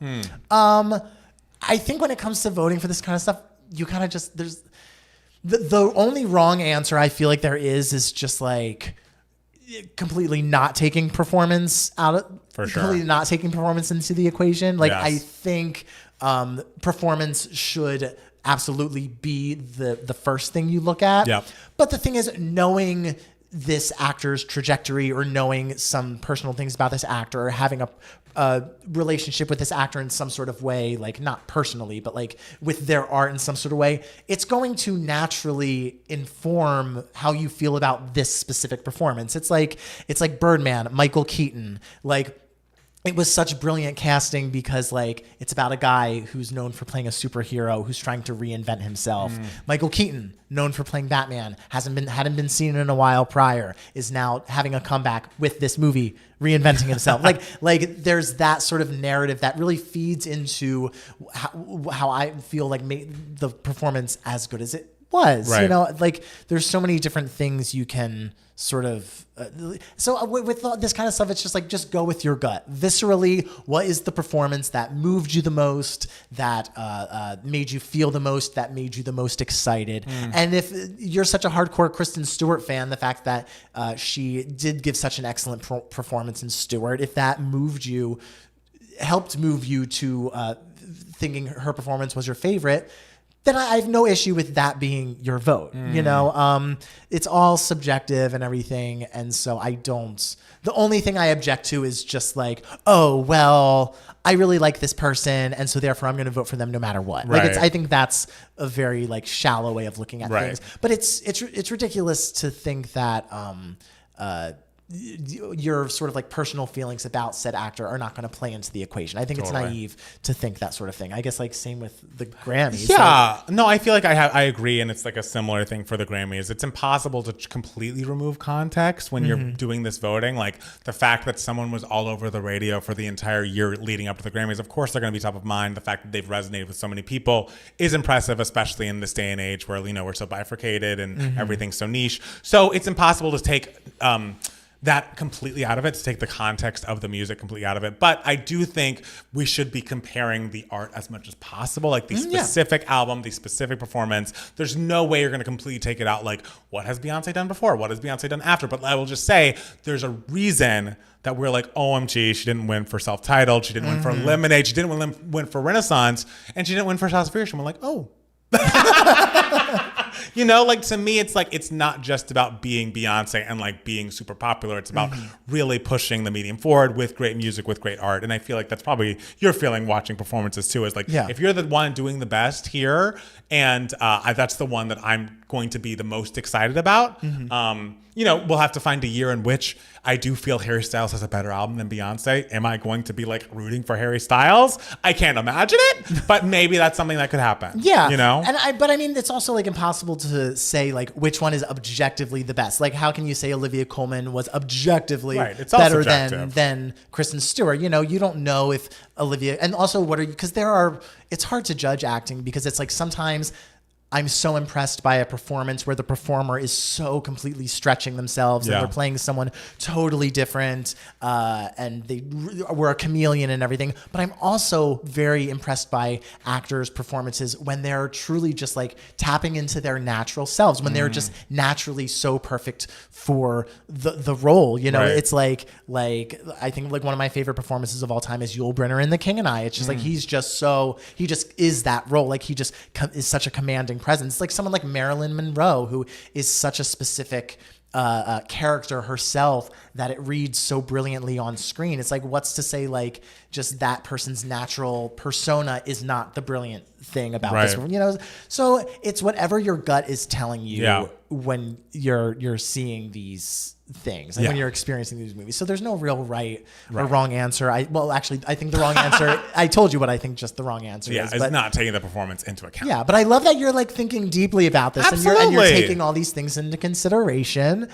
I think when it comes to voting for this kind of stuff, you kind of just, there's the only wrong answer I feel like there is just like completely not taking performance out of, for sure, completely not taking performance into the equation. Like, yes. I think performance should absolutely be the first thing you look at. Yep. But the thing is, knowing this actor's trajectory or knowing some personal things about this actor or having a relationship with this actor in some sort of way, like not personally, but like with their art in some sort of way, it's going to naturally inform how you feel about this specific performance. It's like Birdman, Michael Keaton, like, it was such brilliant casting because like it's about a guy who's known for playing a superhero who's trying to reinvent himself. Michael Keaton, known for playing Batman, hadn't been seen in a while prior, is now having a comeback with this movie, reinventing himself. like there's that sort of narrative that really feeds into how I feel like made the performance as good as it was. Right. You know, like there's so many different things you can sort of so with this kind of stuff, it's just like, just go with your gut. Viscerally, what is the performance that moved you the most, that made you feel the most, that made you the most excited? And if you're such a hardcore Kristen Stewart fan, the fact that she did give such an excellent performance in Stewart, if that helped move you to thinking her performance was your favorite, then I have no issue with that being your vote. You know, it's all subjective and everything. And so the only thing I object to is just like, oh, well, I really like this person, and so therefore I'm going to vote for them no matter what. Right. Like, I think that's a very like shallow way of looking at Right. things. But it's ridiculous to think that your sort of like personal feelings about said actor are not going to play into the equation. I think it's naive to think that sort of thing. I guess like same with the Grammys. Yeah, no, I feel like I agree, and it's like a similar thing for the Grammys. It's impossible to completely remove context when you're doing this voting. Like the fact that someone was all over the radio for the entire year leading up to the Grammys, of course they're going to be top of mind. The fact that they've resonated with so many people is impressive, especially in this day and age where, you know, we're so bifurcated and everything's so niche. So it's impossible to take that completely out of it, to take the context of the music completely out of it. But I do think we should be comparing the art as much as possible, like the specific album, the specific performance. There's no way you're going to completely take it out. Like, what has Beyonce done before? What has Beyonce done after? But I will just say there's a reason that we're like, OMG, she didn't win for Self-Titled. She didn't win for Lemonade. She didn't win for Renaissance. And she didn't win for House of Fear. We're like, oh. You know, like to me, it's like, it's not just about being Beyonce and like being super popular. It's about really pushing the medium forward with great music, with great art. And I feel like that's probably your feeling watching performances too, is like, if you're the one doing the best here, and that's the one that I'm going to be the most excited about. You know, we'll have to find a year in which I do feel Harry Styles has a better album than Beyonce. Am I going to be like rooting for Harry Styles? I can't imagine it, but maybe that's something that could happen. Yeah. You know? But I mean, it's also like impossible to say like which one is objectively the best. Like, how can you say Olivia Colman was objectively better than Kristen Stewart? You know, you don't know if Olivia, and also because it's hard to judge acting because it's like sometimes I'm so impressed by a performance where the performer is so completely stretching themselves and they're playing someone totally different and they were a chameleon and everything. But I'm also very impressed by actors' performances when they're truly just like tapping into their natural selves, when they're just naturally so perfect for the role. You know, it's like I think like one of my favorite performances of all time is Yul Brynner in The King and I. It's just like he just is that role. Like he just is such a commanding presence. It's like someone like Marilyn Monroe, who is such a specific character herself that it reads so brilliantly on screen. It's like, what's to say like just that person's natural persona is not the brilliant thing about this, so it's whatever your gut is telling you when you're seeing these things and when you're experiencing these movies. So there's no real right or wrong answer. I think the wrong answer, I told you what I think just the wrong answer is. It's not taking the performance into account. Yeah, but I love that you're like thinking deeply about this and you're taking all these things into consideration,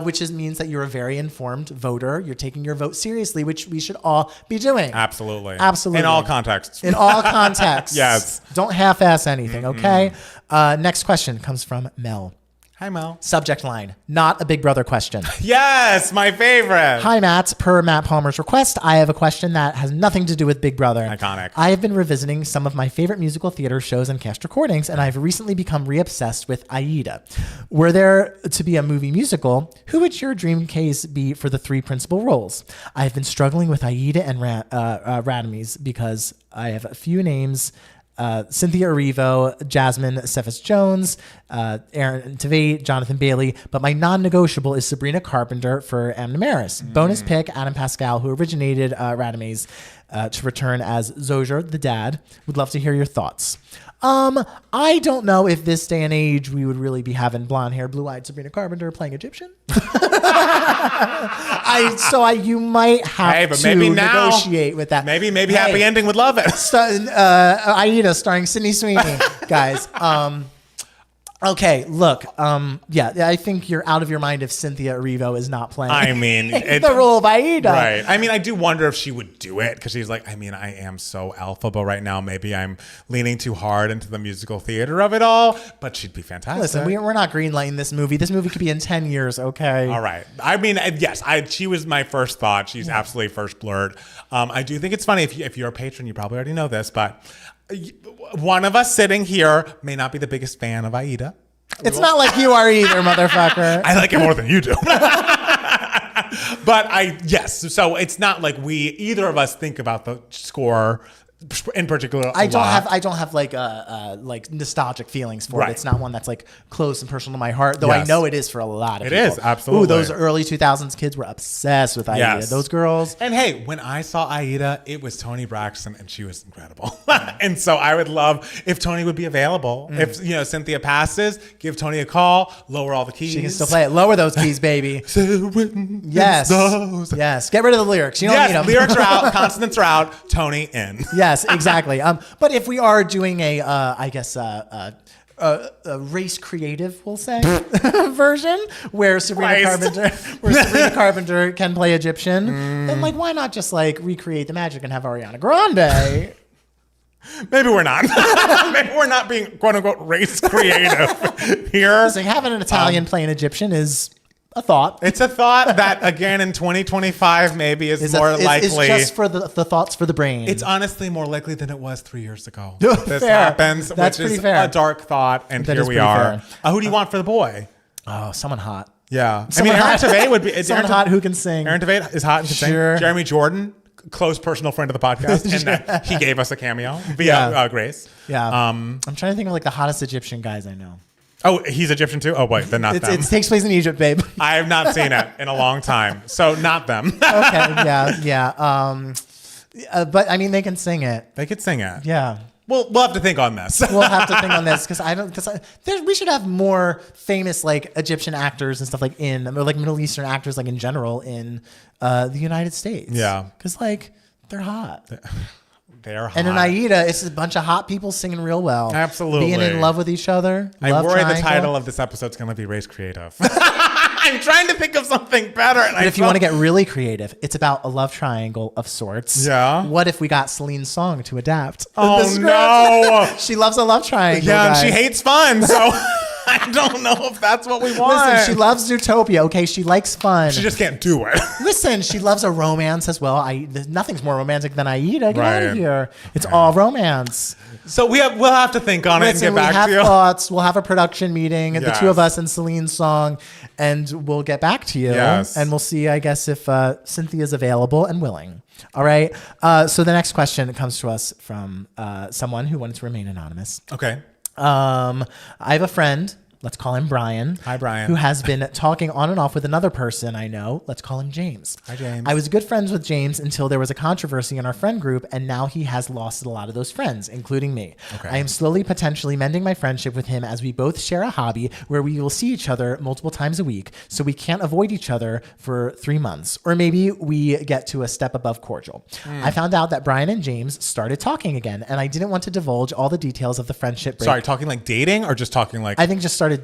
which means that you're a very informed voter. You're taking your vote seriously, which we should all be doing. Absolutely. Absolutely. In all contexts. In all contexts. Yes. Don't half-ass anything, okay? Next question comes from Mel. Hi, Mel. Subject line, not a Big Brother question. Yes, my favorite. Hi, Matt. Per Matt Palmer's request, I have a question that has nothing to do with Big Brother. Iconic. I have been revisiting some of my favorite musical theater shows and cast recordings, and I've recently become re-obsessed with Aida. Were there to be a movie musical, who would your dream case be for the 3 principal roles? I have been struggling with Aida and Radames because I have a few names. Cynthia Erivo, Jasmine Cephas-Jones, Aaron Tveit, Jonathan Bailey, but my non-negotiable is Sabrina Carpenter for Amna Maris. Bonus pick, Adam Pascal, who originated Radames, to return as Zojer, the dad. Would love to hear your thoughts. I don't know if this day and age we would really be having blonde hair, blue-eyed Sabrina Carpenter playing Egyptian. You might have to maybe negotiate with that. Maybe Happy Ending would love it. Aida starring Sydney Sweeney, guys. Okay, look, I think you're out of your mind if Cynthia Erivo is not playing. I mean, the role of Aida. Right. I mean, I do wonder if she would do it because she's like, I mean, I am so alphaba right now. Maybe I'm leaning too hard into the musical theater of it all, but she'd be fantastic. Listen, we're not greenlighting this movie. This movie could be in 10 years, okay? All right. I mean, yes, she was my first thought. She's absolutely first blurred. I do think it's funny. If you're a patron, you probably already know this, but one of us sitting here may not be the biggest fan of Aida. It's not like you are either, motherfucker. I like it more than you do. But so it's not like either of us think about the score in particular. I don't have like nostalgic feelings for it. It's not one that's like close and personal to my heart, though. I know it is for a lot of people. It is, absolutely. Ooh, those early 2000s kids were obsessed with Aida. Yes. Those girls. And hey, when I saw Aida, it was Toni Braxton and she was incredible. And so I would love if Toni would be available. If Cynthia passes, give Toni a call, lower all the keys. She can still play it. Lower those keys, baby. Yes. Yes. Get rid of the lyrics. You don't need them. Lyrics are out, consonants are out, Toni in. Yes, exactly. But if we are doing a race creative, we'll say, version where Sabrina Carpenter can play Egyptian, then why not just recreate the magic and have Ariana Grande? Maybe we're not. Maybe we're not being quote unquote race creative here. Listen, having an Italian playing Egyptian is a thought. It's a thought that, again, in 2025 maybe is more likely. It's just for the thoughts for the brain. It's honestly more likely than it was 3 years ago. This happens, That's which is fair. a dark thought, and here we are. Who do you want for the boy? Oh, someone hot. Yeah. Aaron Tveit would be... Someone hot who can sing. Aaron Tveit is hot and can sing. Jeremy Jordan, close personal friend of the podcast, and he gave us a cameo via Grace. Yeah. I'm trying to think of the hottest Egyptian guys I know. Oh, he's Egyptian too? Oh, wait, then not them. It takes place in Egypt, babe. I have not seen it in a long time, so not them. Okay, yeah. But I mean, they can sing it. They could sing it. Yeah. We'll have to think on this. We'll have to think on this because we should have more famous Egyptian actors and stuff or Middle Eastern actors in general in the United States. Yeah. Because they're hot. They're hot. And in Aida, it's a bunch of hot people singing real well. Absolutely. Being in love with each other. I worry the title of this episode is going to be Race Creative. I'm trying to think of something better. But if you want to get really creative, it's about a love triangle of sorts. Yeah. What if we got Celine's song to adapt? Oh, no. She loves a love triangle. Yeah, and she hates fun, so... I don't know if that's what we want. Listen, she loves Zootopia, okay? She likes fun. She just can't do it. Listen, she loves a romance as well. Nothing's more romantic than Aida. Get out of here. It's all romance. So we'll have to think on it and get back to you. We'll have thoughts. We'll have a production meeting, the two of us and Celine's song, and we'll get back to you. Yes. And we'll see, I guess, if Cynthia's available and willing. All right. So the next question comes to us from someone who wanted to remain anonymous. Okay. I have a friend, Let's call him Brian. Hi, Brian. Who has been talking on and off with another person I know. Let's call him James. Hi, James. I was good friends with James until there was a controversy in our friend group, and now he has lost a lot of those friends, including me. Okay. I am slowly potentially mending my friendship with him as we both share a hobby where we will see each other multiple times a week, so we can't avoid each other for 3 months. Or maybe we get to a step above cordial. I found out that Brian and James started talking again, and I didn't want to divulge all the details of the friendship break. Sorry, talking like dating or just talking like... I think just started...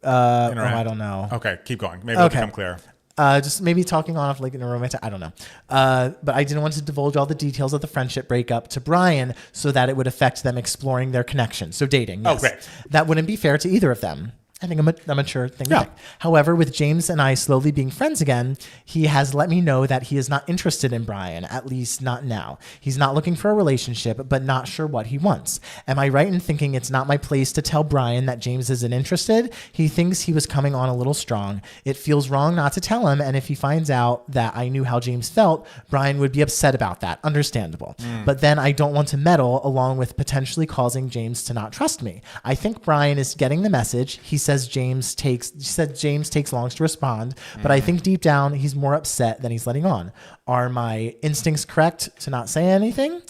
I don't know. Okay, keep going. Maybe it'll become clear. Just maybe talking off like in a romantic, I don't know. But I didn't want to divulge all the details of the friendship breakup to Brian so that it would affect them exploring their connection. So dating. Yes. Oh, great. That wouldn't be fair to either of them. I think a mature thing to think. However, with James and I slowly being friends again, he has let me know that he is not interested in Brian, at least not now. He's not looking for a relationship, but not sure what he wants. Am I right in thinking it's not my place to tell Brian that James isn't interested? He thinks he was coming on a little strong. It feels wrong not to tell him, and if he finds out that I knew how James felt, Brian would be upset about that. Understandable. But then I don't want to meddle, along with potentially causing James to not trust me. I think Brian is getting the message. He said James takes long to respond, but I think deep down he's more upset than he's letting on. Are my instincts correct to not say anything?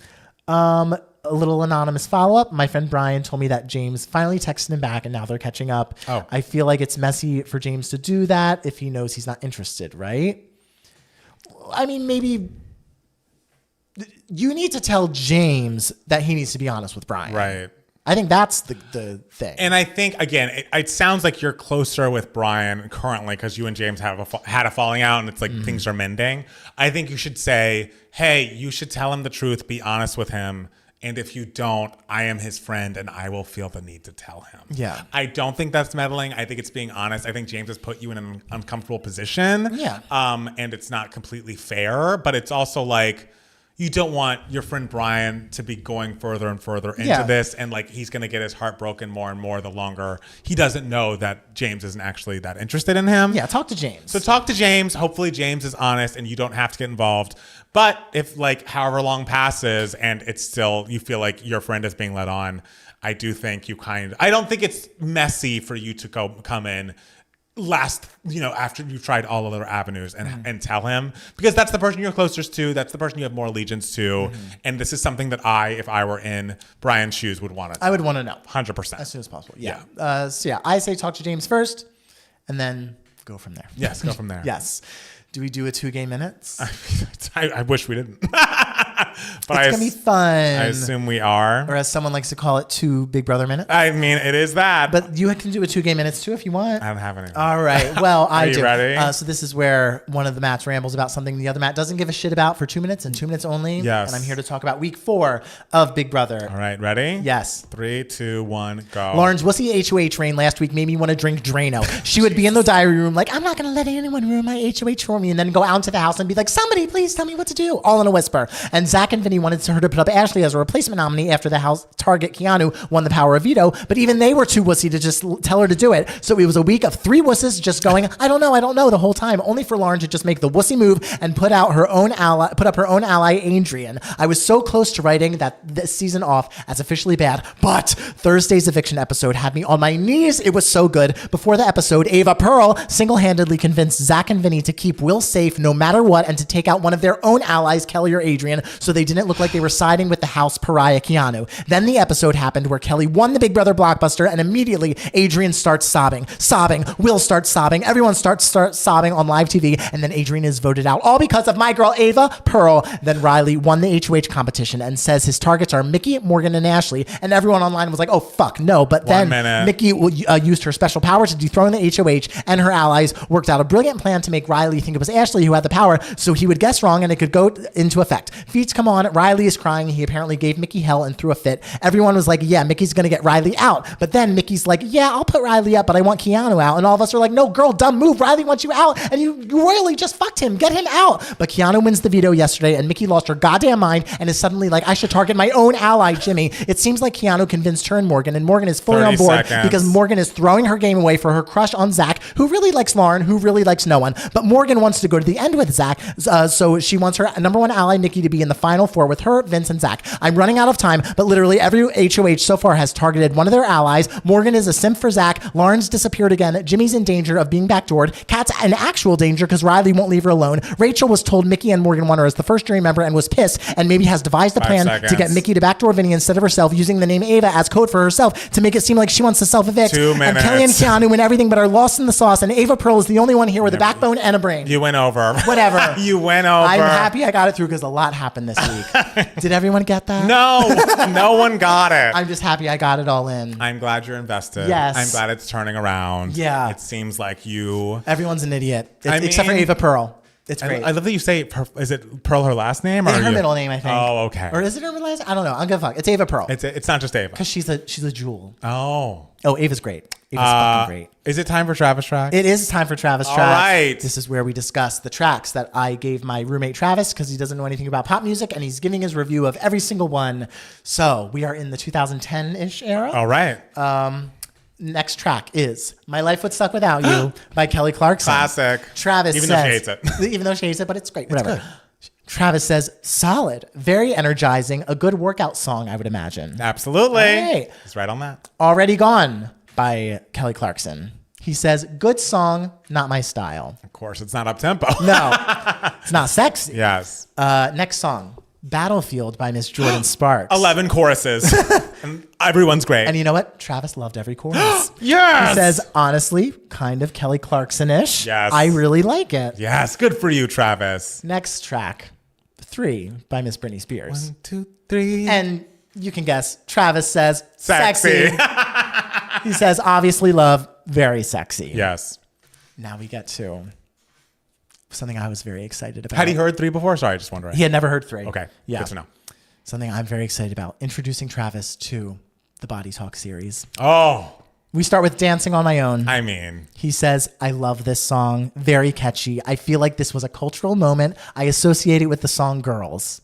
A little anonymous follow-up. My friend Brian told me that James finally texted him back and now they're catching up. I feel like it's messy for James to do that if he knows he's not interested, right? I mean, maybe you need to tell James that he needs to be honest with Brian. Right. I think that's the thing. And I think, again, it sounds like you're closer with Brian currently because you and James have had a falling out and it's like things are mending. I think you should say, hey, you should tell him the truth, be honest with him. And if you don't, I am his friend and I will feel the need to tell him. Yeah. I don't think that's meddling. I think it's being honest. I think James has put you in an uncomfortable position. Yeah. And it's not completely fair, but it's also like, you don't want your friend Brian to be going further and further into this. And like, he's going to get his heart broken more and more the longer he doesn't know that James isn't actually that interested in him. Yeah. Talk to James. So talk to James. Hopefully James is honest and you don't have to get involved. But if like however long passes and it's still, you feel like your friend is being led on, I do think I don't think it's messy for you to come in after you've tried all other avenues and tell him, because that's the person you're closest to. That's the person you have more allegiance to. And this is something that if I were in Brian's shoes, would want to. I would want to know 100% as soon as possible. Yeah. I say talk to James first and then go from there. Yes. Go from there. Yes. Do we do a 2 game minutes? I wish we didn't. But it's going to be fun. I assume we are. Or as someone likes to call it, 2 Big Brother minutes. I mean, it is that. But you can do a 2 game minutes too if you want. I don't have any. All right. Well, I do. Are you ready? So this is where one of the Matts rambles about something the other Matt doesn't give a shit about for 2 minutes and 2 minutes only. Yes. And I'm here to talk about week 4 of Big Brother. All right. Ready? Yes. 3, 2, 1, go. Lauren's wussy HOH rain last week made me want to drink Drano. She would be in the diary room like, I'm not going to let anyone ruin my HOH for me. And then go out into the house and be like, somebody please tell me what to do. All in a whisper. And Zach and Vinny wanted her to put up Ashley as a replacement nominee after the house target Keanu won the power of veto. But even they were too wussy to just tell her to do it. So it was a week of 3 wusses just going, I don't know the whole time, only for Lauren to just make the wussy move and put up her own ally, Adrian. I was so close to writing that this season off as officially bad, but Thursday's eviction episode had me on my knees. It was so good. Before the episode, Ava Pearl single-handedly convinced Zach and Vinny to keep Will safe no matter what and to take out one of their own allies, Kelly or Adrian, so they didn't look like they were siding with the house pariah Keanu. Then the episode happened where Kelly won the Big Brother blockbuster and immediately Adrian starts sobbing. Will starts sobbing. Everyone starts sobbing on live TV, and then Adrian is voted out, all because of my girl Ava Pearl. Then Riley won the HOH competition and says his targets are Mickey, Morgan, and Ashley, and everyone online was like, oh fuck no. But then Mickey used her special power to dethrone the HOH, and her allies worked out a brilliant plan to make Riley think it was Ashley who had the power, so he would guess wrong and it could go into effect. Feats come on. Riley is crying. He apparently gave Mickey hell and threw a fit. Everyone was like, yeah, Mickey's gonna get Riley out. But then Mickey's like, yeah, I'll put Riley up, but I want Keanu out. And all of us are like, no, girl, dumb move. Riley wants you out, and you royally just fucked him. Get him out. But Keanu wins the veto yesterday, and Mickey lost her goddamn mind and is suddenly like, I should target my own ally, Jimmy. It seems like Keanu convinced her and Morgan is fully on board because Morgan is throwing her game away for her crush on Zach, who really likes Lauren, who really likes no one. But Morgan wants to go to the end with Zach, so she wants her number one ally, Nikki, to be in the final four with her, Vince, and Zach. I'm running out of time, but literally every HOH so far has targeted one of their allies. Morgan is a simp for Zach. Lauren's disappeared again. Jimmy's in danger of being backdoored. Kat's in actual danger because Riley won't leave her alone. Rachel was told Mickey and Morgan want her as the first jury member and was pissed and maybe has devised a plan to get Mickey to backdoor Vinny instead of herself, using the name Ava as code for herself to make it seem like she wants to self-evict. 2 minutes. And Kelly and Keanu win everything but are lost in the sauce, and Ava Pearl is the only one here with a backbone and a brain. You went over. Whatever. You went over. I'm happy I got it through because a lot happened this week. Did everyone get that? No one got it. I'm just happy I got it all in. I'm glad you're invested. Yes. I'm glad it's turning around. Yeah. It seems like you. Everyone's an idiot. Except for Ava Pearl. It's great. I love that you say, is it Pearl her last name? Or her middle name, I think. Oh, okay. Or is it her last name? I don't know. I'm gonna fuck. It's Ava Pearl. It's not just Ava. Because she's a jewel. Oh, Ava's great. Ava's fucking great. Is it time for Travis Tracks? It is time for Travis Tracks. All right. This is where we discuss the tracks that I gave my roommate Travis because he doesn't know anything about pop music and he's giving his review of every single one. So we are in the 2010-ish era. All right. Next track is My Life Would Suck Without You by Kelly Clarkson. Classic. Travis even says, though she hates it. Even though she hates it, but it's great. Whatever. Good. Travis says, solid, very energizing, a good workout song, I would imagine. Absolutely. Right. He's right on that. Already Gone by Kelly Clarkson. He says, good song, not my style. Of course, it's not up-tempo. No, it's not sexy. Yes. Next song, Battlefield by Miss Jordan Sparks. 11 choruses. And everyone's great. And you know what? Travis loved every chorus. Yes. He says, honestly, kind of Kelly Clarkson-ish. Yes. I really like it. Yes. Good for you, Travis. Next track, 3 by Miss Britney Spears. 1, 2, 3. And you can guess, Travis says, Sexy. He says, obviously love, very sexy. Yes. Now we get to something I was very excited about. Had he heard 3 before? Sorry, just wondering. He had never heard 3. Okay. Yeah. Good to know. Something I'm very excited about. Introducing Travis to the Body Talk series. Oh, We start with Dancing on My Own. I mean. He says, I love this song. Very catchy. I feel like this was a cultural moment. I associate it with the song Girls.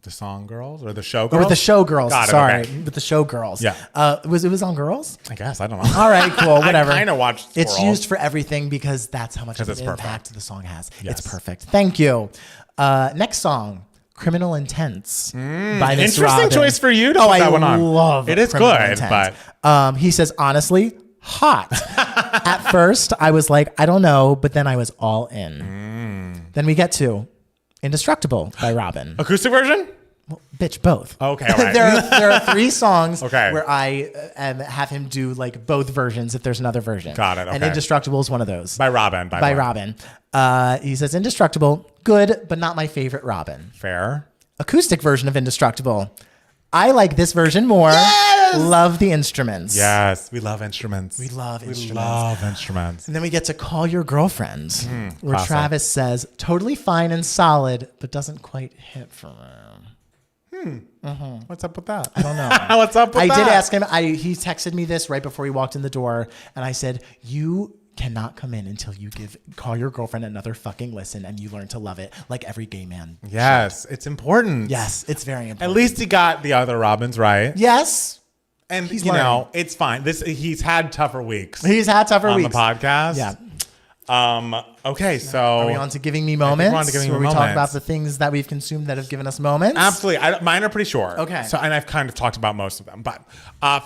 The song Girls or the show Or Girls? with the show Girls. Got it, Sorry. okay. With the show Girls. Yeah. It was on Girls? I guess. I don't know. All right, cool. Whatever. I kind of watched It's Squirrel. used for everything because that's how much of an it's perfect. impact the song has. Yes. It's perfect. Thank you. Next song, Criminal Intents by Miss Interesting Robin. choice for you to Oh, put I that one on. love It is Criminal good, Intent. He says, honestly, hot. At first, I was like, I don't know, but then I was all in. Then we get to Indestructible by Robin. Acoustic version? Well, bitch, both. Okay, all right. there are 3 songs Okay. where I have him do like both versions if there's another version. Got it, And okay. Indestructible is one of those. By Robin. By Robin. He says Indestructible, good, but not my favorite Robin. Fair. Acoustic version of Indestructible. I like this version more. Love the instruments. Yes. We love instruments. We love instruments. Love instruments. And then we get to Call Your Girlfriend, where classic. Travis says, totally fine and solid, but doesn't quite hit for him. What's up with that? I don't know. What's up with I that? did ask him. He texted me this right before he walked in the door, and I said, "You cannot come in until you Call Your Girlfriend another fucking listen, and you learn to love it like every gay man." Yes. It's important. Yes, it's very important. At least he got the other Robins right. Yes, And He's you learning. know, it's fine. He's had tougher weeks he's had tougher on weeks. the podcast. Yeah. Okay, so Are we on to Giving Me Moments? we're on to Giving Me where we talk Moments. about the things that we've consumed that have given us moments. absolutely, mine are pretty short. Okay. So, and I've kind of talked about most of them, but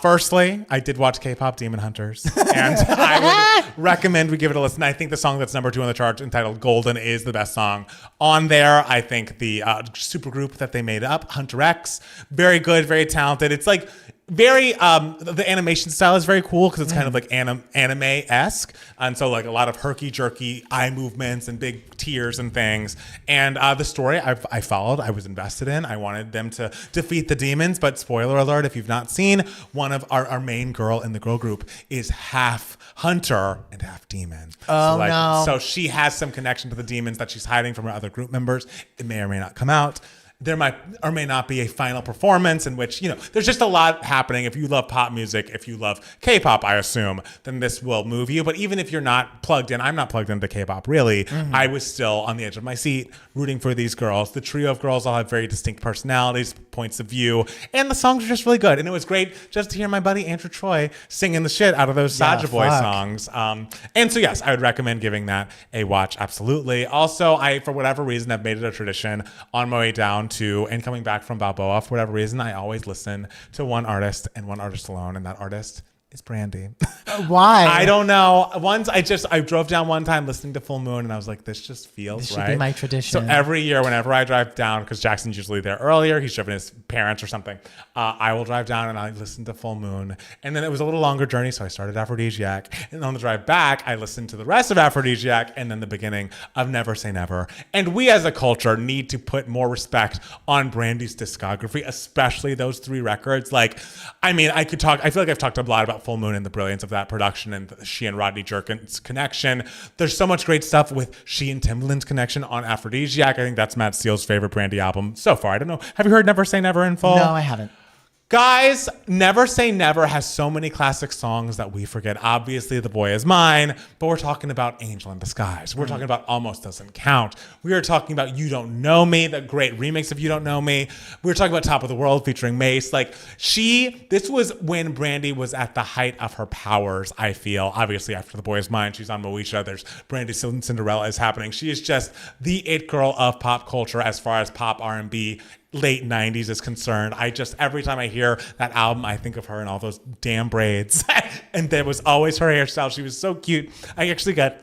firstly, I did watch K-pop Demon Hunters, and I would recommend we give it a listen. I think the song that's number 2 on the chart, entitled "Golden," is the best song on there. I think the supergroup that they made up, Hunter X, very good, very talented. It's like very the animation style is very cool because it's kind of like anime-esque, and so like a lot of herky jerky eye movements and big tears and things. And the story I followed, I was invested in. I wanted them to defeat the demons, but spoiler alert, if you've not seen, one of our main girl in the girl group is half hunter and half demon. Oh, no. So she has some connection to the demons that she's hiding from her other group members. It may or may not come out. There might or may not be a final performance in which, you know, there's just a lot happening. If you love pop music, if you love K-pop, I assume, then this will move you. But even if you're not plugged in, I'm not plugged into K-pop really. I was still on the edge of my seat rooting for these girls. The trio of girls all have very distinct personalities, points of view, and the songs are just really good. And it was great just to hear my buddy Andrew Troy singing the shit out of those Saja Boy songs. And so, yes, I would recommend giving that a watch. Absolutely. Also, I, for whatever reason, have made it a tradition on my way down to and coming back from Balboa, for whatever reason, I always listen to one artist and one artist alone, and that artist is Brandy. Why? I don't know. Once I drove down one time listening to Full Moon, and I was like, this just feels This should right. be my tradition. So every year, whenever I drive down, because Jackson's usually there earlier, he's driven his parents or something, I will drive down and I listen to Full Moon. And then it was a little longer journey, so I started Aphrodisiac. And on the drive back, I listened to the rest of Aphrodisiac and then the beginning of Never Say Never. And we as a culture need to put more respect on Brandy's discography, especially those 3 records. Like, I mean, I feel like I've talked a lot about Full Moon and the brilliance of that production and she and Rodney Jerkins' connection. There's so much great stuff with she and Timbaland's connection on Aphrodisiac. I think that's Matt Steele's favorite Brandy album so far. I don't know. Have you heard Never Say Never in full? No, I haven't. Guys, Never Say Never has so many classic songs that we forget. Obviously, The Boy Is Mine, but we're talking about Angel in Disguise. We're talking about Almost Doesn't Count. We are talking about You Don't Know Me, the great remix of You Don't Know Me. We were talking about Top of the World featuring Mace. This was when Brandy was at the height of her powers, I feel. Obviously, after The Boy Is Mine, she's on Moesha. There's Brandy Cinderella is happening. She is just the it girl of pop culture as far as pop R&B late 90s is concerned. Every time I hear that album, I think of her and all those damn braids. And there was always her hairstyle. She was so cute. I actually got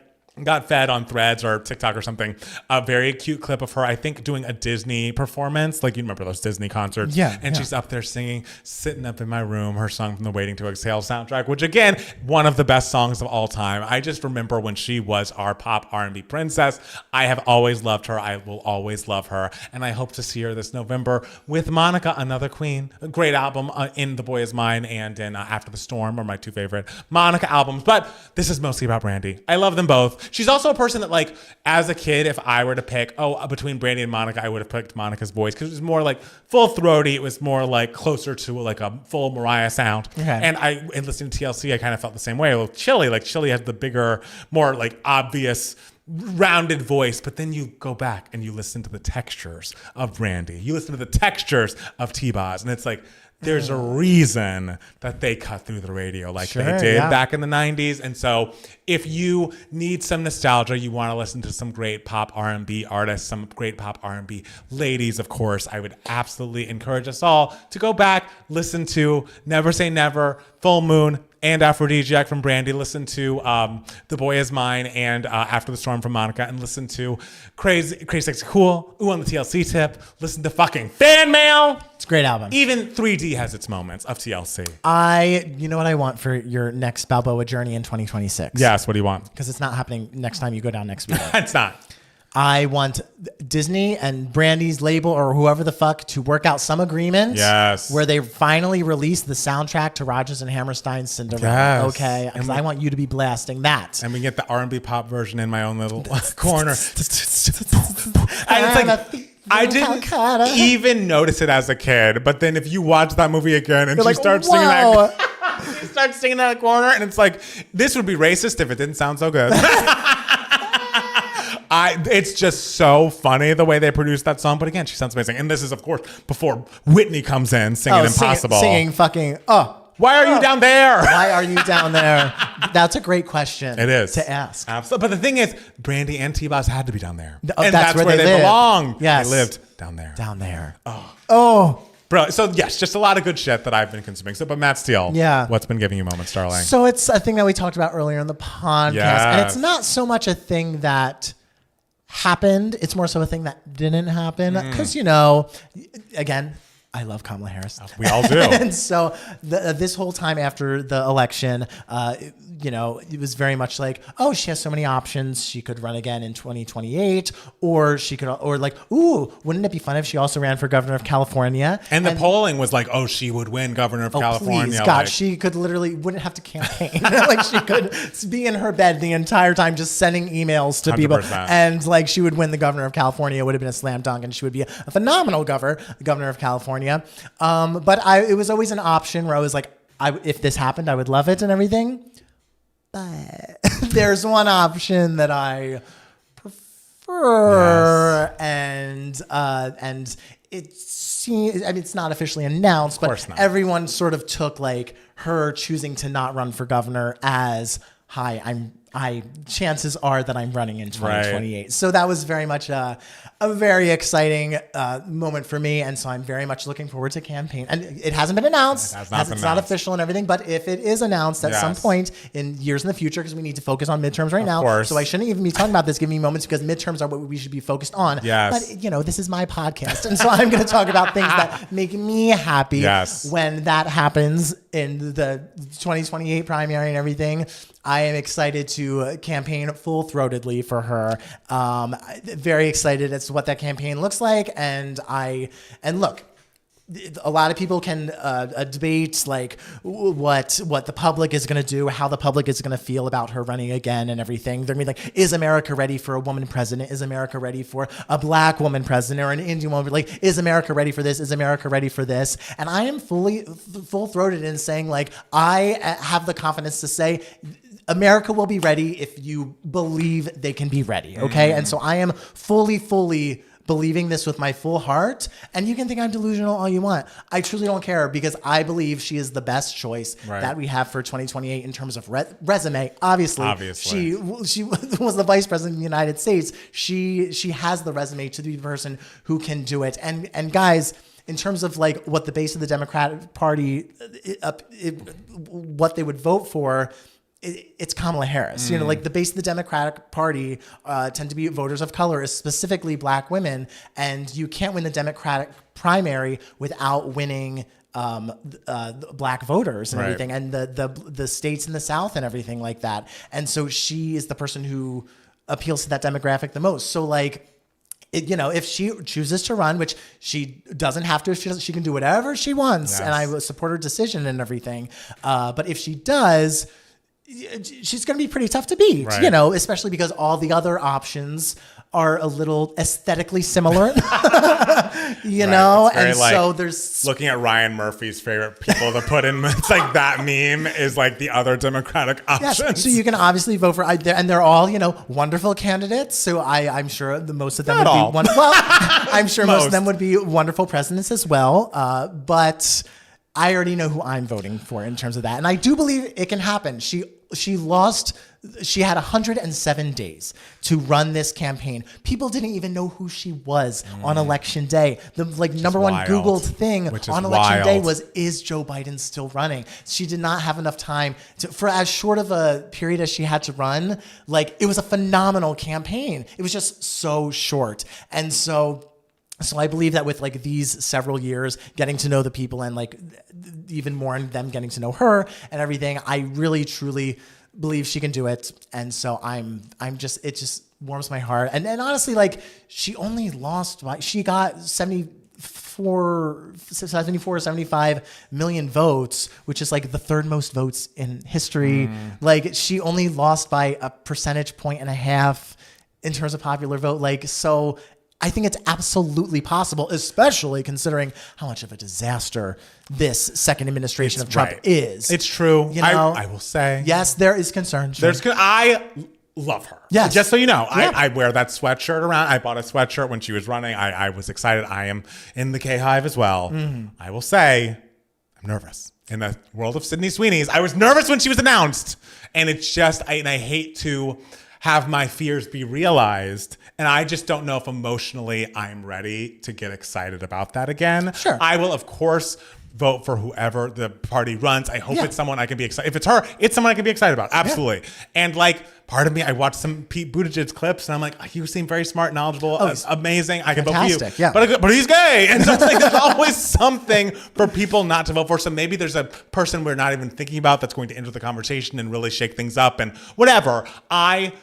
fed on Threads or TikTok or something a very cute clip of her, I think, doing a Disney performance. Like, you remember those Disney concerts? And she's up there singing, sitting up in my room, her song from the Waiting to Exhale soundtrack, which, again, one of the best songs of all time. I just remember when she was our pop R&B princess. I have always loved her. I will always love her. And I hope to see her this November with Monica, another queen. A great album in The Boy Is Mine and in After the Storm are my 2 favorite Monica albums. But this is mostly about Brandy. I love them both. She's also a person that, like, as a kid, if I were to pick, between Brandy and Monica, I would have picked Monica's voice because it was more like full throaty. It was more like closer to like a full Mariah sound. Okay. And listening to TLC, I kind of felt the same way. Well, Chili has the bigger, more like obvious, rounded voice, but then you go back and you listen to the textures of Brandy. You listen to the textures of T-Boz, and it's like, there's a reason that they cut through the radio like they did back in the 90s. And so if you need some nostalgia, you want to listen to some great pop R&B artists, some great pop R&B ladies, of course, I would absolutely encourage us all to go back, listen to Never Say Never, Full Moon, and Aphrodisiac from Brandy. Listen to The Boy Is Mine and After the Storm from Monica, and listen to Crazy Sexy Cool, Ooh on the TLC Tip. Listen to fucking Fan Mail. It's a great album. Even 3D has its moments of TLC. You know what I want for your next Balboa journey in 2026? Yes, what do you want? Because it's not happening next time you go down next week. It's not. I want Disney and Brandy's label or whoever the fuck to work out some agreement. Yes. Where they finally release the soundtrack to Rodgers and Hammerstein's Cinderella. Yes. Okay. Because I want you to be blasting that. And we get the R&B pop version in my own little corner. And it's like, I didn't even notice it as a kid, but then if you watch that movie again and she starts singing that, she starts singing that in the corner, and it's like, this would be racist if it didn't sound so good. It's just so funny the way they produced that song, but again, she sounds amazing. And this is, of course, before Whitney comes in singing Impossible. Singing fucking, why are you down there? Why are you down there? That's a great question. It is. To ask. Absolutely. But the thing is, Brandy and T-Boz had to be down there. And that's where they belong. Yes. They lived down there. Down there. Oh. Bro, so yes, just a lot of good shit that I've been consuming. So, but Matt Steele, what's been giving you moments, darling? So it's a thing that we talked about earlier in the podcast. Yes. And it's not so much a thing that happened. It's more so a thing that didn't happen. Because, again, I love Kamala Harris. We all do. And so this whole time after the election, it was very much like, oh, she has so many options. She could run again in 2028, or she could, ooh, wouldn't it be fun if she also ran for governor of California? And the polling was like, oh, she would win governor of California. Please, God, she could wouldn't have to campaign. Like she could be in her bed the entire time, just sending emails to 100%. People, and like she would win the governor of California. It would have been a slam dunk, and she would be a phenomenal governor of California. But it was always an option where I was like, if this happened, I would love it and everything. But there's one option that I prefer, and it's not officially announced, but everyone sort of took like her choosing to not run for governor as, hi, chances are that I'm running in 2028. Right. So that was very much a very exciting moment for me. And so I'm very much looking forward to campaign. And it hasn't been announced. It's not official and everything. But if it is announced at some point in years in the future, because we need to focus on midterms right now. Course. So I shouldn't even be talking about this, giving me moments, because midterms are what we should be focused on. Yes. But, this is my podcast. And so I'm going to talk about things that make me happy when that happens in the 2028 primary and everything. I am excited to campaign full-throatedly for her. Very excited as to what that campaign looks like. And look, a lot of people can debate like what the public is going to do, how the public is going to feel about her running again and everything. They're going to be like, is America ready for a woman president? Is America ready for a black woman president or an Indian woman? Like, is America ready for this? Is America ready for this? And I am full-throated in saying, like, I have the confidence to say America will be ready if you believe they can be ready. Okay. And so I am fully believing this with my full heart. And you can think I'm delusional all you want. I truly don't care, because I believe she is the best choice that we have for 2028 in terms of resume. Obviously. She was the vice president of the United States. She has the resume to be the person who can do it. And guys, in terms of like what the base of the Democratic Party, what they would vote for, it's Kamala Harris. Like the base of the Democratic Party tend to be voters of color, specifically black women. And you can't win the Democratic primary without winning black voters and everything, and the states in the South and everything like that. And so she is the person who appeals to that demographic the most. So like, if she chooses to run, which she doesn't have to, she can do whatever she wants. And I will support her decision and everything. But if she does, she's going to be pretty tough to beat, especially because all the other options are a little aesthetically similar, know? And like, so there's looking at Ryan Murphy's favorite people to put in. It's like that meme is like the other Democratic options. Yes. So you can obviously vote for, and they're all, wonderful candidates. So I'm sure most of them I'm sure most of them would be wonderful presidents as well. But I already know who I'm voting for in terms of that. And I do believe it can happen. She had 107 days to run this campaign. People didn't even know who she was on election day. The number one Googled thing on election day was, is Joe Biden still running? She did not have enough time for as short of a period as she had to run. Like, it was a phenomenal campaign. It was just so short. And so I believe that with like these several years getting to know the people and like even more in them getting to know her and everything, I really truly believe she can do it. And so it just warms my heart. And honestly, like, she only lost she got 74, 75 million votes, which is like the third most votes in history. Like, she only lost by a percentage point and a half in terms of popular vote. Like, so I think it's absolutely possible, especially considering how much of a disaster this second administration of Trump is. It's true. I will say. Yes, there is concern. I love her. Yes. Just so you know, I wear that sweatshirt around. I bought a sweatshirt when she was running. I was excited. I am in the K-Hive as well. I will say, I'm nervous. In the world of Sydney Sweeney's, I was nervous when she was announced. And it's just, I hate to have my fears be realized. And I just don't know if emotionally I'm ready to get excited about that again. Sure. I will, of course, vote for whoever the party runs. I hope it's someone I can be excited. If it's her, it's someone I can be excited about. Absolutely. And like, part of me, I watched some Pete Buttigieg clips and I'm like, you seem very smart, knowledgeable, amazing. I can vote for you. Yeah. But he's gay. And so it's like, there's always something for people not to vote for. So maybe there's a person we're not even thinking about that's going to enter the conversation and really shake things up and whatever. I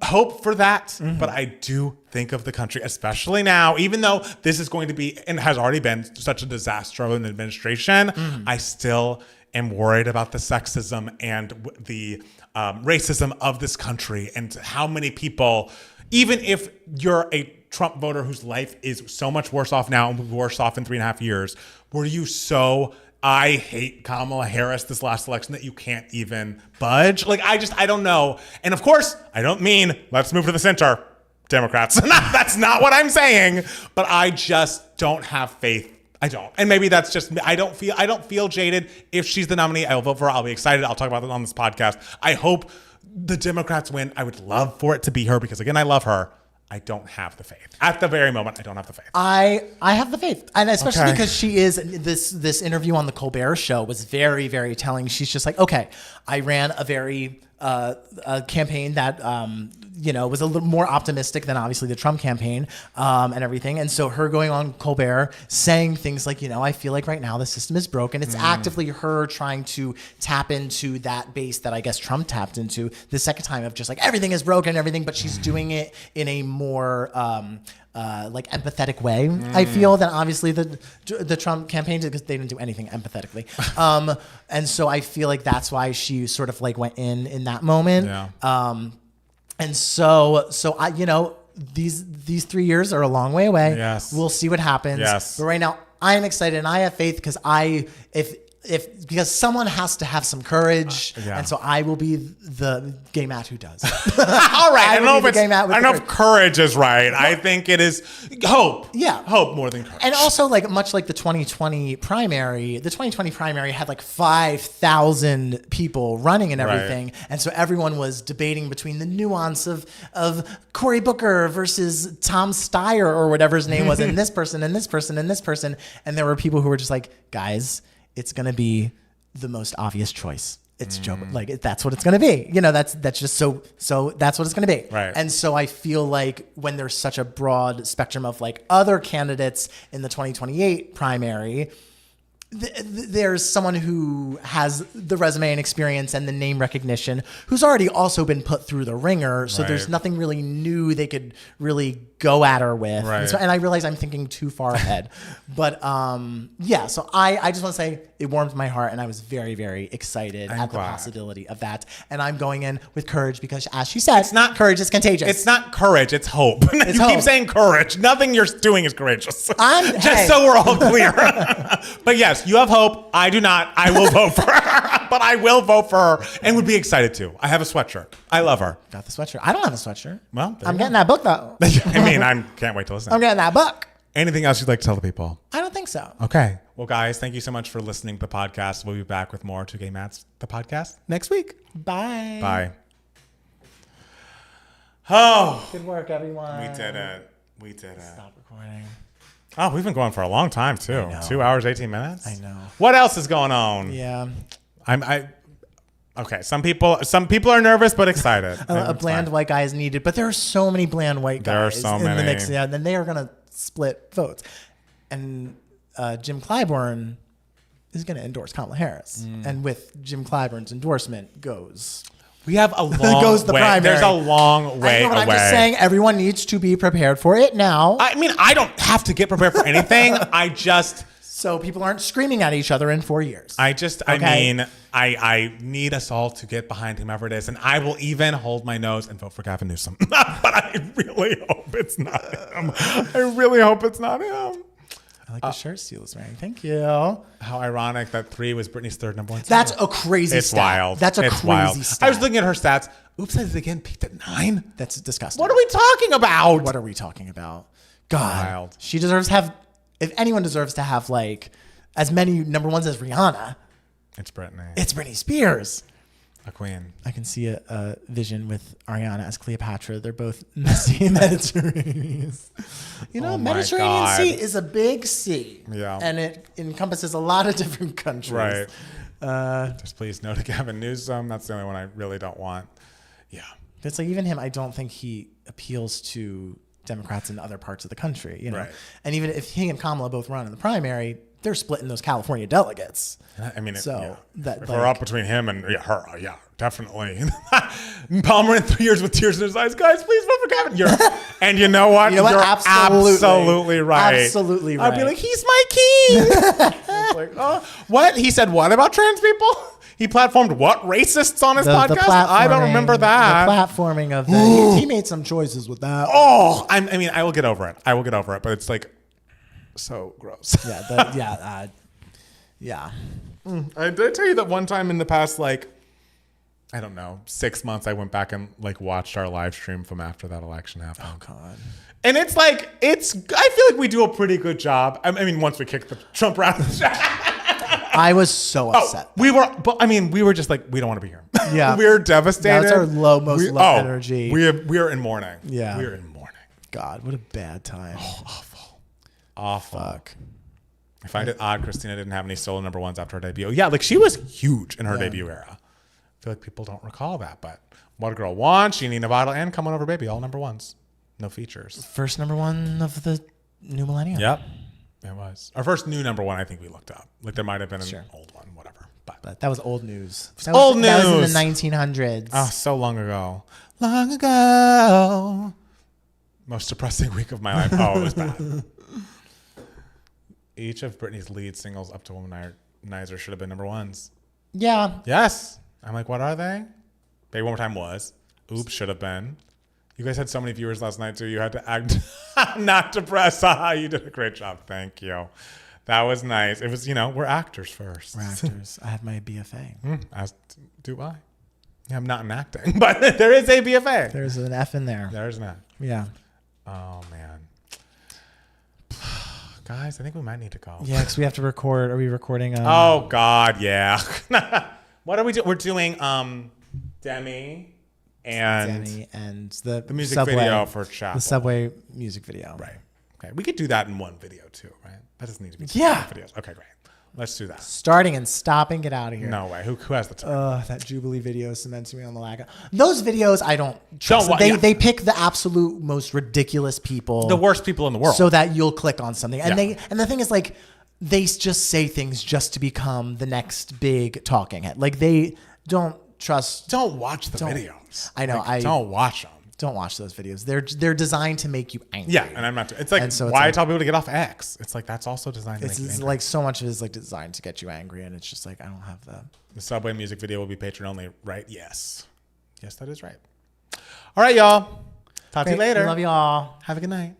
hope for that, but I do think of the country, especially now, even though this is going to be and has already been such a disaster of an administration, I still am worried about the sexism and the racism of this country and how many people, even if you're a Trump voter whose life is so much worse off now and worse off in 3.5 years, were you so I hate Kamala Harris this last election that you can't even budge? Like, I don't know. And of course, I don't mean let's move to the center, Democrats. That's not what I'm saying. But I just don't have faith I don't. And maybe that's just me. I don't feel jaded. If she's the nominee, I will vote for her. I'll be excited. I'll talk about it on this podcast. I hope the Democrats win. I would love for it to be her because, again, I love her. I don't have the faith. At the very moment, I don't have the faith. I have the faith. And especially because she is, this interview on the Colbert Show was very, very telling. She's just like, okay, I ran a very a campaign that was a little more optimistic than obviously the Trump campaign and everything. And so her going on Colbert saying things like, I feel like right now the system is broken. It's actively her trying to tap into that base that I guess Trump tapped into the second time of just like everything is broken and everything, but she's doing it in a more like empathetic way. I feel that obviously the Trump campaign did, because they didn't do anything empathetically. And so I feel like that's why she sort of like went in that moment. Yeah. And so I, these 3 years are a long way away. Yes. We'll see what happens. Yes. But right now I am excited and I have faith because because someone has to have some courage, and so I will be the gay Matt who does. All right, I don't know if courage is right. Well, I think it is hope. Yeah, hope more than courage. And also, like much like the 2020 primary, the 2020 primary had like 5,000 people running and everything, and so everyone was debating between the nuance of Cory Booker versus Tom Steyer or whatever his name was, and this person and this person and this person, and there were people who were just like, guys, it's going to be the most obvious choice. It's Joe. Like that's what it's going to be. That's just so that's what it's going to be. Right. And so I feel like when there's such a broad spectrum of like other candidates in the 2028 primary, there's someone who has the resume and experience and the name recognition who's already also been put through the ringer. So there's nothing really new they could really go at her with. Right. And I realize I'm thinking too far ahead. But so I just want to say it warmed my heart and I was very, very excited at the possibility of that. And I'm going in with courage because, as she said, courage is contagious. It's not courage, it's hope. It's keep saying courage. Nothing you're doing is courageous. So we're all clear. But yes, you have hope. I do not. I will vote for her. But I will vote for her and would be excited to. I have a sweatshirt. I love her. Got the sweatshirt. I don't have a sweatshirt. Well, I'm getting that book though. I can't wait to listen. I'm getting that book. Anything else you'd like to tell the people? I don't think so. Okay. Well, guys, thank you so much for listening to the podcast. We'll be back with more Two Gay Mats, the podcast, next week. Bye. Bye. Oh. Good work, everyone. We did it. Stop recording. Oh, we've been going for a long time, too. 2 hours, 18 minutes? I know. What else is going on? Yeah. Okay, some people are nervous but excited. A bland white guy is needed, but there are so many bland white guys in the mix. Yeah, then they are going to split votes. And Jim Clyburn is going to endorse Kamala Harris. And with Jim Clyburn's endorsement goes... We have a long way. Primary. There's a long way away. I'm just saying everyone needs to be prepared for it now. I mean, I don't have to get prepared for anything. So people aren't screaming at each other in 4 years. I need us all to get behind whomever it is. And I will even hold my nose and vote for Gavin Newsom. But I really hope it's not him. I really hope it's not him. I like the shirt Steele is wearing. Thank you. How ironic that 3 was Britney's third number one song. That's a crazy It's stat. wild. That's a crazy stat. I was looking at her stats. Oops, I did it again. Peaked at 9. That's disgusting. What are we talking about? What are we talking about? God. Wild. She deserves to have, if anyone deserves to have like as many number ones as Rihanna. It's Britney. It's Britney Spears. A queen. I can see a vision with Ariana as Cleopatra. They're both in the sea Mediterranean. Mediterranean Sea is a big sea. Yeah. And it encompasses a lot of different countries. Right. Just please no to Gavin Newsom. That's the only one I really don't want. Yeah. It's like even him, I don't think he appeals to Democrats in other parts of the country. Right. And even if he and Kamala both run in the primary, they're splitting those California delegates. I mean, if we're up between him and her, definitely. Palmer in 3 years with tears in his eyes. Guys, please vote for Gavin. And you know what? You're absolutely right. Absolutely right. I'd be like, he's my king. Like, what? He said what about trans people? He platformed what racists on his podcast? I don't remember that. The platforming of that. He made some choices with that. Oh, I will get over it. But it's like so gross. Yeah. I did tell you that one time in the past, like, I don't know, 6 months, I went back and like watched our live stream from after that election happened. Oh God. And it's like, I feel like we do a pretty good job. I mean, once we kick the Trump out of the chat. I was so upset. We were just like, we don't want to be here. Yeah. We're devastated. That's our most low energy. We are in mourning. Yeah. We are in mourning. God, what a bad time. Oh, awful. Fuck. I find it odd Christina didn't have any solo number ones after her debut. Yeah, like she was huge in her debut era. I feel like people don't recall that, but What a Girl Wants, She Need a Bottle, and Come On Over Baby, all number ones. No features. First number one of the new millennium. Yep. It was. Our first new number one, I think we looked up. Like there might have been an old one, whatever. But that was old news. That was in the 1900s. Oh, so long ago. Long ago. Most depressing week of my life. Oh, it was bad. Each of Britney's lead singles up to Womanizer should have been number ones. Yeah. Yes. I'm like, what are they? Baby One More Time was. Oops, should have been. You guys had so many viewers last night, too. You had to act not depressed. You did a great job. Thank you. That was nice. It was, we're actors first. We're actors. I had my BFA. As do I. Yeah, I'm not in acting, but there is a BFA. There's an F in there. There's an F. Yeah. Oh, man. Guys, I think we might need to go. Yeah, because we have to record. Are we recording? Oh, God, yeah. What are we doing? We're doing Demi and the music Subway, video for Chapel. The Subway music video. Right. Okay. We could do that in one video, too, right? That doesn't need to be two videos. Okay, great. Let's do that. Starting and stopping. Get out of here. No way. Who has the time? That Jubilee video cements me on the lack of those videos. I don't trust. They pick the absolute most ridiculous people, the worst people in the world, so that you'll click on something. And the thing is, like, they just say things just to become the next big talking head. Like, they don't trust. Don't watch the videos. I know. Don't watch them. Don't watch those videos. They're designed to make you angry. Yeah, and I'm not. It's like why I tell people to get off X. It's like that's also designed to make you angry. Like so much of it is like designed to get you angry, and it's just like I don't have that. The Subway music video will be Patreon only, right? Yes, that is right. All right, y'all. Talk to you later. Love you all. Have a good night.